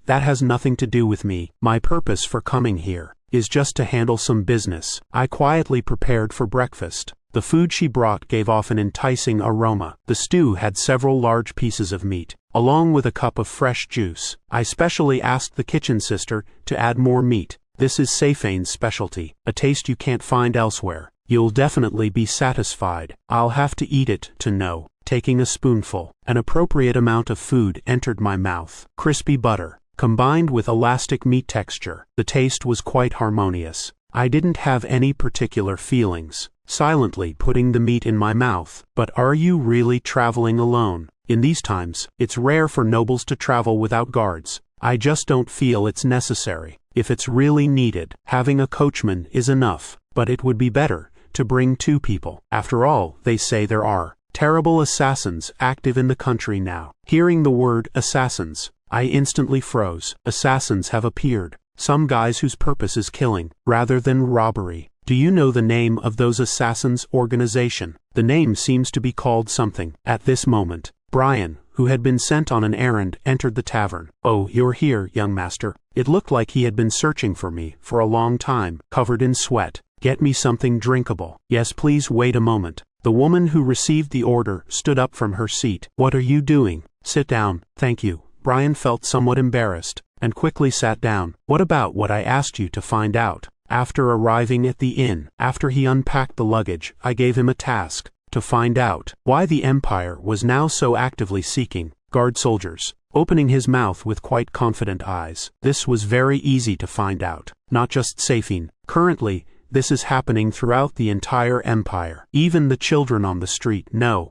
That has nothing to do with me. My purpose for coming here is just to handle some business. I quietly prepared for breakfast. The food she brought gave off an enticing aroma. The stew had several large pieces of meat, along with a cup of fresh juice. I specially asked the kitchen sister to add more meat. This is Seifane's specialty, a taste you can't find elsewhere. You'll definitely be satisfied. I'll have to eat it to know. Taking a spoonful, an appropriate amount of food entered my mouth. Crispy butter, combined with elastic meat texture. The taste was quite harmonious. I didn't have any particular feelings, silently putting the meat in my mouth. But are you really traveling alone? In these times, it's rare for nobles to travel without guards. I just don't feel it's necessary. If it's really needed, having a coachman is enough. But it would be better to bring 2 people. After all, they say there are terrible assassins active in the country now. Hearing the word assassins, I instantly froze. Assassins have appeared. Some guys whose purpose is killing, rather than robbery. Do you know the name of those assassins' organization? The name seems to be called something. At this moment, Brian, who had been sent on an errand, entered the tavern. Oh, you're here, young master. It looked like he had been searching for me for a long time, covered in sweat. Get me something drinkable. Yes, please wait a moment. The woman who received the order stood up from her seat. What are you doing? Sit down, thank you. Brian felt somewhat embarrassed, and quickly sat down. What about what I asked you to find out? After arriving at the inn, after he unpacked the luggage, I gave him a task, to find out why the Empire was now so actively seeking guard soldiers, opening his mouth with quite confident eyes. This was very easy to find out, not just Seifene. Currently, this is happening throughout the entire Empire. Even the children on the street know.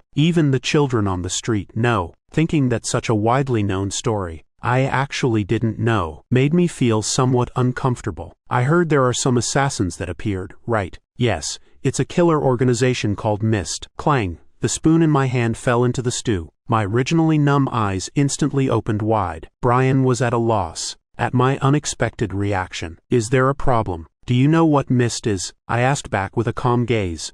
Thinking that such a widely known story I actually didn't know made me feel somewhat uncomfortable. I heard there are some assassins that appeared, right? Yes, it's a killer organization called Mist. Clang, the spoon in my hand fell into the stew. My originally numb eyes instantly opened wide. Brian was at a loss at my unexpected reaction. Is there a problem? Do you know what Mist is? I asked back with a calm gaze.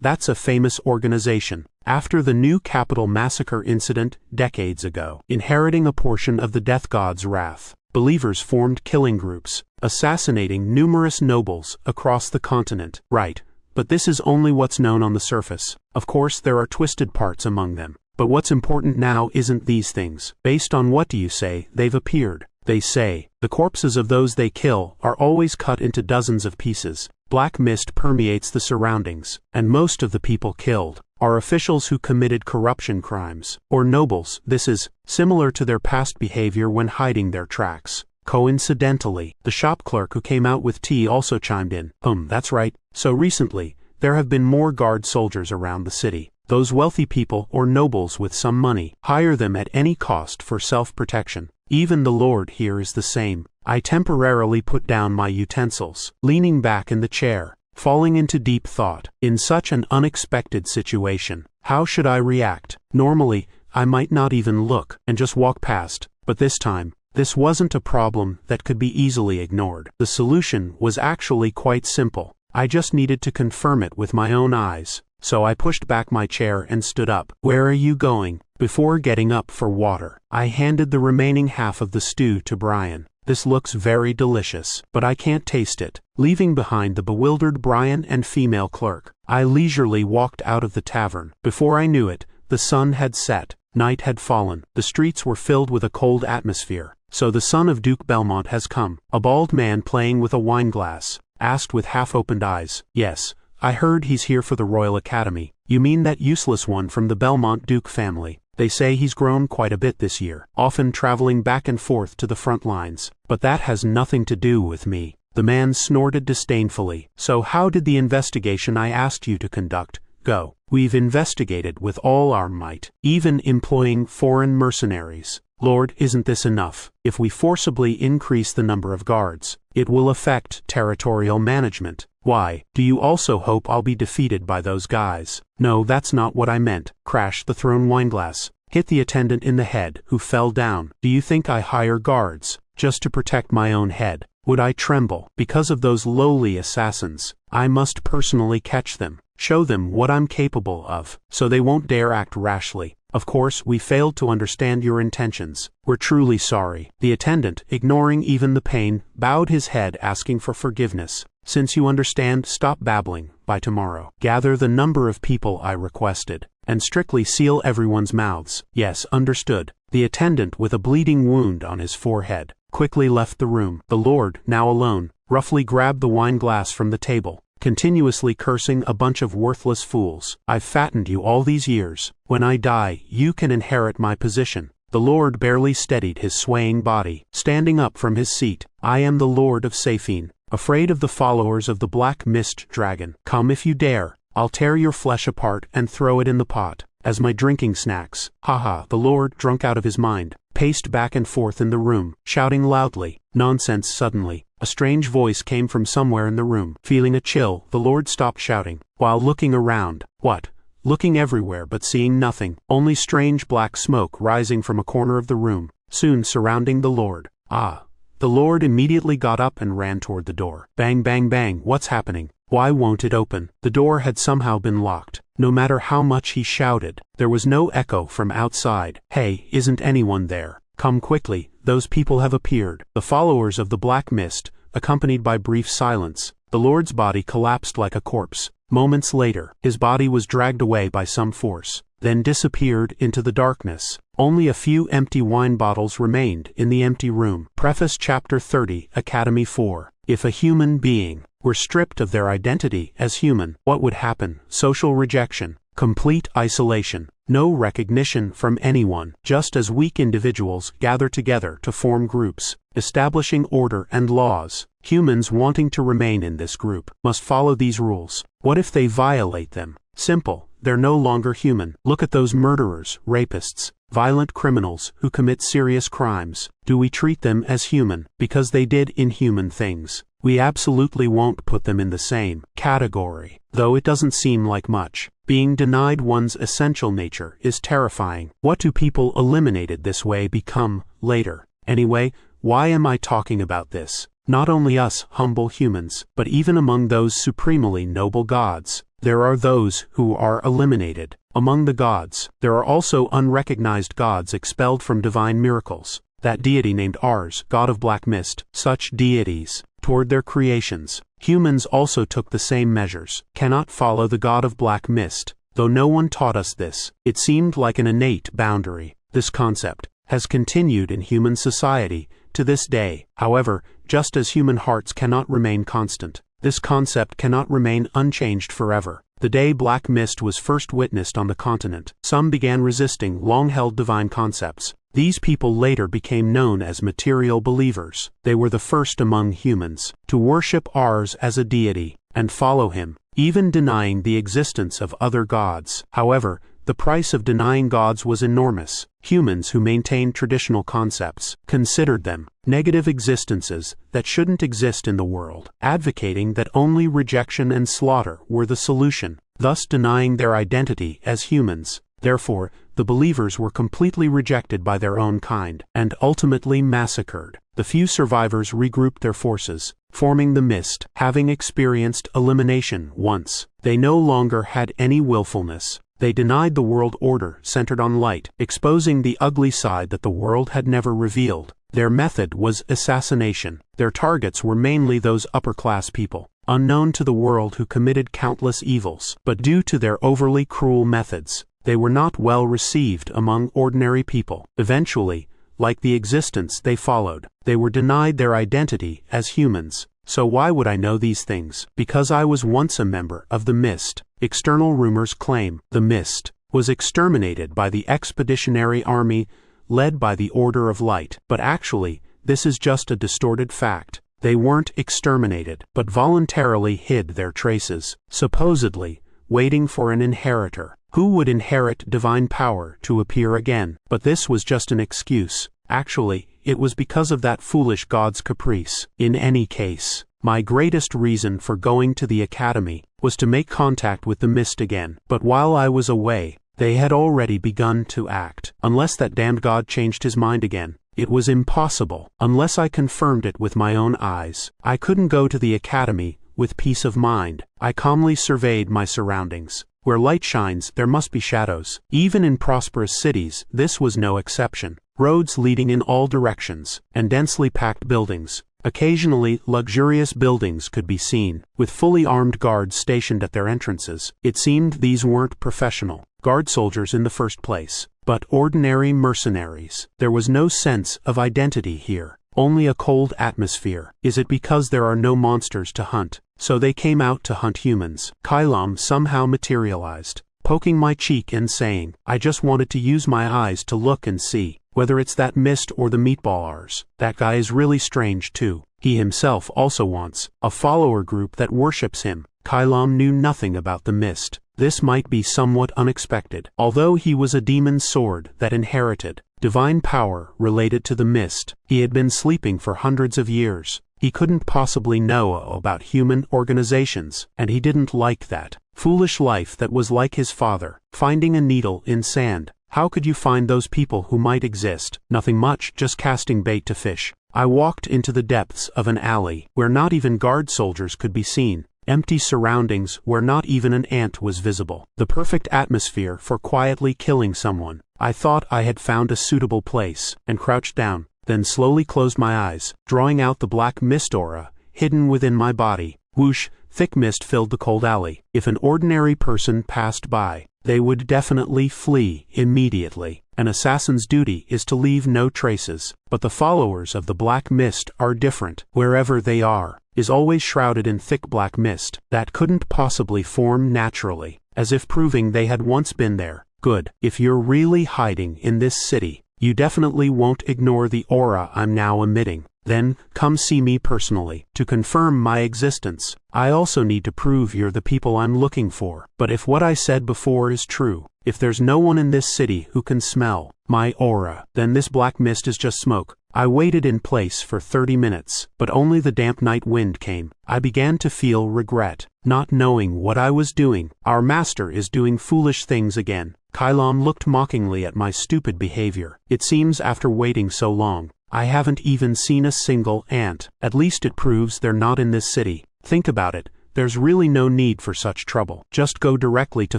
That's a famous organization. After the New Capital massacre incident decades ago, inheriting a portion of the Death God's wrath, believers formed killing groups, assassinating numerous nobles across the continent. Right, but this is only what's known on the surface. Of course, there are twisted parts among them. But what's important now isn't these things. Based on what do you say they've appeared? They say, the corpses of those they kill are always cut into dozens of pieces. Black mist permeates the surroundings, and most of the people killed are officials who committed corruption crimes, or nobles. This is similar to their past behavior when hiding their tracks. Coincidentally, the shop clerk who came out with tea also chimed in. That's right. So recently, there have been more guard soldiers around the city. Those wealthy people or nobles with some money hire them at any cost for self-protection. Even the Lord here is the same. I temporarily put down my utensils, leaning back in the chair, falling into deep thought. In such an unexpected situation, how should I react? Normally, I might not even look and just walk past, but this time, this wasn't a problem that could be easily ignored. The solution was actually quite simple. I just needed to confirm it with my own eyes. So I pushed back my chair and stood up. Where are you going? Before getting up for water, I handed the remaining half of the stew to Brian. This looks very delicious, but I can't taste it. Leaving behind the bewildered Brian and female clerk, I leisurely walked out of the tavern. Before I knew it, the sun had set. Night had fallen. The streets were filled with a cold atmosphere. So the son of Duke Belmont has come. A bald man playing with a wineglass asked with half-opened eyes. Yes, I heard he's here for the Royal Academy. You mean that useless one from the Belmont Duke family? They say he's grown quite a bit this year, often traveling back and forth to the front lines. But that has nothing to do with me. The man snorted disdainfully. So how did the investigation I asked you to conduct go? We've investigated with all our might, even employing foreign mercenaries. Lord, isn't this enough? If we forcibly increase the number of guards, it will affect territorial management. Why, do you also hope I'll be defeated by those guys? No, that's not what I meant. Crashed the thrown wineglass. Hit the attendant in the head, who fell down. Do you think I hire guards just to protect my own head? Would I tremble because of those lowly assassins? I must personally catch them, show them what I'm capable of, so they won't dare act rashly. Of course, we failed to understand your intentions. We're truly sorry. The attendant, ignoring even the pain, bowed his head asking for forgiveness. Since you understand, stop babbling. By tomorrow, gather the number of people I requested, and strictly seal everyone's mouths. Yes, understood. The attendant, with a bleeding wound on his forehead, quickly left the room. The Lord, now alone, roughly grabbed the wine glass from the table, continuously cursing a bunch of worthless fools. I've fattened you all these years. When I die, you can inherit my position. The Lord barely steadied his swaying body, standing up from his seat. I am the Lord of Safine, afraid of the followers of the Black Mist Dragon. Come if you dare. I'll tear your flesh apart and throw it in the pot as my drinking snacks. Haha. The Lord, drunk out of his mind, paced back and forth in the room, shouting loudly. Nonsense. Suddenly, a strange voice came from somewhere in the room. Feeling a chill, the Lord stopped shouting, while looking around. What? Looking everywhere but seeing nothing, only strange black smoke rising from a corner of the room, soon surrounding the Lord. Ah. The Lord immediately got up and ran toward the door. Bang, bang, bang. What's happening? Why won't it open? The door had somehow been locked. No matter how much he shouted, there was no echo from outside. Hey, isn't anyone there? Come quickly, those people have appeared. The followers of the Black Mist, accompanied by brief silence. The Lord's body collapsed like a corpse. Moments later, his body was dragged away by some force, then disappeared into the darkness. Only a few empty wine bottles remained in the empty room. Preface Chapter 30, Academy 4. If a human being were stripped of their identity as human, what would happen? Social rejection, complete isolation, no recognition from anyone, just as weak individuals gather together to form groups, establishing order and laws. Humans wanting to remain in this group must follow these rules. What if they violate them? Simple, they're no longer human. Look at those murderers, rapists, violent criminals who commit serious crimes. Do we treat them as human because they did inhuman things? We absolutely won't put them in the same category, though it doesn't seem like much. Being denied one's essential nature is terrifying. What do people eliminated this way become later? Anyway, why am I talking about this? Not only us humble humans, but even among those supremely noble gods, there are those who are eliminated. Among the gods, there are also unrecognized gods expelled from divine miracles. That deity named Ars, god of black mist, such deities, toward their creations. Humans also took the same measures. Cannot follow the god of black mist, though no one taught us this. It seemed like an innate boundary. This concept has continued in human society, to this day. However, just as human hearts cannot remain constant, this concept cannot remain unchanged forever. The day black mist was first witnessed on the continent, some began resisting long-held divine concepts. These people later became known as material believers. They were the first among humans to worship Rs as a deity and follow him, even denying the existence of other gods. However, the price of denying gods was enormous. Humans who maintained traditional concepts considered them negative existences that shouldn't exist in the world, advocating that only rejection and slaughter were the solution, thus denying their identity as humans. Therefore, the believers were completely rejected by their own kind, and ultimately massacred. The few survivors regrouped their forces, forming the Mist. Having experienced elimination once, they no longer had any willfulness. They denied the world order centered on light, exposing the ugly side that the world had never revealed. Their method was assassination. Their targets were mainly those upper-class people, unknown to the world, who committed countless evils. But due to their overly cruel methods, they were not well received among ordinary people. Eventually, like the existence they followed, they were denied their identity as humans. So why would I know these things? Because I was once a member of the Mist. External rumors claim the Mist was exterminated by the Expeditionary Army led by the Order of Light. But actually, this is just a distorted fact. They weren't exterminated, but voluntarily hid their traces, supposedly waiting for an inheritor who would inherit divine power to appear again. But this was just an excuse. Actually, it was because of that foolish god's caprice. In any case, my greatest reason for going to the academy was to make contact with the Mist again. But while I was away, they had already begun to act. Unless that damned god changed his mind again, it was impossible. Unless I confirmed it with my own eyes, I couldn't go to the academy with peace of mind. I calmly surveyed my surroundings. Where light shines, there must be shadows. Even in prosperous cities, this was no exception. Roads leading in all directions, and densely packed buildings. Occasionally, luxurious buildings could be seen, with fully armed guards stationed at their entrances. It seemed these weren't professional guard soldiers in the first place, but ordinary mercenaries. There was no sense of identity here, only a cold atmosphere. Is it because there are no monsters to hunt, so they came out to hunt humans? Kailam somehow materialized, poking my cheek and saying, I just wanted to use my eyes to look and see. Whether it's that Mist or the meatballers, that guy is really strange too. He himself also wants a follower group that worships him. Kailam knew nothing about the Mist. This might be somewhat unexpected. Although he was a demon's sword that inherited divine power related to the Mist, he had been sleeping for hundreds of years. He couldn't possibly know about human organizations, and he didn't like that foolish life that was like his father, finding a needle in sand. How could you find those people who might exist? Nothing much, just casting bait to fish. I walked into the depths of an alley where not even guard soldiers could be seen. Empty surroundings where not even an ant was visible. The perfect atmosphere for quietly killing someone. I thought I had found a suitable place, and crouched down, then slowly closed my eyes, drawing out the black mist aura hidden within my body. Whoosh, thick mist filled the cold alley. If an ordinary person passed by, they would definitely flee immediately. An assassin's duty is to leave no traces, but the followers of the black mist are different. Wherever they are, is always shrouded in thick black mist that couldn't possibly form naturally, as if proving they had once been there. Good. If you're really hiding in this city, you definitely won't ignore the aura I'm now emitting. Then, come see me personally, to confirm my existence. I also need to prove you're the people I'm looking for. But if what I said before is true, if there's no one in this city who can smell my aura, then this black mist is just smoke. I waited in place for 30 minutes, but only the damp night wind came. I began to feel regret, not knowing what I was doing. Our master is doing foolish things again. Kailam looked mockingly at my stupid behavior. It seems after waiting so long, I haven't even seen a single ant. At least it proves they're not in this city. Think about it, there's really no need for such trouble. Just go directly to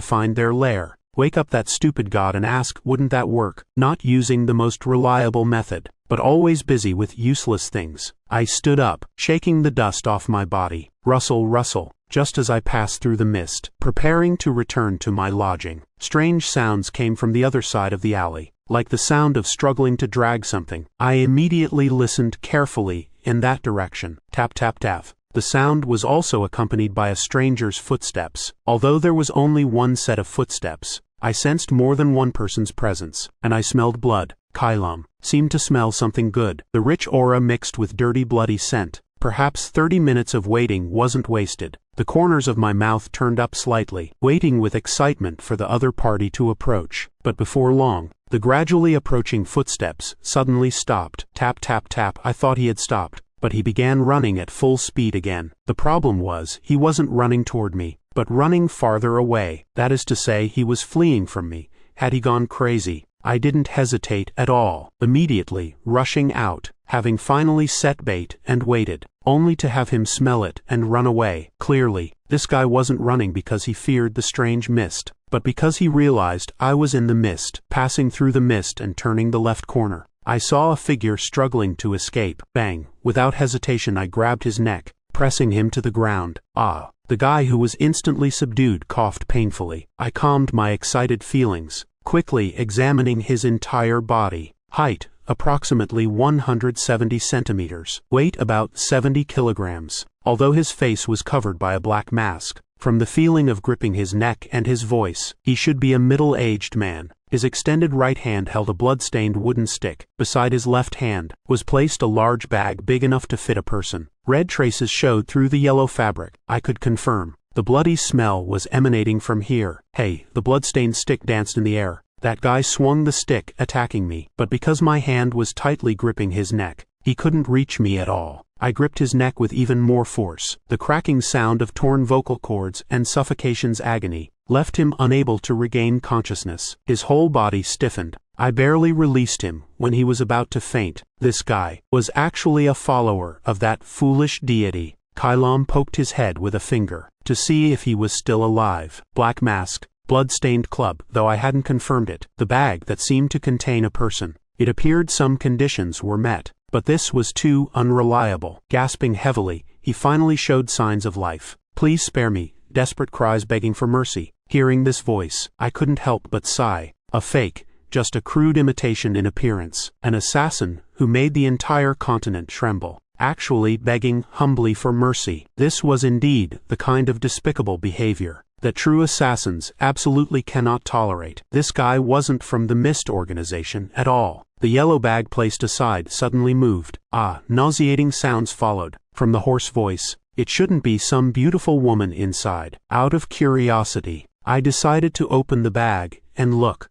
find their lair. Wake up that stupid god and ask, wouldn't that work? Not using the most reliable method, but always busy with useless things. I stood up, shaking the dust off my body. Rustle, rustle, just as I passed through the mist, preparing to return to my lodging. Strange sounds came from the other side of the alley. like the sound of struggling to drag something. I immediately listened carefully in that direction. Tap tap tap. The sound was also accompanied by a stranger's footsteps. Although there was only one set of footsteps, I sensed more than one person's presence, and I smelled blood. Kailam seemed to smell something good. The rich aura mixed with dirty bloody scent. Perhaps 30 minutes of waiting wasn't wasted. The corners of my mouth turned up slightly, waiting with excitement for the other party to approach. But before long, the gradually approaching footsteps suddenly stopped. Tap tap tap. I thought he had stopped, but he began running at full speed again. The problem was, he wasn't running toward me, but running farther away. That is to say, he was fleeing from me. Had he gone crazy? I didn't hesitate at all, immediately rushing out, having finally set bait and waited, only to have him smell it and run away. Clearly, this guy wasn't running because he feared the strange mist, but because he realized I was in the mist. Passing through the mist and turning the left corner, I saw a figure struggling to escape. Bang! Without hesitation I grabbed his neck, pressing him to the ground. Ah! The guy, who was instantly subdued, coughed painfully. I calmed my excited feelings, quickly examining his entire body. Height, approximately 170 centimeters. Weight, about 70 kilograms. Although his face was covered by a black mask, from the feeling of gripping his neck and his voice, he should be a middle-aged man. His extended right hand held a blood-stained wooden stick. Beside his left hand was placed a large bag big enough to fit a person. Red traces showed through the yellow fabric. I could confirm the bloody smell was emanating from here. Hey, the blood-stained stick danced in the air. That guy swung the stick, attacking me, but because my hand was tightly gripping his neck, he couldn't reach me at all. I gripped his neck with even more force. The cracking sound of torn vocal cords and suffocation's agony left him unable to regain consciousness. His whole body stiffened. I barely released him when he was about to faint. This guy was actually a follower of that foolish deity. Kailam poked his head with a finger to see if he was still alive. Black mask, blood-stained club, though I hadn't confirmed it. The bag that seemed to contain a person. It appeared some conditions were met, but this was too unreliable. Gasping heavily, he finally showed signs of life. Please spare me, desperate cries begging for mercy. Hearing this voice, I couldn't help but sigh. A fake, just a crude imitation in appearance. An assassin who made the entire continent tremble. Actually begging humbly for mercy. This was indeed the kind of despicable behavior that true assassins absolutely cannot tolerate. This guy wasn't from the Mist organization at all. The yellow bag placed aside suddenly moved. Ah, nauseating sounds followed. From the hoarse voice, it shouldn't be some beautiful woman inside. Out of curiosity, I decided to open the bag and look.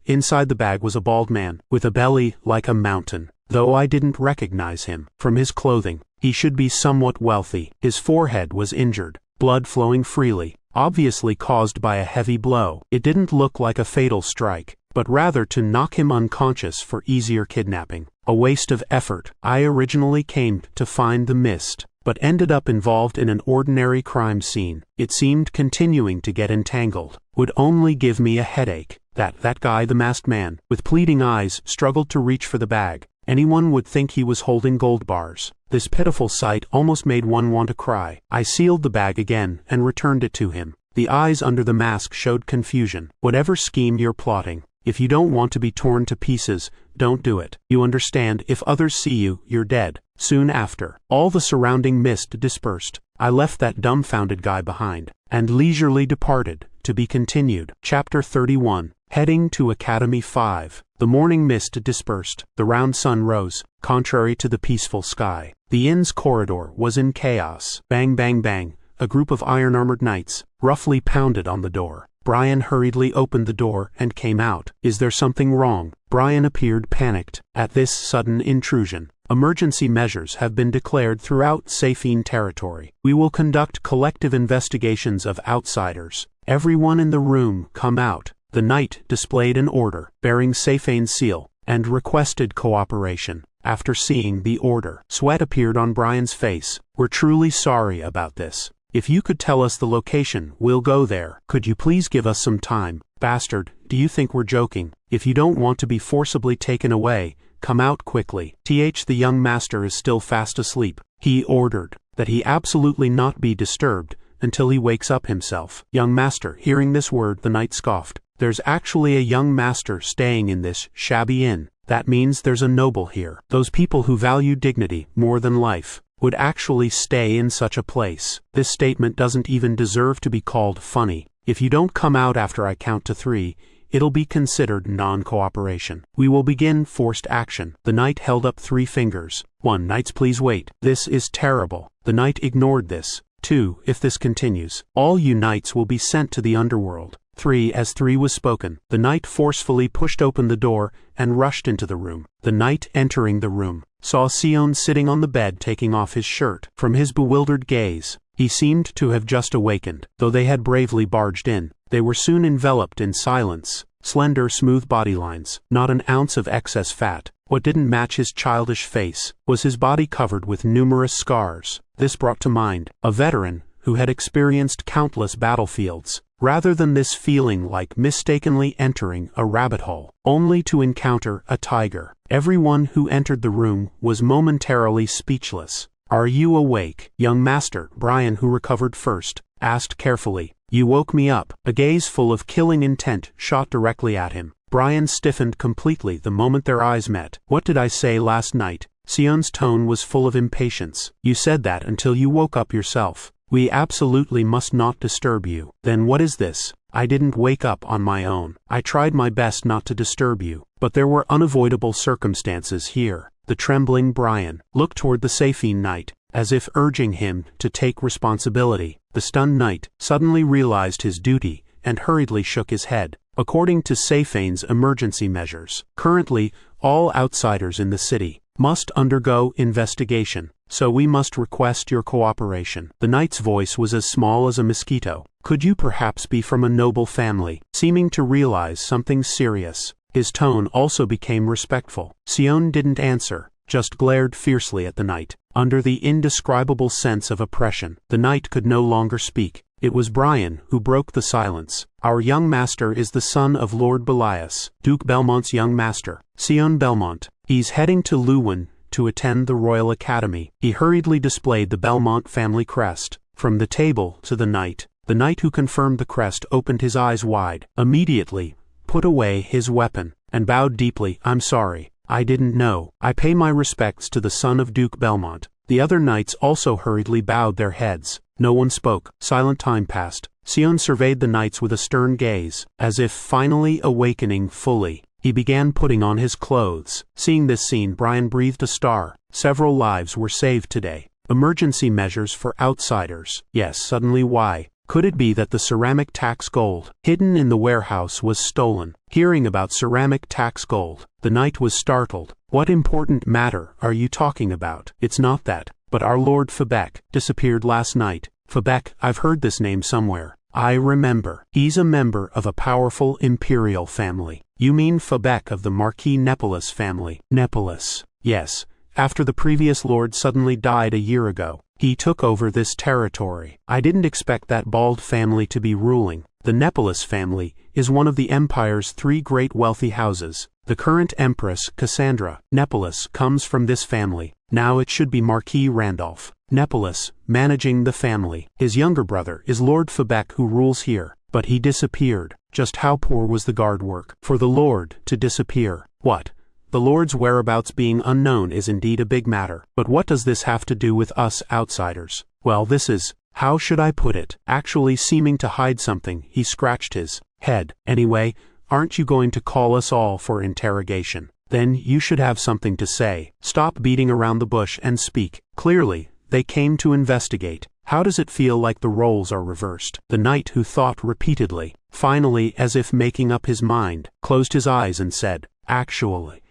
Inside the bag was a bald man, with a belly like a mountain. Though I didn't recognize him from his clothing, he should be somewhat wealthy. His forehead was injured, blood flowing freely, obviously caused by a heavy blow. It didn't look like a fatal strike, but rather to knock him unconscious for easier kidnapping. A waste of effort. I originally came to find the Mist, but ended up involved in an ordinary crime scene. It seemed continuing to get entangled would only give me a headache. That guy, the masked man, with pleading eyes, struggled to reach for the bag. Anyone would think he was holding gold bars. This pitiful sight almost made one want to cry. I sealed the bag again and returned it to him. The eyes under the mask showed confusion. Whatever scheme you're plotting, if you don't want to be torn to pieces, don't do it. You understand, if others see you, you're dead. Soon after, all the surrounding mist dispersed. I left that dumbfounded guy behind, and leisurely departed, to be continued. Chapter 31. Heading to Academy 5. The morning mist dispersed. The round sun rose, contrary to the peaceful sky. The inn's corridor was in chaos. Bang bang bang. A group of iron-armored knights roughly pounded on the door. Brian hurriedly opened the door and came out. Is there something wrong? Brian appeared panicked at this sudden intrusion. Emergency measures have been declared throughout Safine territory. We will conduct collective investigations of outsiders. Everyone in the room come out. The knight displayed an order, bearing Safine's seal, and requested cooperation. After seeing the order, sweat appeared on Brian's face. We're truly sorry about this. If you could tell us the location, we'll go there. Could you please give us some time? Bastard, do you think we're joking? If you don't want to be forcibly taken away, come out quickly. The young master is still fast asleep. He ordered that he absolutely not be disturbed until he wakes up himself. Young master, hearing this word, the knight scoffed. There's actually a young master staying in this shabby inn. That means there's a noble here. Those people who value dignity more than life would actually stay in such a place. This statement doesn't even deserve to be called funny. If you don't come out after I count to 3, it'll be considered non-cooperation. We will begin forced action. The knight held up 3 fingers. 1. Knights, please wait. This is terrible. The knight ignored this. 2. If this continues, all you knights will be sent to the underworld. 3. As 3 was spoken, the knight forcefully pushed open the door and rushed into the room. The knight, entering the room, saw Sion sitting on the bed taking off his shirt. From his bewildered gaze, he seemed to have just awakened. Though they had bravely barged in, they were soon enveloped in silence. Slender, smooth body lines, not an ounce of excess fat. What didn't match his childish face was his body covered with numerous scars. This brought to mind a veteran who had experienced countless battlefields, rather than this feeling like mistakenly entering a rabbit hole, only to encounter a tiger. Everyone who entered the room was momentarily speechless. "Are you awake, young master?" Brian, who recovered first, asked carefully. "You woke me up." A gaze full of killing intent shot directly at him. Brian stiffened completely the moment their eyes met. "What did I say last night?" Sion's tone was full of impatience. "You said that until you woke up yourself. We absolutely must not disturb you." "Then what is this?" "I didn't wake up on my own. I tried my best not to disturb you, but there were unavoidable circumstances here." The trembling Brian looked toward the Safine knight, as if urging him to take responsibility. The stunned knight suddenly realized his duty and hurriedly shook his head. "According to Safine's emergency measures, currently all outsiders in the city must undergo investigation, so we must request your cooperation." The knight's voice was as small as a mosquito. "Could you perhaps be from a noble family?" Seeming to realize something serious, his tone also became respectful. Sion didn't answer, just glared fiercely at the knight. Under the indescribable sense of oppression, the knight could no longer speak. It was Brian who broke the silence. "Our young master is the son of Lord Belias, Duke Belmont's young master, Sion Belmont. He's heading to Lewin to attend the Royal Academy." He hurriedly displayed the Belmont family crest from the table to the knight. The knight who confirmed the crest opened his eyes wide, immediately put away his weapon, and bowed deeply. "I'm sorry. I didn't know. I pay my respects to the son of Duke Belmont." The other knights also hurriedly bowed their heads. No one spoke. Silent time passed. Sion surveyed the knights with a stern gaze, as if finally awakening fully. He began putting on his clothes. Seeing this scene, Brian breathed a star. Several lives were saved today. Emergency measures for outsiders. Yes, suddenly why? Could it be that the ceramic tax gold hidden in the warehouse was stolen? Hearing about ceramic tax gold, the knight was startled. "What important matter are you talking about?" "It's not that, but our Lord Febeck disappeared last night." "Febeck, I've heard this name somewhere. I remember. He's a member of a powerful imperial family." "You mean Febeck of the Marquis Nepolis family?" "Nepolis. Yes. After the previous lord suddenly died a year ago, he took over this territory. I didn't expect that bald family to be ruling. The Nepolis family is one of the empire's 3 great wealthy houses. The current empress, Cassandra Nepolis, comes from this family. Now it should be Marquis Randolph Nepolis managing the family. His younger brother is Lord Febeck, who rules here, but he disappeared. Just how poor was the guard work for the lord to disappear? What? The Lord's whereabouts being unknown is indeed a big matter. But what does this have to do with us outsiders? Well, this is, how should I put it, actually seeming to hide something. He scratched his head. "Anyway, aren't you going to call us all for interrogation? Then you should have something to say. Stop beating around the bush and speak." Clearly, they came to investigate. How does it feel like the roles are reversed? The knight, who thought repeatedly, finally, as if making up his mind, closed his eyes and said, "Actually,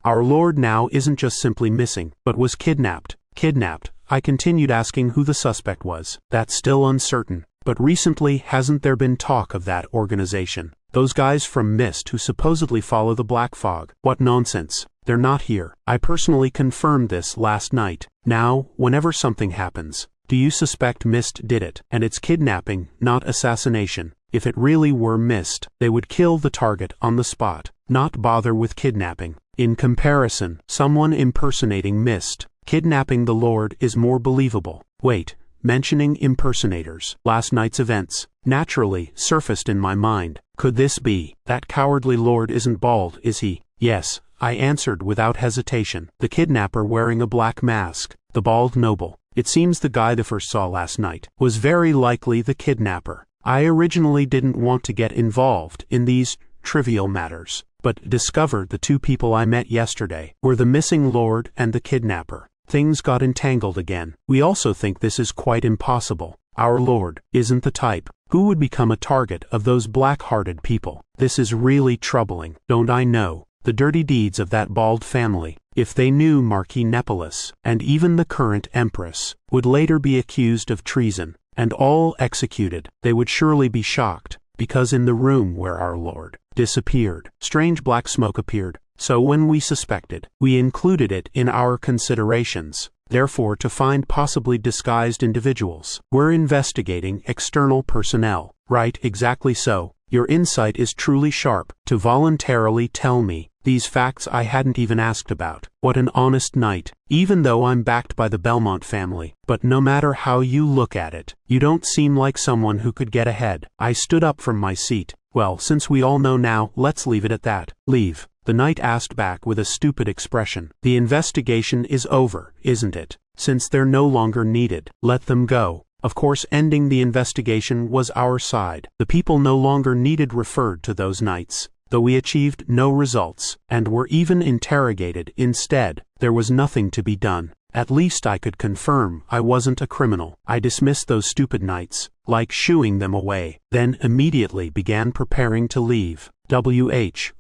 our lord now isn't just simply missing, but was kidnapped." "Kidnapped?" I continued, asking who the suspect was. "That's still uncertain. But recently, hasn't there been talk of that organization? Those guys from Mist who supposedly follow the Black Fog?" "What nonsense. They're not here. I personally confirmed this last night. Now, whenever something happens, do you suspect Mist did it? And it's kidnapping, not assassination. If it really were Mist, they would kill the target on the spot, not bother with kidnapping. In comparison, someone impersonating Mist kidnapping the Lord is more believable." "Wait, mentioning impersonators. Last night's events, naturally, surfaced in my mind. Could this be? That cowardly lord isn't bald, is he? Yes, I answered without hesitation. The kidnapper wearing a black mask. The bald noble. It seems the guy the first saw last night was very likely the kidnapper. I originally didn't want to get involved in these trivial matters, but discovered the two people I met yesterday were the missing lord and the kidnapper. Things got entangled again. We also think this is quite impossible. Our lord isn't the type who would become a target of those black-hearted people. This is really troubling. Don't I know the dirty deeds of that bald family? If they knew Marquis Nepolis, and even the current empress, would later be accused of treason, and all executed, they would surely be shocked, because in the room where our lord disappeared, strange black smoke appeared. So when we suspected, we included it in our considerations. Therefore, to find possibly disguised individuals, we're investigating external personnel. Right, exactly so. Your insight is truly sharp to voluntarily tell me these facts I hadn't even asked about. What an honest knight, even though I'm backed by the Belmont family. But no matter how you look at it, you don't seem like someone who could get ahead. I stood up from my seat. Well, since we all know now, let's leave it at that. Leave? The knight asked back with a stupid expression. The investigation is over, isn't it? Since they're no longer needed, let them go. Of course, ending the investigation was our side. The people no longer needed referred to those knights, though we achieved no results, and were even interrogated instead. There was nothing to be done. At least I could confirm I wasn't a criminal. I dismissed those stupid knights, like shooing them away, then immediately began preparing to leave.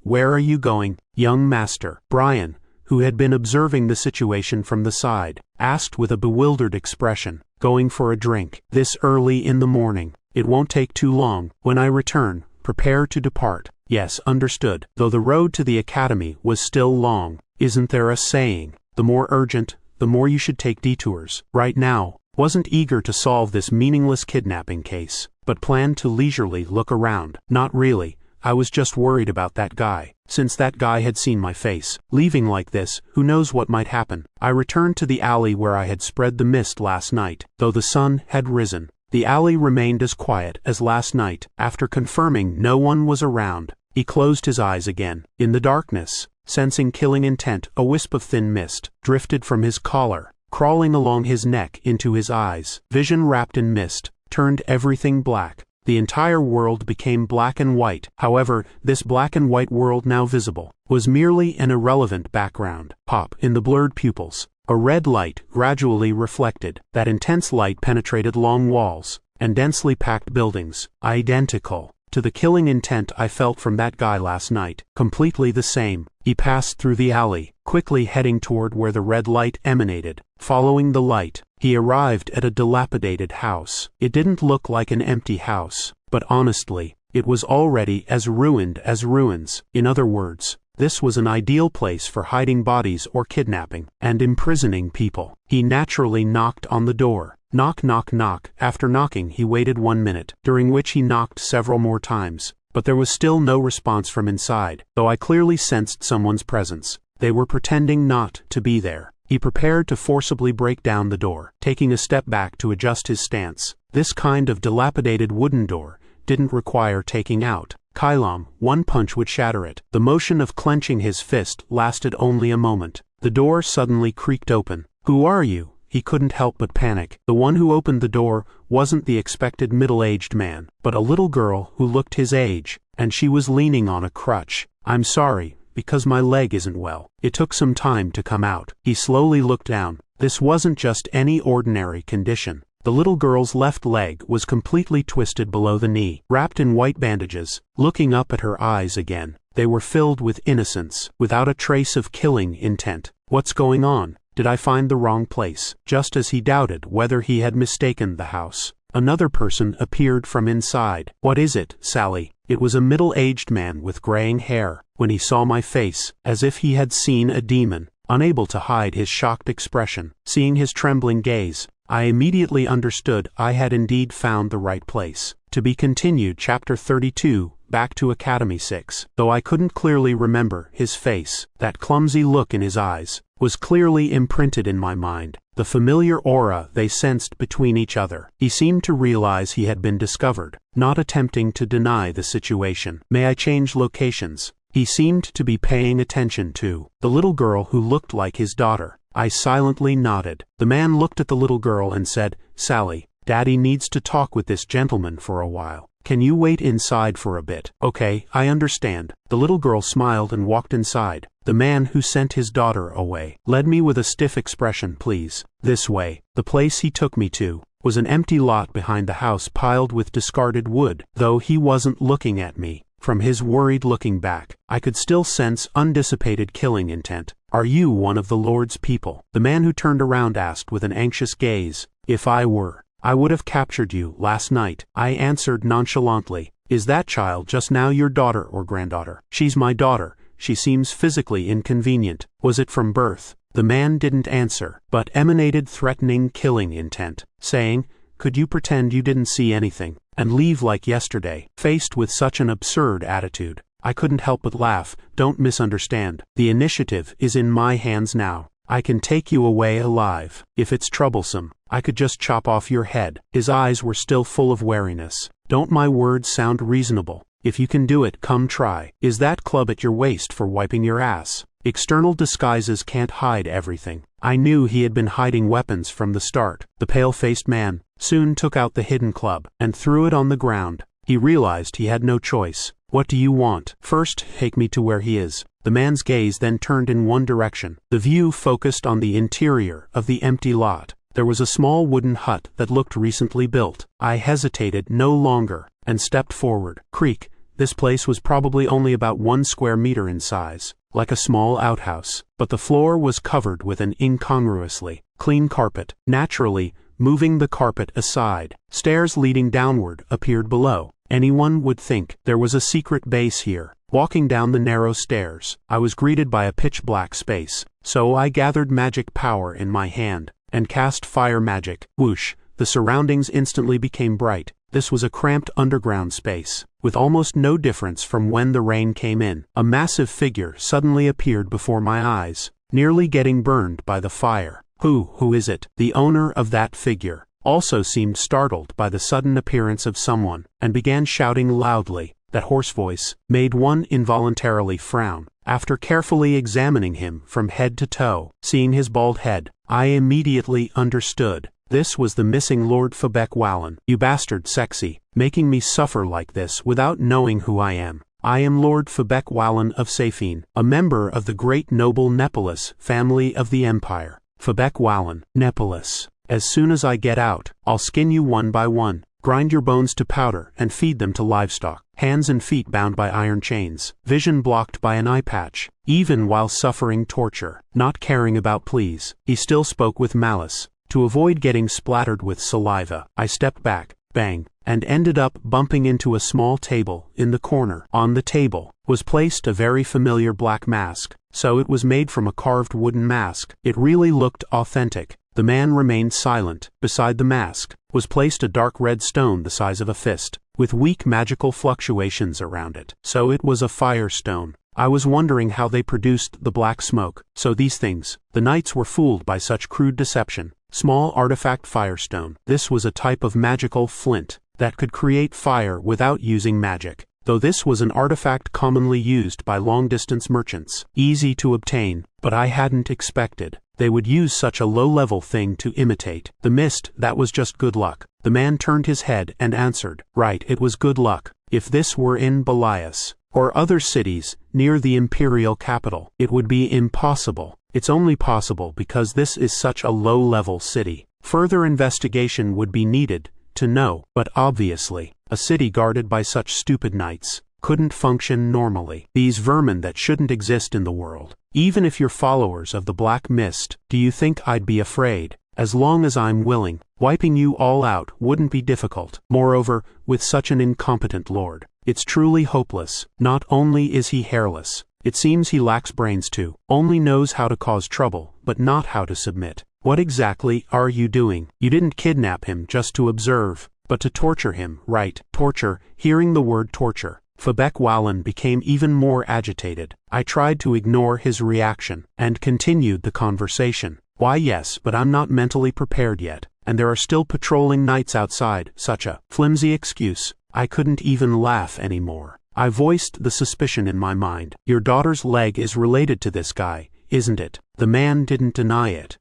Where are you going, young master? Brian, who had been observing the situation from the side, asked with a bewildered expression. Going for a drink. This early in the morning. It won't take too long. When I return, prepare to depart. Yes, understood. Though the road to the academy was still long. Isn't there a saying, the more urgent, the more you should take detours? Right now, wasn't eager to solve this meaningless kidnapping case, but planned to leisurely look around. Not really. I was just worried about that guy. Since that guy had seen my face, leaving like this, who knows what might happen. I returned to the alley where I had spread the mist last night. Though the sun had risen, the alley remained as quiet as last night. After confirming no one was around, he closed his eyes again. In the darkness, sensing killing intent, a wisp of thin mist drifted from his collar, crawling along his neck into his eyes. Vision wrapped in mist turned everything black. The entire world became black and white. However, this black and white world now visible was merely an irrelevant background. Pop in the blurred pupils. A red light gradually reflected. That intense light penetrated long walls and densely packed buildings, identical to the killing intent I felt from that guy last night. Completely the same. He passed through the alley, quickly heading toward where the red light emanated. Following the light, he arrived at a dilapidated house. It didn't look like an empty house, but honestly, it was already as ruined as ruins. In other words, this was an ideal place for hiding bodies or kidnapping and imprisoning people. He naturally knocked on the door. Knock, knock, knock. After knocking, he waited 1 minute, during which he knocked several more times. But there was still no response from inside, though I clearly sensed someone's presence. They were pretending not to be there. He prepared to forcibly break down the door, taking a step back to adjust his stance. This kind of dilapidated wooden door didn't require taking out. Kylom, one punch would shatter it. The motion of clenching his fist lasted only a moment. The door suddenly creaked open. Who are you? He couldn't help but panic. The one who opened the door wasn't the expected middle-aged man, but a little girl who looked his age, and she was leaning on a crutch. I'm sorry, because my leg isn't well. It took some time to come out. He slowly looked down. This wasn't just any ordinary condition. The little girl's left leg was completely twisted below the knee, wrapped in white bandages. Looking up at her eyes again, they were filled with innocence, without a trace of killing intent. What's going on? Did I find the wrong place? Just as he doubted whether he had mistaken the house, another person appeared from inside. What is it, Sally? It was a middle-aged man with graying hair. When he saw my face, as if he had seen a demon, unable to hide his shocked expression, seeing his trembling gaze, I immediately understood I had indeed found the right place. To be continued. Chapter 32, Back to Academy 6. Though I couldn't clearly remember his face, that clumsy look in his eyes was clearly imprinted in my mind. The familiar aura they sensed between each other. He seemed to realize he had been discovered, not attempting to deny the situation. May I change locations? He seemed to be paying attention to the little girl who looked like his daughter. I silently nodded. The man looked at the little girl and said, "Sally, Daddy needs to talk with this gentleman for a while. Can you wait inside for a bit?" "Okay, I understand." The little girl smiled and walked inside. The man who sent his daughter away led me with a stiff expression. "Please, this way." The place he took me to was an empty lot behind the house piled with discarded wood. Though he wasn't looking at me, from his worried looking back, I could still sense undissipated killing intent. "Are you one of the Lord's people?" the man who turned around asked with an anxious gaze. "If I were, I would have captured you last night," I answered nonchalantly. "Is that child just now your daughter or granddaughter?" "She's my daughter. She seems physically inconvenient." "Was it from birth?" The man didn't answer, but emanated threatening killing intent, saying, "Could you pretend you didn't see anything, and leave like yesterday?" Faced with such an absurd attitude, I couldn't help but laugh. "Don't misunderstand. The initiative is in my hands now. I can take you away alive. If it's troublesome, I could just chop off your head." His eyes were still full of wariness. "Don't my words sound reasonable? If you can do it, come try. Is that club at your waist for wiping your ass? External disguises can't hide everything." I knew he had been hiding weapons from the start. The pale-faced man soon took out the hidden club and threw it on the ground. He realized he had no choice. "What do you want?" "First, take me to where he is." The man's gaze then turned in one direction. The view focused on the interior of the empty lot. There was a small wooden hut that looked recently built. I hesitated no longer and stepped forward. Creak. This place was probably only about 1 square meter in size, like a small outhouse, but the floor was covered with an incongruously clean carpet. Naturally, moving the carpet aside, stairs leading downward appeared below. Anyone would think there was a secret base here. Walking down the narrow stairs, I was greeted by a pitch-black space, so I gathered magic power in my hand and cast fire magic. Whoosh! The surroundings instantly became bright. This was a cramped underground space, with almost no difference from when the rain came in. A massive figure suddenly appeared before my eyes, nearly getting burned by the fire. Who is it?" The owner of that figure also seemed startled by the sudden appearance of someone, and began shouting loudly. That hoarse voice made one involuntarily frown. After carefully examining him from head to toe, seeing his bald head, I immediately understood. This was the missing Lord Weakling. "You bastard sexy, making me suffer like this without knowing who I am. I am Lord Weakling of Safin, a member of the great noble Nepolis family of the Empire." Weakling, Nepolis. "As soon as I get out, I'll skin you one by one, grind your bones to powder and feed them to livestock. Hands and feet bound by iron chains, vision blocked by an eye patch, even while suffering torture, not caring about pleas." He still spoke with malice. To avoid getting splattered with saliva, I stepped back, bang, and ended up bumping into a small table in the corner. On the table was placed a very familiar black mask, so it was made from a carved wooden mask. It really looked authentic. The man remained silent. Beside the mask was placed a dark red stone the size of a fist, with weak magical fluctuations around it. So it was a fire stone. I was wondering how they produced the black smoke. So these things, the knights were fooled by such crude deception. Small artifact firestone. This was a type of magical flint that could create fire without using magic. Though this was an artifact commonly used by long-distance merchants. Easy to obtain, but I hadn't expected they would use such a low-level thing to imitate. "The mist, that was just good luck." The man turned his head and answered, "Right, it was good luck. If this were in Belias, or other cities near the imperial capital, it would be impossible. It's only possible because this is such a low-level city. Further investigation would be needed to know, but obviously, a city guarded by such stupid knights couldn't function normally. These vermin that shouldn't exist in the world. Even if you're followers of the Black Mist, do you think I'd be afraid? As long as I'm willing, wiping you all out wouldn't be difficult. Moreover, with such an incompetent lord, it's truly hopeless. Not only is he hairless, it seems he lacks brains too. Only knows how to cause trouble, but not how to submit. What exactly are you doing? You didn't kidnap him just to observe, but to torture him, right? Torture. Hearing the word torture, Fabek Wallen became even more agitated. I tried to ignore his reaction, and continued the conversation. Why yes, but I'm not mentally prepared yet, and there are still patrolling nights outside. Such a flimsy excuse. I couldn't even laugh anymore. I voiced the suspicion in my mind. Your daughter's leg is related to this guy, isn't it? The man didn't deny it.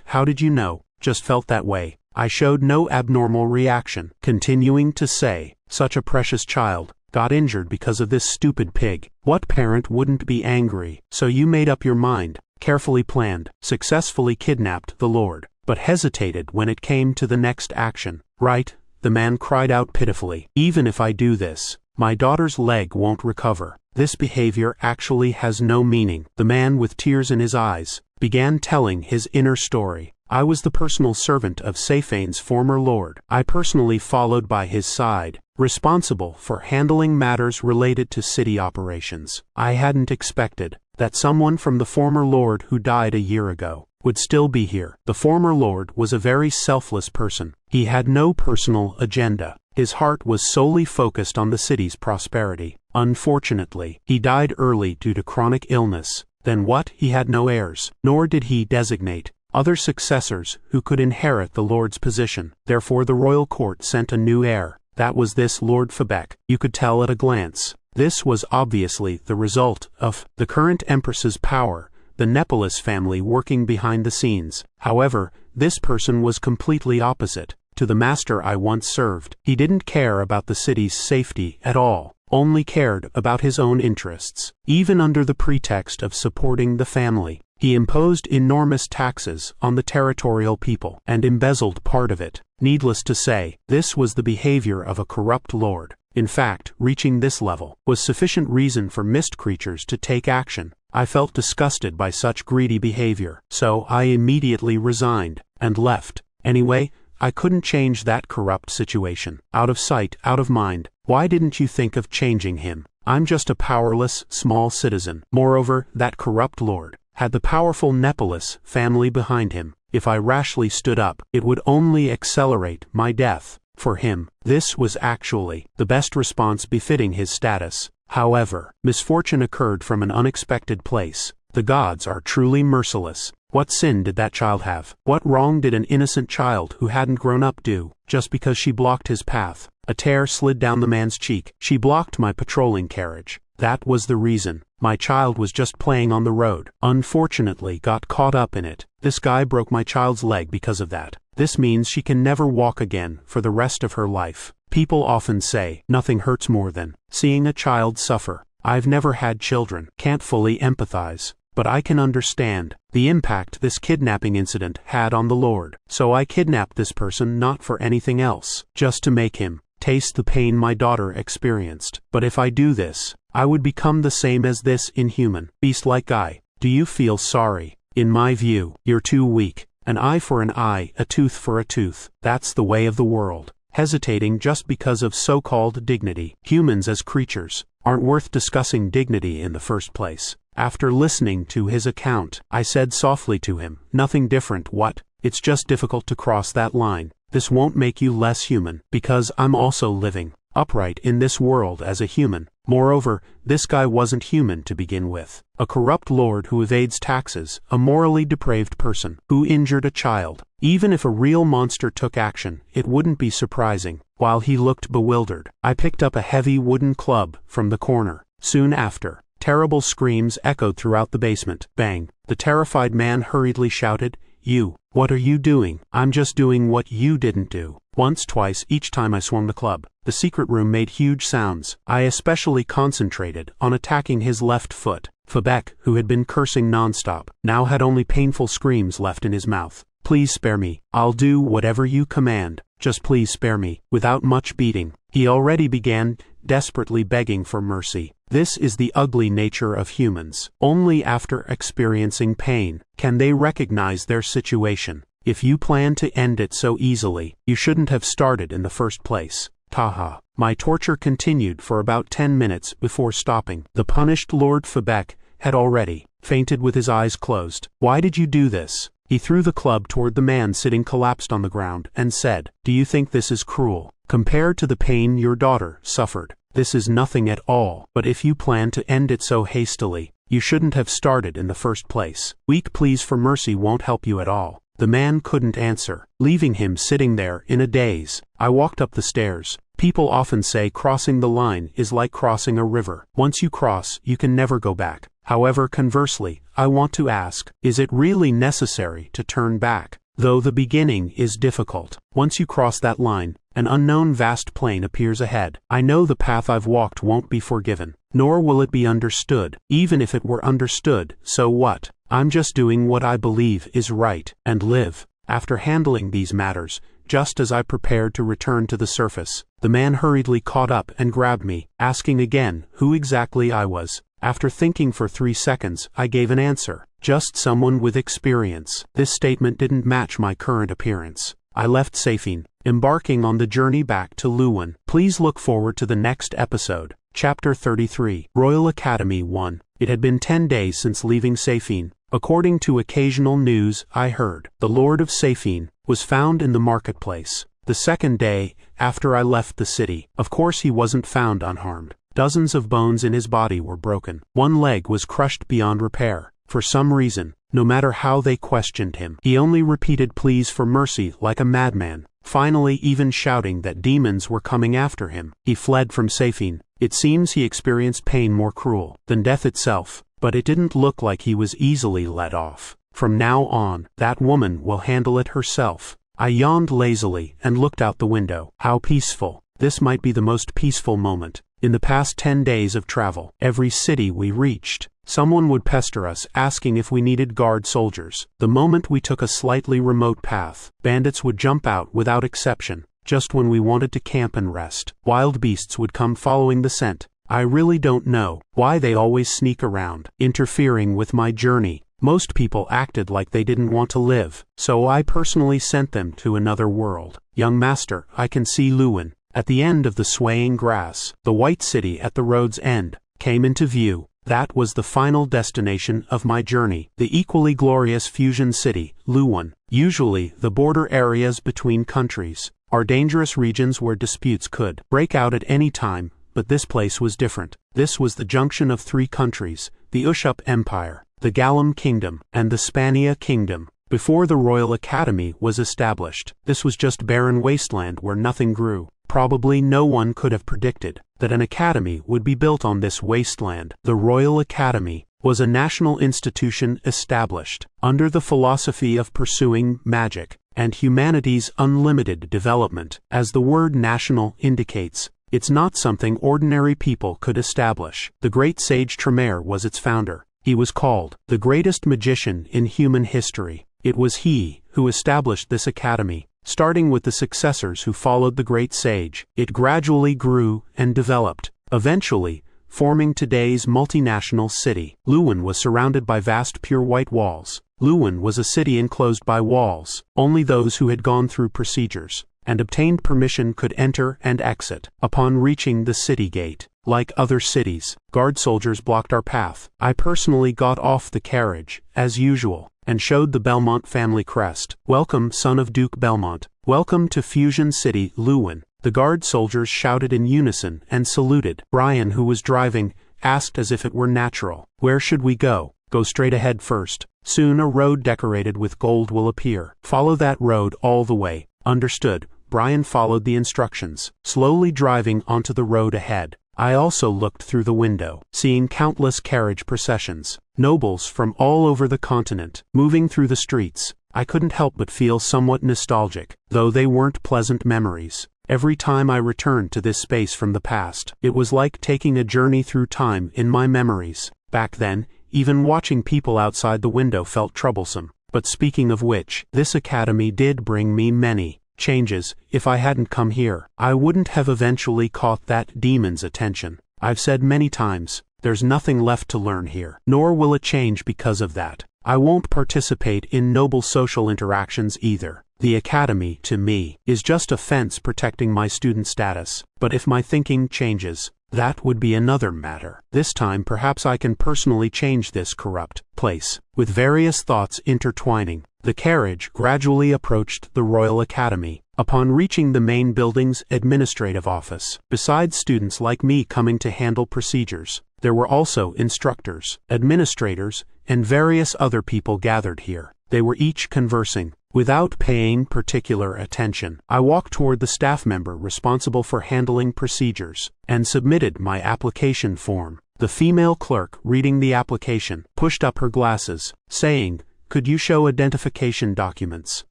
How did you know? Just felt that way. I showed no abnormal reaction, continuing to say, such a precious child, got injured because of this stupid pig. What parent wouldn't be angry? So you made up your mind, carefully planned, successfully kidnapped the Lord, but hesitated when it came to the next action, right? The man cried out pitifully. Even if I do this, my daughter's leg won't recover. This behavior actually has no meaning. The man, with tears in his eyes, began telling his inner story. I was the personal servant of Seifane's former lord. I personally followed by his side, responsible for handling matters related to city operations. I hadn't expected that someone from the former lord who died a year ago would still be here. The former lord was a very selfless person. He had no personal agenda. His heart was solely focused on the city's prosperity. Unfortunately, he died early due to chronic illness. Then what? He had no heirs, nor did he designate other successors who could inherit the lord's position. Therefore the royal court sent a new heir. That was this Lord Fabek. You could tell at a glance. This was obviously the result of the current empress's power, the Nepolis family working behind the scenes. However, this person was completely opposite to the master I once served. He didn't care about the city's safety at all, only cared about his own interests. Even under the pretext of supporting the family, he imposed enormous taxes on the territorial people and embezzled part of it. Needless to say, this was the behavior of a corrupt lord. In fact, reaching this level was sufficient reason for mist creatures to take action. I felt disgusted by such greedy behavior, so I immediately resigned and left. Anyway, I couldn't change that corrupt situation. Out of sight, out of mind. Why didn't you think of changing him? I'm just a powerless, small citizen. Moreover, that corrupt lord had the powerful Nepolis family behind him. If I rashly stood up, it would only accelerate my death. For him, this was actually the best response befitting his status. However, misfortune occurred from an unexpected place. The gods are truly merciless. What sin did that child have? What wrong did an innocent child who hadn't grown up do, just because she blocked his path? A tear slid down the man's cheek. She blocked my patrolling carriage. That was the reason. My child was just playing on the road. Unfortunately, got caught up in it. This guy broke my child's leg because of that. This means she can never walk again for the rest of her life. People often say, nothing hurts more than seeing a child suffer. I've never had children, can't fully empathize, but I can understand the impact this kidnapping incident had on the Lord. So I kidnapped this person not for anything else, just to make him taste the pain my daughter experienced. But if I do this, I would become the same as this inhuman, beast-like guy. Do you feel sorry? In my view, you're too weak. An eye for an eye, a tooth for a tooth. That's the way of the world. Hesitating just because of so-called dignity. Humans as creatures aren't worth discussing dignity in the first place. After listening to his account, I said softly to him, nothing different. What? It's just difficult to cross that line. This won't make you less human, because I'm also living upright in this world as a human. Moreover, this guy wasn't human to begin with. A corrupt lord who evades taxes, a morally depraved person who injured a child. Even if a real monster took action, it wouldn't be surprising. While he looked bewildered, I picked up a heavy wooden club from the corner. Soon after, terrible screams echoed throughout the basement. Bang! The terrified man hurriedly shouted, "You, what are you doing?" "I'm just doing what you didn't do." Once, twice, each time I swung the club. The secret room made huge sounds. I especially concentrated on attacking his left foot. Fabek, who had been cursing nonstop, now had only painful screams left in his mouth. "Please spare me. I'll do whatever you command. Just please spare me." Without much beating, he already began desperately begging for mercy. This is the ugly nature of humans. Only after experiencing pain can they recognize their situation. If you plan to end it so easily, you shouldn't have started in the first place. Taha. My torture continued for about 10 minutes before stopping. The punished Lord Fabek had already fainted with his eyes closed. "Why did you do this?" He threw the club toward the man sitting collapsed on the ground and said, "Do you think this is cruel? Compared to the pain your daughter suffered, this is nothing at all. But if you plan to end it so hastily, you shouldn't have started in the first place. Weak pleas for mercy won't help you at all." The man couldn't answer, leaving him sitting there in a daze. I walked up the stairs. People often say crossing the line is like crossing a river. Once you cross, you can never go back. However, conversely, I want to ask, is it really necessary to turn back? Though the beginning is difficult, once you cross that line, an unknown vast plain appears ahead. I know the path I've walked won't be forgiven, nor will it be understood. Even if it were understood, so what? I'm just doing what I believe is right, and live. After handling these matters, just as I prepared to return to the surface, the man hurriedly caught up and grabbed me, asking again who exactly I was. After thinking for 3 seconds, I gave an answer. Just someone with experience. This statement didn't match my current appearance. I left Safin, embarking on the journey back to Luwon. Please look forward to the next episode. Chapter 33. Royal Academy 1. It had been 10 days since leaving Safin. According to occasional news I heard, the Lord of Safin was found in the marketplace. The second day after I left the city. Of course he wasn't found unharmed. Dozens of bones in his body were broken. One leg was crushed beyond repair. For some reason, no matter how they questioned him, he only repeated pleas for mercy like a madman, finally even shouting that demons were coming after him. He fled from Safin. It seems he experienced pain more cruel than death itself, but it didn't look like he was easily let off. From now on, that woman will handle it herself. I yawned lazily and looked out the window. How peaceful. This might be the most peaceful moment. In the past 10 days of travel, every city we reached, someone would pester us asking if we needed guard soldiers. The moment we took a slightly remote path, bandits would jump out without exception. Just when we wanted to camp and rest, wild beasts would come following the scent. I really don't know why they always sneak around, interfering with my journey. Most people acted like they didn't want to live, so I personally sent them to another world. Young master, I can see Luwon. At the end of the swaying grass, the white city at the road's end came into view. That was the final destination of my journey, the equally glorious fusion city, Luwon. Usually, the border areas between countries are dangerous regions where disputes could break out at any time, but this place was different. This was the junction of 3 countries, the Ushup Empire, the Galam Kingdom, and the Spania Kingdom. Before the Royal Academy was established, this was just barren wasteland where nothing grew. Probably no one could have predicted that an academy would be built on this wasteland. The Royal Academy was a national institution established under the philosophy of pursuing magic and humanity's unlimited development. As the word national indicates, it's not something ordinary people could establish. The great sage Tremere was its founder. He was called the greatest magician in human history. It was he who established this academy. Starting with the successors who followed the great sage, it gradually grew and developed, eventually forming today's multinational city. Luwon was surrounded by vast pure white walls. Luwon was a city enclosed by walls. Only those who had gone through procedures and obtained permission could enter and exit. Upon reaching the city gate, like other cities, guard soldiers blocked our path. I personally got off the carriage, as usual, and showed the Belmont family crest. "Welcome, son of Duke Belmont. Welcome to Fusion City, Luwon." The guard soldiers shouted in unison and saluted. Brian, who was driving, asked as if it were natural, "Where should we go?" "Go straight ahead first. Soon a road decorated with gold will appear. Follow that road all the way." "Understood." Brian followed the instructions, slowly driving onto the road ahead. I also looked through the window, seeing countless carriage processions, nobles from all over the continent, moving through the streets. I couldn't help but feel somewhat nostalgic, though they weren't pleasant memories. Every time I returned to this space from the past, it was like taking a journey through time in my memories. Back then, even watching people outside the window felt troublesome. But speaking of which, this academy did bring me many changes. If I hadn't come here, I wouldn't have eventually caught that demon's attention. I've said many times, there's nothing left to learn here, nor will it change because of that. I won't participate in noble social interactions either. The academy, to me, is just a fence protecting my student status. But if my thinking changes, That would be another matter. This time perhaps I can personally change this corrupt place. With various thoughts intertwining, the carriage gradually approached the Royal Academy. Upon reaching the main building's administrative office, besides students like me coming to handle procedures, there were also instructors, administrators, and various other people gathered here. They were each conversing. Without paying particular attention, I walked toward the staff member responsible for handling procedures, and submitted my application form. The female clerk, reading the application, pushed up her glasses, saying, "Could you show identification documents?"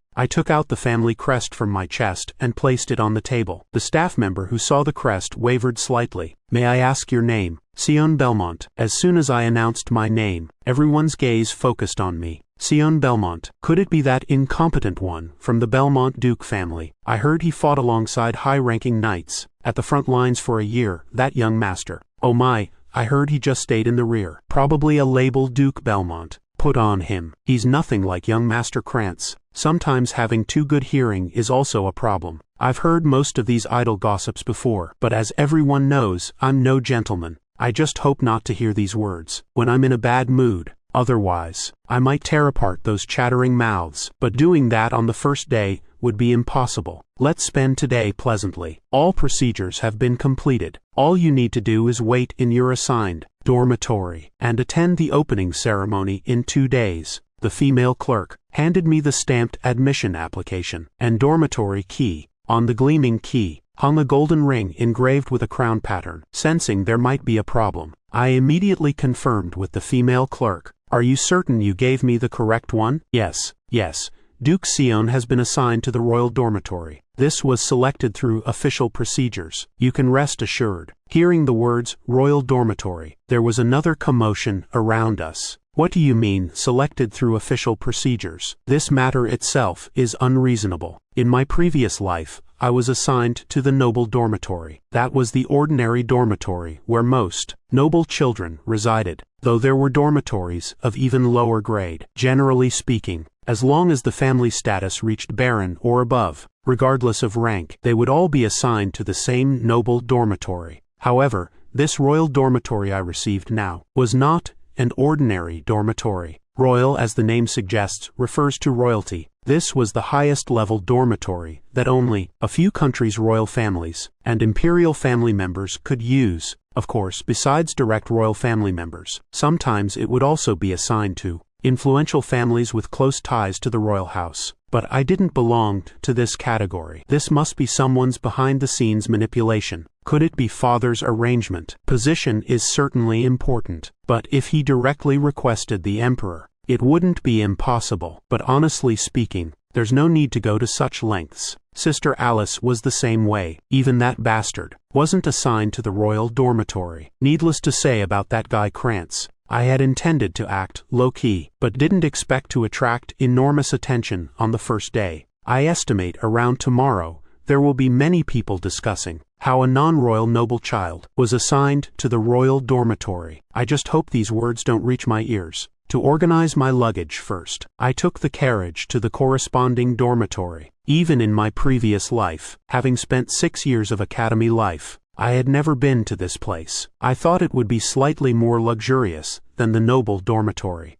I took out the family crest from my chest and placed it on the table. The staff member who saw the crest wavered slightly. "May I ask your name?" "Sion Belmont." As soon as I announced my name, everyone's gaze focused on me. Sion Belmont. Could it be that incompetent one from the Belmont Duke family? I heard he fought alongside high-ranking knights at the front lines for a year, that young master. Oh my, I heard he just stayed in the rear. Probably a label Duke Belmont put on him. He's nothing like young Master Krantz. Sometimes having too good hearing is also a problem. I've heard most of these idle gossips before, but as everyone knows, I'm no gentleman. I just hope not to hear these words when I'm in a bad mood. Otherwise, I might tear apart those chattering mouths, but doing that on the first day would be impossible. Let's spend today pleasantly. All procedures have been completed. All you need to do is wait in your assigned dormitory and attend the opening ceremony in 2 days. The female clerk handed me the stamped admission application and dormitory key. On the gleaming key hung a golden ring engraved with a crown pattern. Sensing there might be a problem, I immediately confirmed with the female clerk. "Are you certain you gave me the correct one?" Yes. Duke Sion has been assigned to the royal dormitory. This was selected through official procedures. You can rest assured." Hearing the words royal dormitory, there was another commotion around us. "What do you mean, selected through official procedures? This matter itself is unreasonable. In my previous life, I was assigned to the noble dormitory. That was the ordinary dormitory where most noble children resided, though there were dormitories of even lower grade. Generally speaking, as long as the family status reached baron or above, regardless of rank, they would all be assigned to the same noble dormitory. However, this royal dormitory I received now was not an ordinary dormitory. Royal, as the name suggests, refers to royalty. This was the highest level dormitory that only a few countries' royal families and imperial family members could use. Of course, besides direct royal family members, sometimes it would also be assigned to influential families with close ties to the royal house. But I didn't belong to this category. This must be someone's behind-the-scenes manipulation. Could it be father's arrangement? Position is certainly important, but if he directly requested the emperor, it wouldn't be impossible. But honestly speaking, there's no need to go to such lengths. Sister Alice was the same way. Even that bastard wasn't assigned to the royal dormitory. Needless to say about that guy Krantz, I had intended to act low-key, but didn't expect to attract enormous attention on the first day. I estimate around tomorrow there will be many people discussing how a non-royal noble child was assigned to the royal dormitory. I just hope these words don't reach my ears. To organize my luggage first, I took the carriage to the corresponding dormitory. Even in my previous life, having spent 6 years of academy life, I had never been to this place. I thought it would be slightly more luxurious than the noble dormitory.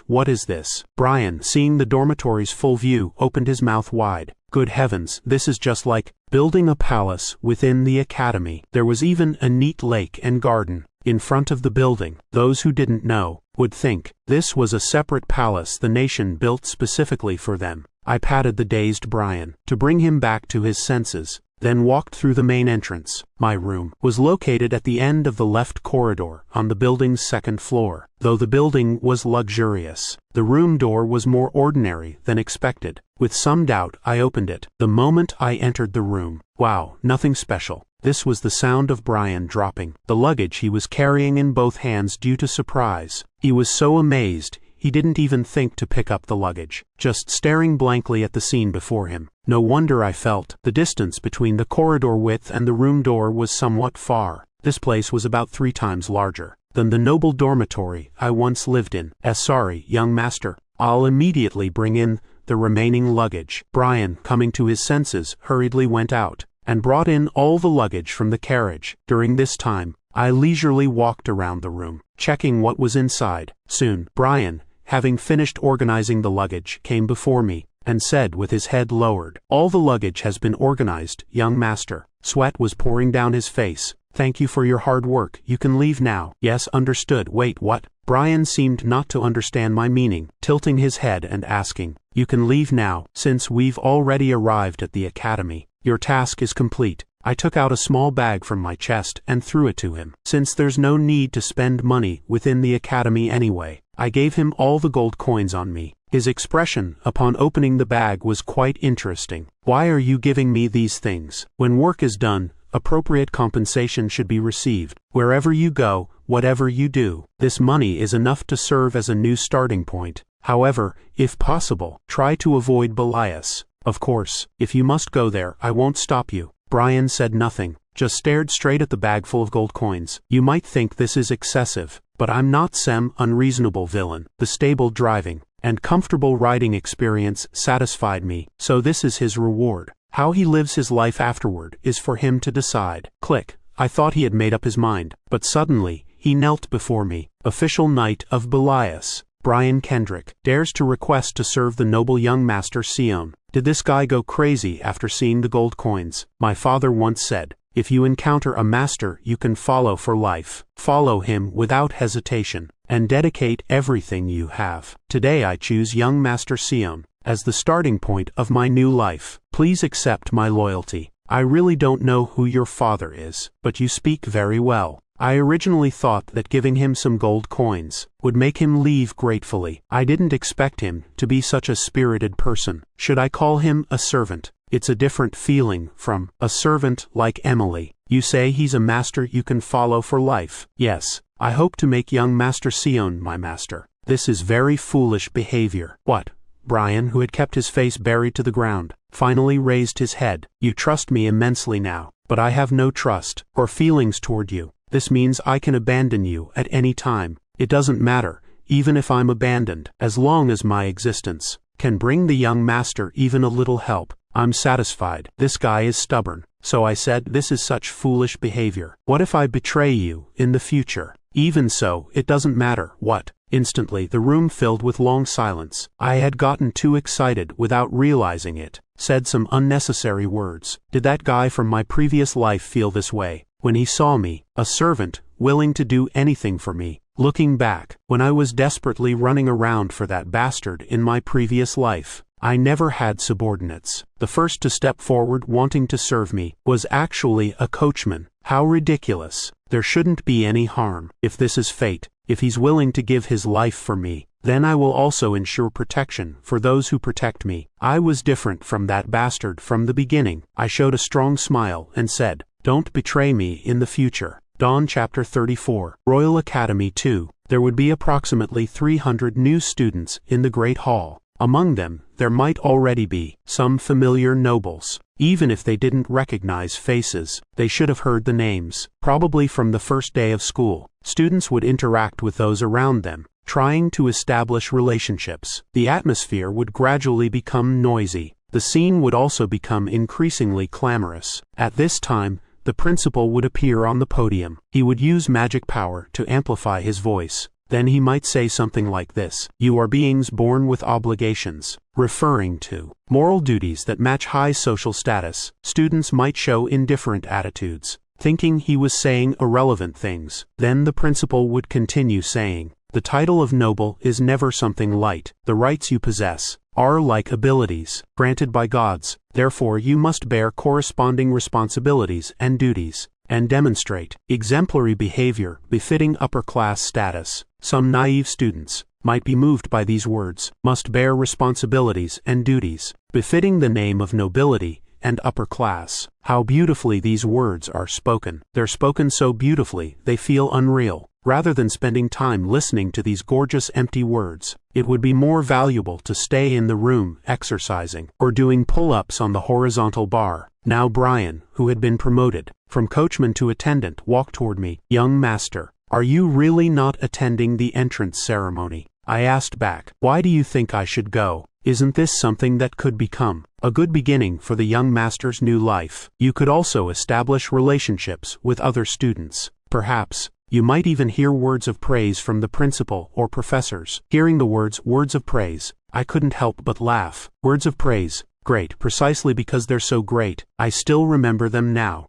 What is this? Brian, seeing the dormitory's full view, opened his mouth wide. Good heavens, this is just like building a palace within the academy. There was even a neat lake and garden in front of the building. Those who didn't know would think this was a separate palace the nation built specifically for them. I patted the dazed Brian to bring him back to his senses, then walked through the main entrance. My room was located at the end of the left corridor on the building's second floor. Though the building was luxurious, the room door was more ordinary than expected. With some doubt, I opened it. The moment I entered the room, wow, nothing special. This was the sound of Brian dropping the luggage he was carrying in both hands due to surprise. He was so amazed, he didn't even think to pick up the luggage, just staring blankly at the scene before him. No wonder I felt the distance between the corridor width and the room door was somewhat far. This place was about 3 times larger than the noble dormitory I once lived in. Sorry, young master. I'll immediately bring in the remaining luggage. Brian, coming to his senses, hurriedly went out, and brought in all the luggage from the carriage. During this time, I leisurely walked around the room, checking what was inside. Soon, Brian, having finished organizing the luggage, came before me and said with his head lowered, "All the luggage has been organized, young master." Sweat was pouring down his face. "Thank you for your hard work. You can leave now." "Yes, understood." "Wait, what?" Brian seemed not to understand my meaning, tilting his head and asking, "You can leave now, since we've already arrived at the academy. Your task is complete." I took out a small bag from my chest and threw it to him. Since there's no need to spend money within the academy anyway, I gave him all the gold coins on me. His expression upon opening the bag was quite interesting. "Why are you giving me these things? When work is done, appropriate compensation should be received. Wherever you go, whatever you do, this money is enough to serve as a new starting point. However, if possible, try to avoid Belias. Of course, if you must go there, I won't stop you." Brian said nothing, just stared straight at the bag full of gold coins. "You might think this is excessive, but I'm not some unreasonable villain. The stable driving and comfortable riding experience satisfied me, so this is his reward. How he lives his life afterward is for him to decide." Click. I thought he had made up his mind, but suddenly, he knelt before me. "Official Knight of Belias, Brian Kendrick, dares to request to serve the noble young master Sion." Did this guy go crazy after seeing the gold coins? My father once said, "If you encounter a master you can follow for life, follow him without hesitation, and dedicate everything you have." Today I choose young master Sion as the starting point of my new life. Please accept my loyalty. I really don't know who your father is, but you speak very well. I originally thought that giving him some gold coins would make him leave gratefully. I didn't expect him to be such a spirited person. Should I call him a servant? It's a different feeling from a servant like Emily. You say he's a master you can follow for life. Yes, I hope to make young Master Sion my master. This is very foolish behavior. What? Brian, who had kept his face buried to the ground, finally raised his head. "You trust me immensely now, but I have no trust or feelings toward you. This means I can abandon you at any time. It doesn't matter, even if I'm abandoned, as long as my existence can bring the young master even a little help. I'm satisfied." This guy is stubborn. So I said, "This is such foolish behavior. What if I betray you in the future?" "Even so, it doesn't matter." "What?" Instantly the room filled with long silence. I had gotten too excited without realizing it, said some unnecessary words. Did that guy from my previous life feel this way when he saw me, a servant, willing to do anything for me? Looking back, when I was desperately running around for that bastard in my previous life, I never had subordinates. The first to step forward wanting to serve me was actually a coachman. How ridiculous. There shouldn't be any harm. If this is fate, if he's willing to give his life for me, then I will also ensure protection for those who protect me. I was different from that bastard from the beginning. I showed a strong smile and said, "Don't betray me in the future." Dawn Chapter 34. Royal Academy 2. There would be approximately 300 new students in the Great Hall. Among them, there might already be some familiar nobles. Even if they didn't recognize faces, they should have heard the names. Probably from the first day of school, students would interact with those around them, trying to establish relationships. The atmosphere would gradually become noisy. The scene would also become increasingly clamorous. At this time, the principal would appear on the podium. He would use magic power to amplify his voice. Then he might say something like this: "You are beings born with obligations," referring to moral duties that match high social status. Students might show indifferent attitudes, thinking he was saying irrelevant things. Then the principal would continue saying, "The title of noble is never something light. The rights you possess are like abilities granted by gods. Therefore you must bear corresponding responsibilities and duties, and demonstrate exemplary behavior befitting upper-class status." Some naive students might be moved by these words, "must bear responsibilities and duties befitting the name of nobility and upper class." How beautifully these words are spoken. They're spoken so beautifully they feel unreal. Rather than spending time listening to these gorgeous empty words, it would be more valuable to stay in the room exercising or doing pull-ups on the horizontal bar. Now Brian, who had been promoted from coachman to attendant, walked toward me. "Young master, are you really not attending the entrance ceremony?" I asked back. Why do you think I should go? Isn't this something that could become a good beginning for the young master's new life? You could also establish relationships with other students. Perhaps you might even hear words of praise from the principal or professors. Hearing the words of praise, I couldn't help but laugh. Words of praise, great, precisely because they're so great. I still remember them now.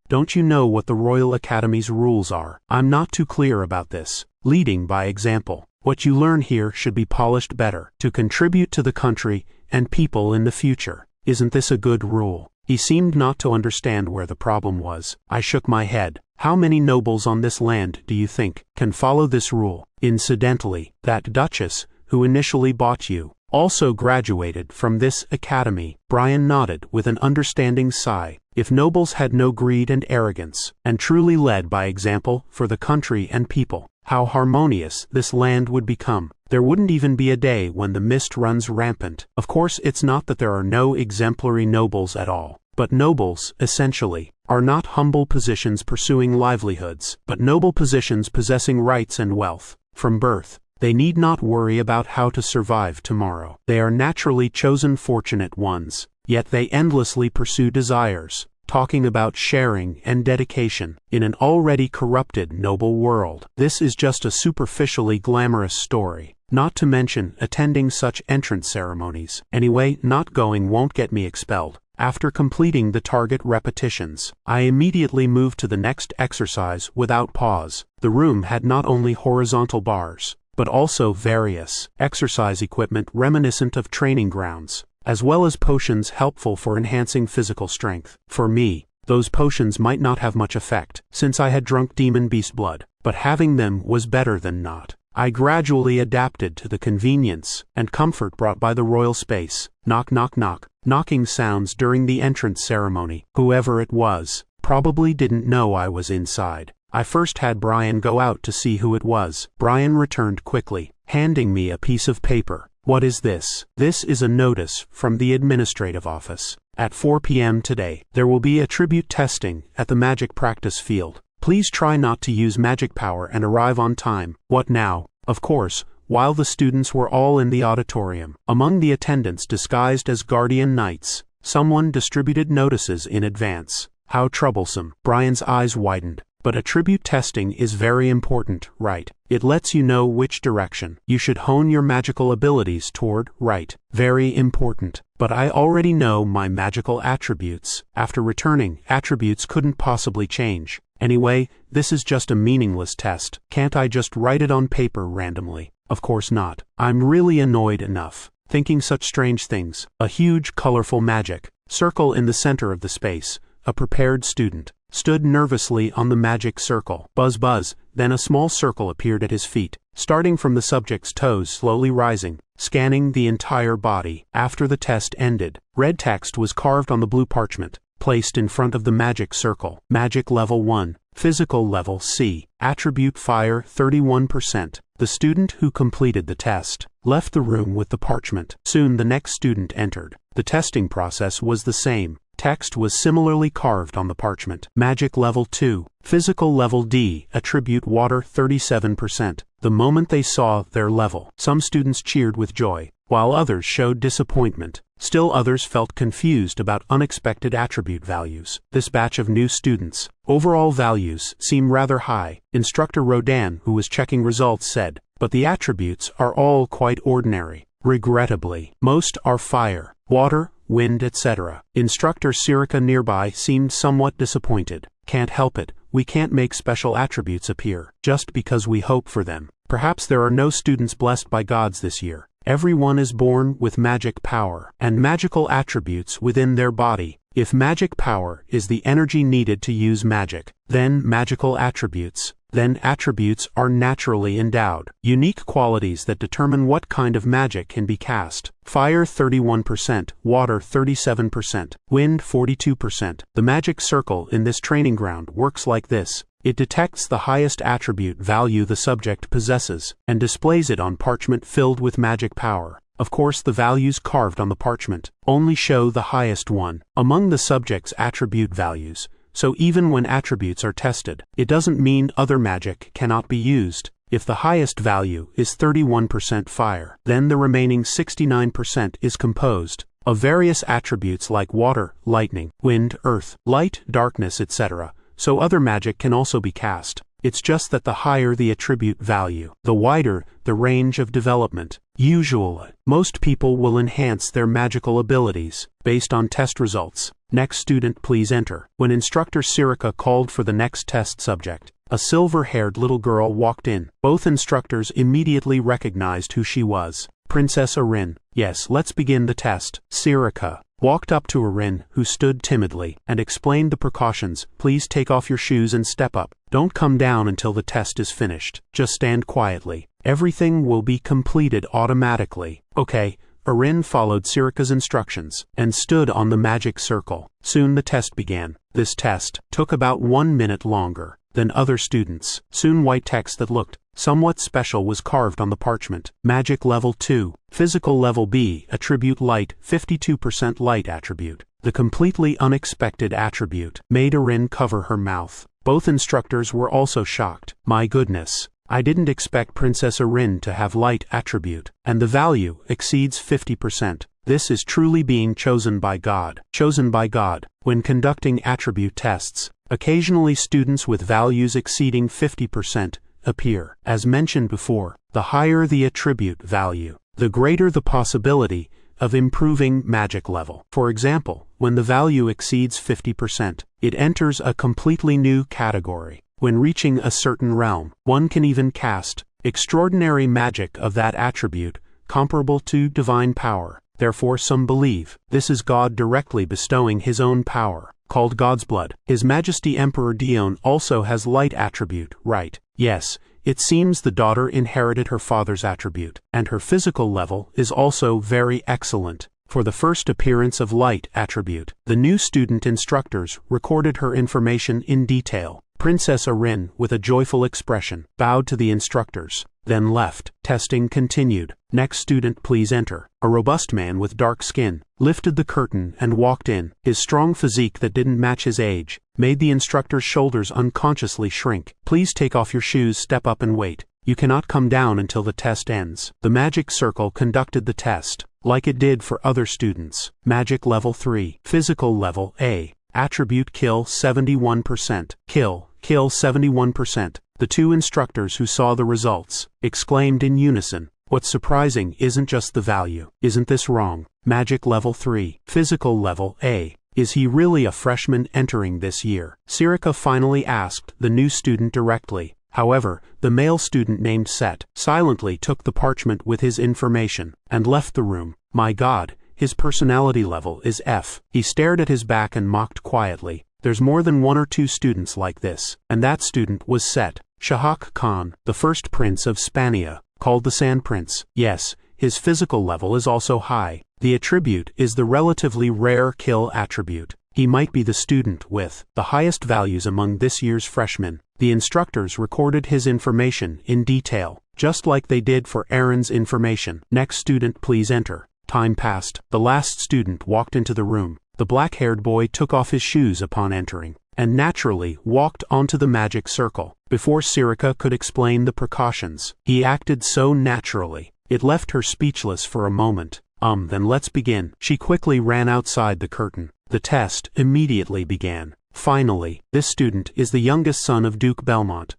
Don't you know what the Royal Academy's rules are? I'm not too clear about this. Leading by example. What you learn here should be polished better, to contribute to the country and people in the future. Isn't this a good rule? He seemed not to understand where the problem was. I shook my head. How many nobles on this land do you think can follow this rule? Incidentally, that Duchess, who initially bought you, also graduated from this academy. Brian nodded with an understanding sigh. If nobles had no greed and arrogance, and truly led by example for the country and people, how harmonious this land would become. There wouldn't even be a day when the mist runs rampant. Of course, it's not that there are no exemplary nobles at all, but nobles, essentially, are not humble positions pursuing livelihoods, but noble positions possessing rights and wealth. From birth, they need not worry about how to survive tomorrow. They are naturally chosen fortunate ones, yet they endlessly pursue desires, talking about sharing and dedication in an already corrupted noble world. This is just a superficially glamorous story, not to mention attending such entrance ceremonies. Anyway, not going won't get me expelled. After completing the target repetitions, I immediately moved to the next exercise without pause. The room had not only horizontal bars, but also various exercise equipment reminiscent of training grounds, as well as potions helpful for enhancing physical strength. For me, those potions might not have much effect, since I had drunk demon beast blood, but having them was better than not. I gradually adapted to the convenience and comfort brought by the royal space. Knock knock knock. Knocking sounds during the entrance ceremony. Whoever it was, probably didn't know I was inside. I first had Brian go out to see who it was. Brian returned quickly, handing me a piece of paper. What is this? This is a notice from the administrative office. At 4 p.m. today, there will be a tribute testing at the magic practice field. Please try not to use magic power and arrive on time. What now? Of course, while the students were all in the auditorium, among the attendants disguised as guardian knights, someone distributed notices in advance. How troublesome. Brian's eyes widened. But attribute testing is very important, right? It lets you know which direction you should hone your magical abilities toward, right? Very important. But I already know my magical attributes. After returning, attributes couldn't possibly change. Anyway, this is just a meaningless test. Can't I just write it on paper randomly? Of course not. I'm really annoyed enough, thinking such strange things. A huge, colorful magic circle in the center of the space. A prepared student stood nervously on the magic circle. Buzz buzz, then a small circle appeared at his feet, starting from the subject's toes slowly rising, scanning the entire body. After the test ended, red text was carved on the blue parchment, placed in front of the magic circle. Magic level 1, physical level C, attribute fire 31%. The student who completed the test left the room with the parchment. Soon the next student entered. The testing process was the same. Text was similarly carved on the parchment. Magic level 2, physical level D, attribute water 37%. The moment they saw their level, some students cheered with joy, while others showed disappointment. Still others felt confused about unexpected attribute values. This batch of new students' overall values seem rather high. Instructor Rodan, who was checking results, said, but the attributes are all quite ordinary. Regrettably, most are fire, water, wind, etc. Instructor Sirica nearby seemed somewhat disappointed. Can't help it, we can't make special attributes appear, just because we hope for them. Perhaps there are no students blessed by gods this year. Everyone is born with magic power and magical attributes within their body. If magic power is the energy needed to use magic, then magical attributes. Then attributes are naturally endowed, unique qualities that determine what kind of magic can be cast. Fire 31%, water 37%, wind 42%. The magic circle in this training ground works like this. It detects the highest attribute value the subject possesses, and displays it on parchment filled with magic power. Of course, the values carved on the parchment only show the highest one among the subject's attribute values. So even when attributes are tested, it doesn't mean other magic cannot be used. If the highest value is 31% fire, then the remaining 69% is composed of various attributes like water, lightning, wind, earth, light, darkness, etc., so other magic can also be cast. It's just that the higher the attribute value, the wider the range of development. Usually, most people will enhance their magical abilities based on test results. Next student, please enter. When instructor Sirika called for the next test subject, a silver-haired little girl walked in. Both instructors immediately recognized who she was. Princess Arin. Yes, let's begin the test. Sirika walked up to Arin, who stood timidly, and explained the precautions. Please take off your shoes and step up. Don't come down until the test is finished. Just stand quietly. Everything will be completed automatically. Okay. Arin followed Sirika's instructions and stood on the magic circle. Soon the test began. This test took about 1 minute longer than other students. Soon white text that looked somewhat special was carved on the parchment. Magic level 2. Physical level B. Attribute light. 52% light attribute. The completely unexpected attribute made Arin cover her mouth. Both instructors were also shocked. My goodness. I didn't expect Princess Arin to have light attribute, and the value exceeds 50%. This is truly being chosen by God. Chosen by God. When conducting attribute tests, occasionally students with values exceeding 50% appear. As mentioned before, the higher the attribute value, the greater the possibility of improving magic level. For example, when the value exceeds 50%, it enters a completely new category. When reaching a certain realm, one can even cast extraordinary magic of that attribute, comparable to divine power. Therefore some believe this is God directly bestowing his own power, called God's blood. His Majesty Emperor Dion also has light attribute, right? Yes, it seems the daughter inherited her father's attribute, and her physical level is also very excellent. For the first appearance of light attribute, the new student instructors recorded her information in detail. Princess Arin, with a joyful expression, bowed to the instructors, then left. Testing continued. Next student, please enter. A robust man with dark skin lifted the curtain and walked in. His strong physique that didn't match his age made the instructor's shoulders unconsciously shrink. Please take off your shoes, step up and wait. You cannot come down until the test ends. The magic circle conducted the test, like it did for other students. Magic level 3. Physical level A. Attribute kill 71%. Kill 71%. The two instructors who saw the results exclaimed in unison, "What's surprising isn't just the value. Isn't this wrong?" Magic level 3. Physical level A. Is he really a freshman entering this year? Sirika finally asked the new student directly. However, the male student named Set silently took the parchment with his information and left the room. My God, his personality level is F. He stared at his back and mocked quietly. There's more than 1 or 2 students like this, and that student was Set. Shahak Khan, the first prince of Spania, called the Sand Prince. Yes, his physical level is also high. The attribute is the relatively rare kill attribute. He might be the student with the highest values among this year's freshmen. The instructors recorded his information in detail, just like they did for Aaron's information. Next student, please enter. Time passed. The last student walked into the room. The black-haired boy took off his shoes upon entering, and naturally walked onto the magic circle. Before Sirika could explain the precautions, he acted so naturally, it left her speechless for a moment. Then let's begin. She quickly ran outside the curtain. The test immediately began. Finally, this student is the youngest son of Duke Belmont.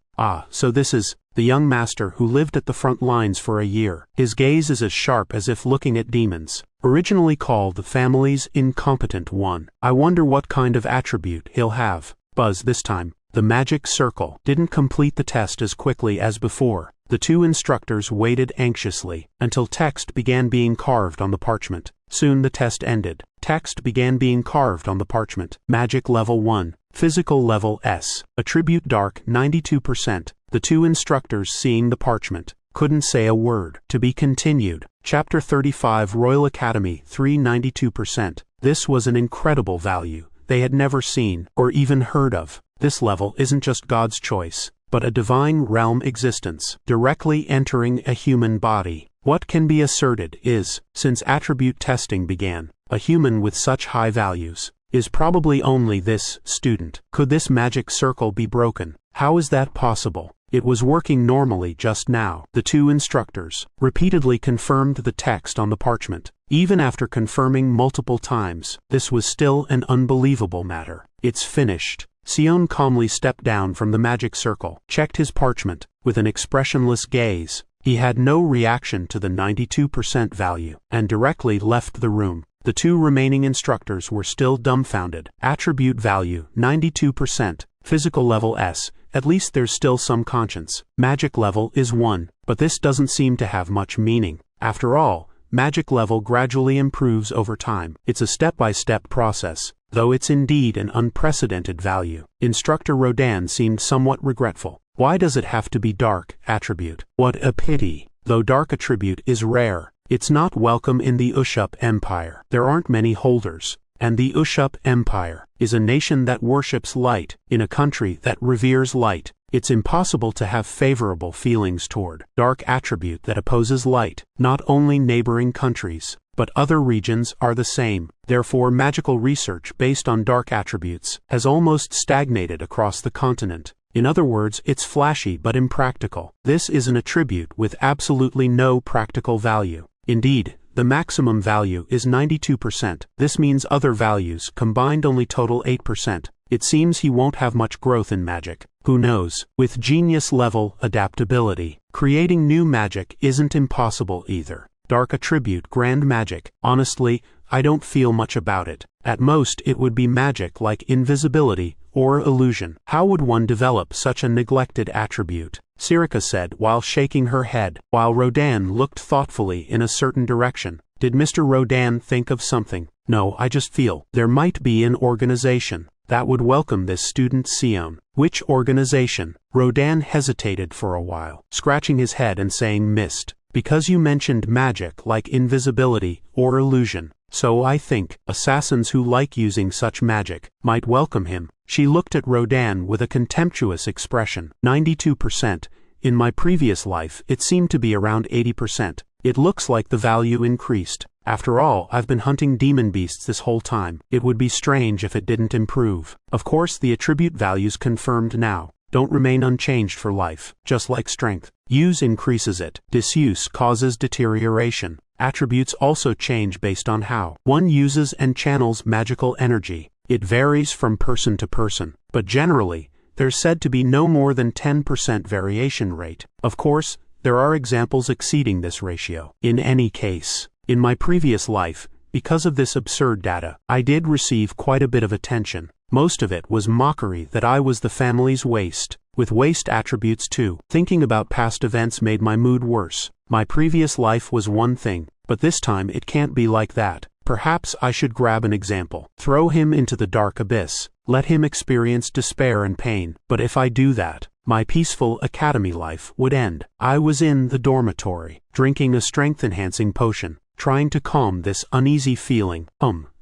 So this is the young master who lived at the front lines for a year. His gaze is as sharp as if looking at demons. Originally called the family's incompetent one. I wonder what kind of attribute he'll have. Buzz this time. The magic circle didn't complete the test as quickly as before. The two instructors waited anxiously until text began being carved on the parchment. Soon the test ended. Text began being carved on the parchment. Magic level 1. Physical level S. Attribute dark 92%. The two instructors, seeing the parchment, couldn't say a word. To be continued. Chapter 35 Royal Academy 392%. This was an incredible value they had never seen or even heard of. This level isn't just God's choice, but a divine realm existence, directly entering a human body. What can be asserted is, since attribute testing began, a human with such high values is probably only this student. Could this magic circle be broken? How is that possible? It was working normally just now. The two instructors repeatedly confirmed the text on the parchment. Even after confirming multiple times, this was still an unbelievable matter. It's finished. Sion calmly stepped down from the magic circle, checked his parchment, with an expressionless gaze. He had no reaction to the 92% value, and directly left the room. The two remaining instructors were still dumbfounded. Attribute value, 92%. Physical level S, at least there's still some conscience. Magic level is 1, but this doesn't seem to have much meaning. After all, magic level gradually improves over time. It's a step-by-step process, though it's indeed an unprecedented value. Instructor Rodan seemed somewhat regretful. Why does it have to be dark attribute? What a pity. Though dark attribute is rare, it's not welcome in the Ushup Empire. There aren't many holders, and the Ushup Empire is a nation that worships light. In a country that reveres light, it's impossible to have favorable feelings toward dark attribute that opposes light. Not only neighboring countries, but other regions are the same. Therefore, magical research based on dark attributes has almost stagnated across the continent. In other words, it's flashy but impractical. This is an attribute with absolutely no practical value. Indeed, the maximum value is 92%. This means other values combined only total 8%. It seems he won't have much growth in magic. Who knows? With genius level adaptability, creating new magic isn't impossible either. Dark attribute grand magic. Honestly, I don't feel much about it. At most it would be magic like invisibility or illusion. How would one develop such a neglected attribute? Sirika said while shaking her head, while Rodan looked thoughtfully in a certain direction. Did Mr. Rodan think of something? No, I just feel there might be an organization that would welcome this student Sion. Which organization? Rodan hesitated for a while, scratching his head and saying mist. Because you mentioned magic like invisibility or illusion, so I think assassins who like using such magic might welcome him. She looked at Rodan with a contemptuous expression. 92%. In my previous life, it seemed to be around 80%. It looks like the value increased. After all, I've been hunting demon beasts this whole time. It would be strange if it didn't improve. Of course, the attribute values confirmed now don't remain unchanged for life, just like strength. Use increases it. Disuse causes deterioration. Attributes also change based on how one uses and channels magical energy. It varies from person to person, but generally, there's said to be no more than 10% variation rate. Of course, there are examples exceeding this ratio. In any case, in my previous life, because of this absurd data, I did receive quite a bit of attention. Most of it was mockery that I was the family's waste, with waste attributes too. Thinking about past events made my mood worse. My previous life was one thing, but this time it can't be like that. Perhaps I should grab an example. Throw him into the dark abyss. Let him experience despair and pain. But if I do that, my peaceful academy life would end. I was in the dormitory, drinking a strength-enhancing potion, trying to calm this uneasy feeling.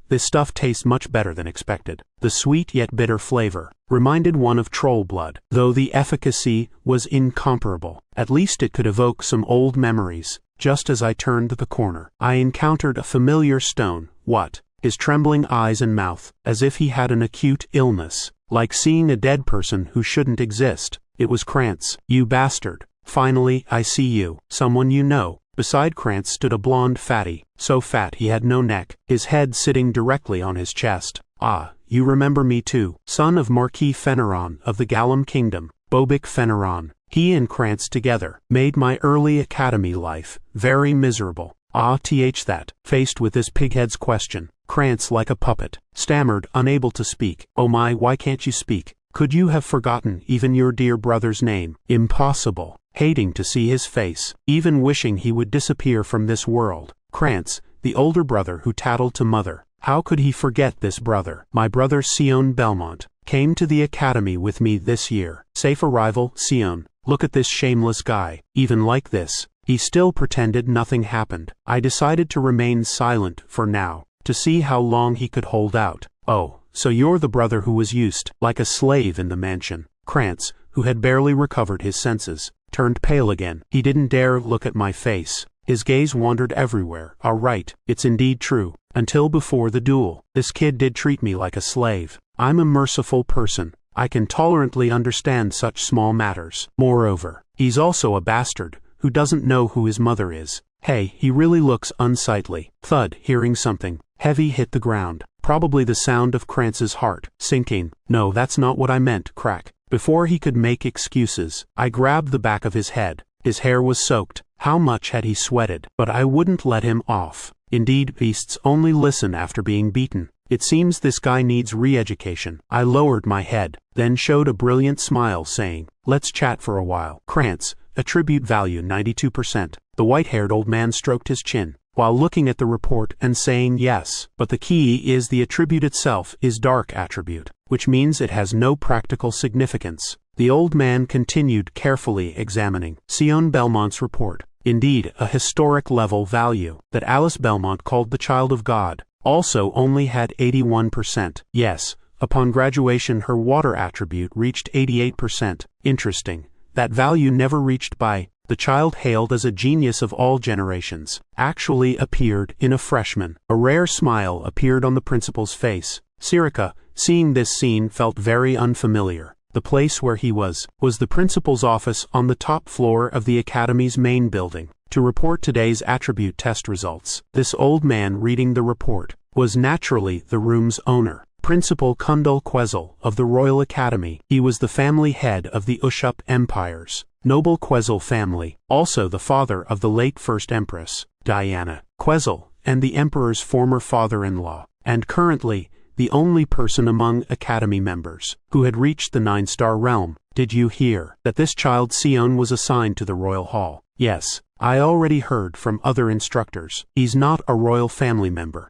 This stuff tastes much better than expected. The sweet yet bitter flavor reminded one of troll blood, though the efficacy was incomparable. At least it could evoke some old memories. Just as I turned the corner, I encountered a familiar stone. What? His trembling eyes and mouth, as if he had an acute illness, like seeing a dead person who shouldn't exist. It was Krantz. You bastard. Finally, I see you. Someone you know. Beside Krantz stood a blonde fatty, so fat he had no neck, his head sitting directly on his chest. Ah, you remember me too. Son of Marquis Fenneron of the Gallum Kingdom, Bobik Fenneron. He and Krantz together made my early academy life very miserable. That, faced with this pighead's question, Krantz, like a puppet, stammered, unable to speak. Oh my, why can't you speak? Could you have forgotten even your dear brother's name? Impossible. Hating to see his face, even wishing he would disappear from this world. Krantz, the older brother who tattled to mother. How could he forget this brother? My brother Sion Belmont came to the academy with me this year. Safe arrival, Sion. Look at this shameless guy. Even like this, he still pretended nothing happened. I decided to remain silent for now, to see how long he could hold out. Oh, so you're the brother who was used like a slave in the mansion. Krantz, who had barely recovered his senses, turned pale again. He didn't dare look at my face. His gaze wandered everywhere. All right, it's indeed true. Until before the duel, this kid did treat me like a slave. I'm a merciful person, I can tolerantly understand such small matters. Moreover, he's also a bastard, who doesn't know who his mother is. Hey, he really looks unsightly. Thud, hearing something heavy hit the ground. Probably the sound of Krantz's heart sinking. No, that's not what I meant, crack. Before he could make excuses, I grabbed the back of his head. His hair was soaked. How much had he sweated? But I wouldn't let him off. Indeed, beasts only listen after being beaten. It seems this guy needs re-education. I lowered my head, then showed a brilliant smile saying, let's chat for a while. Krantz, attribute value 92%. The white-haired old man stroked his chin, while looking at the report and saying yes. But the key is the attribute itself is dark attribute, which means it has no practical significance. The old man continued carefully examining Sion Belmont's report. Indeed, a historic level value that Alice Belmont called the child of God also only had 81%. Yes, upon graduation her water attribute reached 88%. Interesting. That value never reached by the child hailed as a genius of all generations actually appeared in a freshman. A rare smile appeared on the principal's face. Sirica, seeing this scene, felt very unfamiliar. The place where he was the principal's office on the top floor of the academy's main building, to report today's attribute test results. This old man reading the report was naturally the room's owner, Principal Kundal Quesel of the Royal Academy. He was the family head of the Ushup Empire's noble Quesel family, also the father of the late First Empress, Diana Quesel, and the Emperor's former father-in-law, and currently the only person among Academy members who had reached the 9-star realm. Did you hear that this child Sion was assigned to the Royal Hall? Yes, I already heard from other instructors. He's not a royal family member.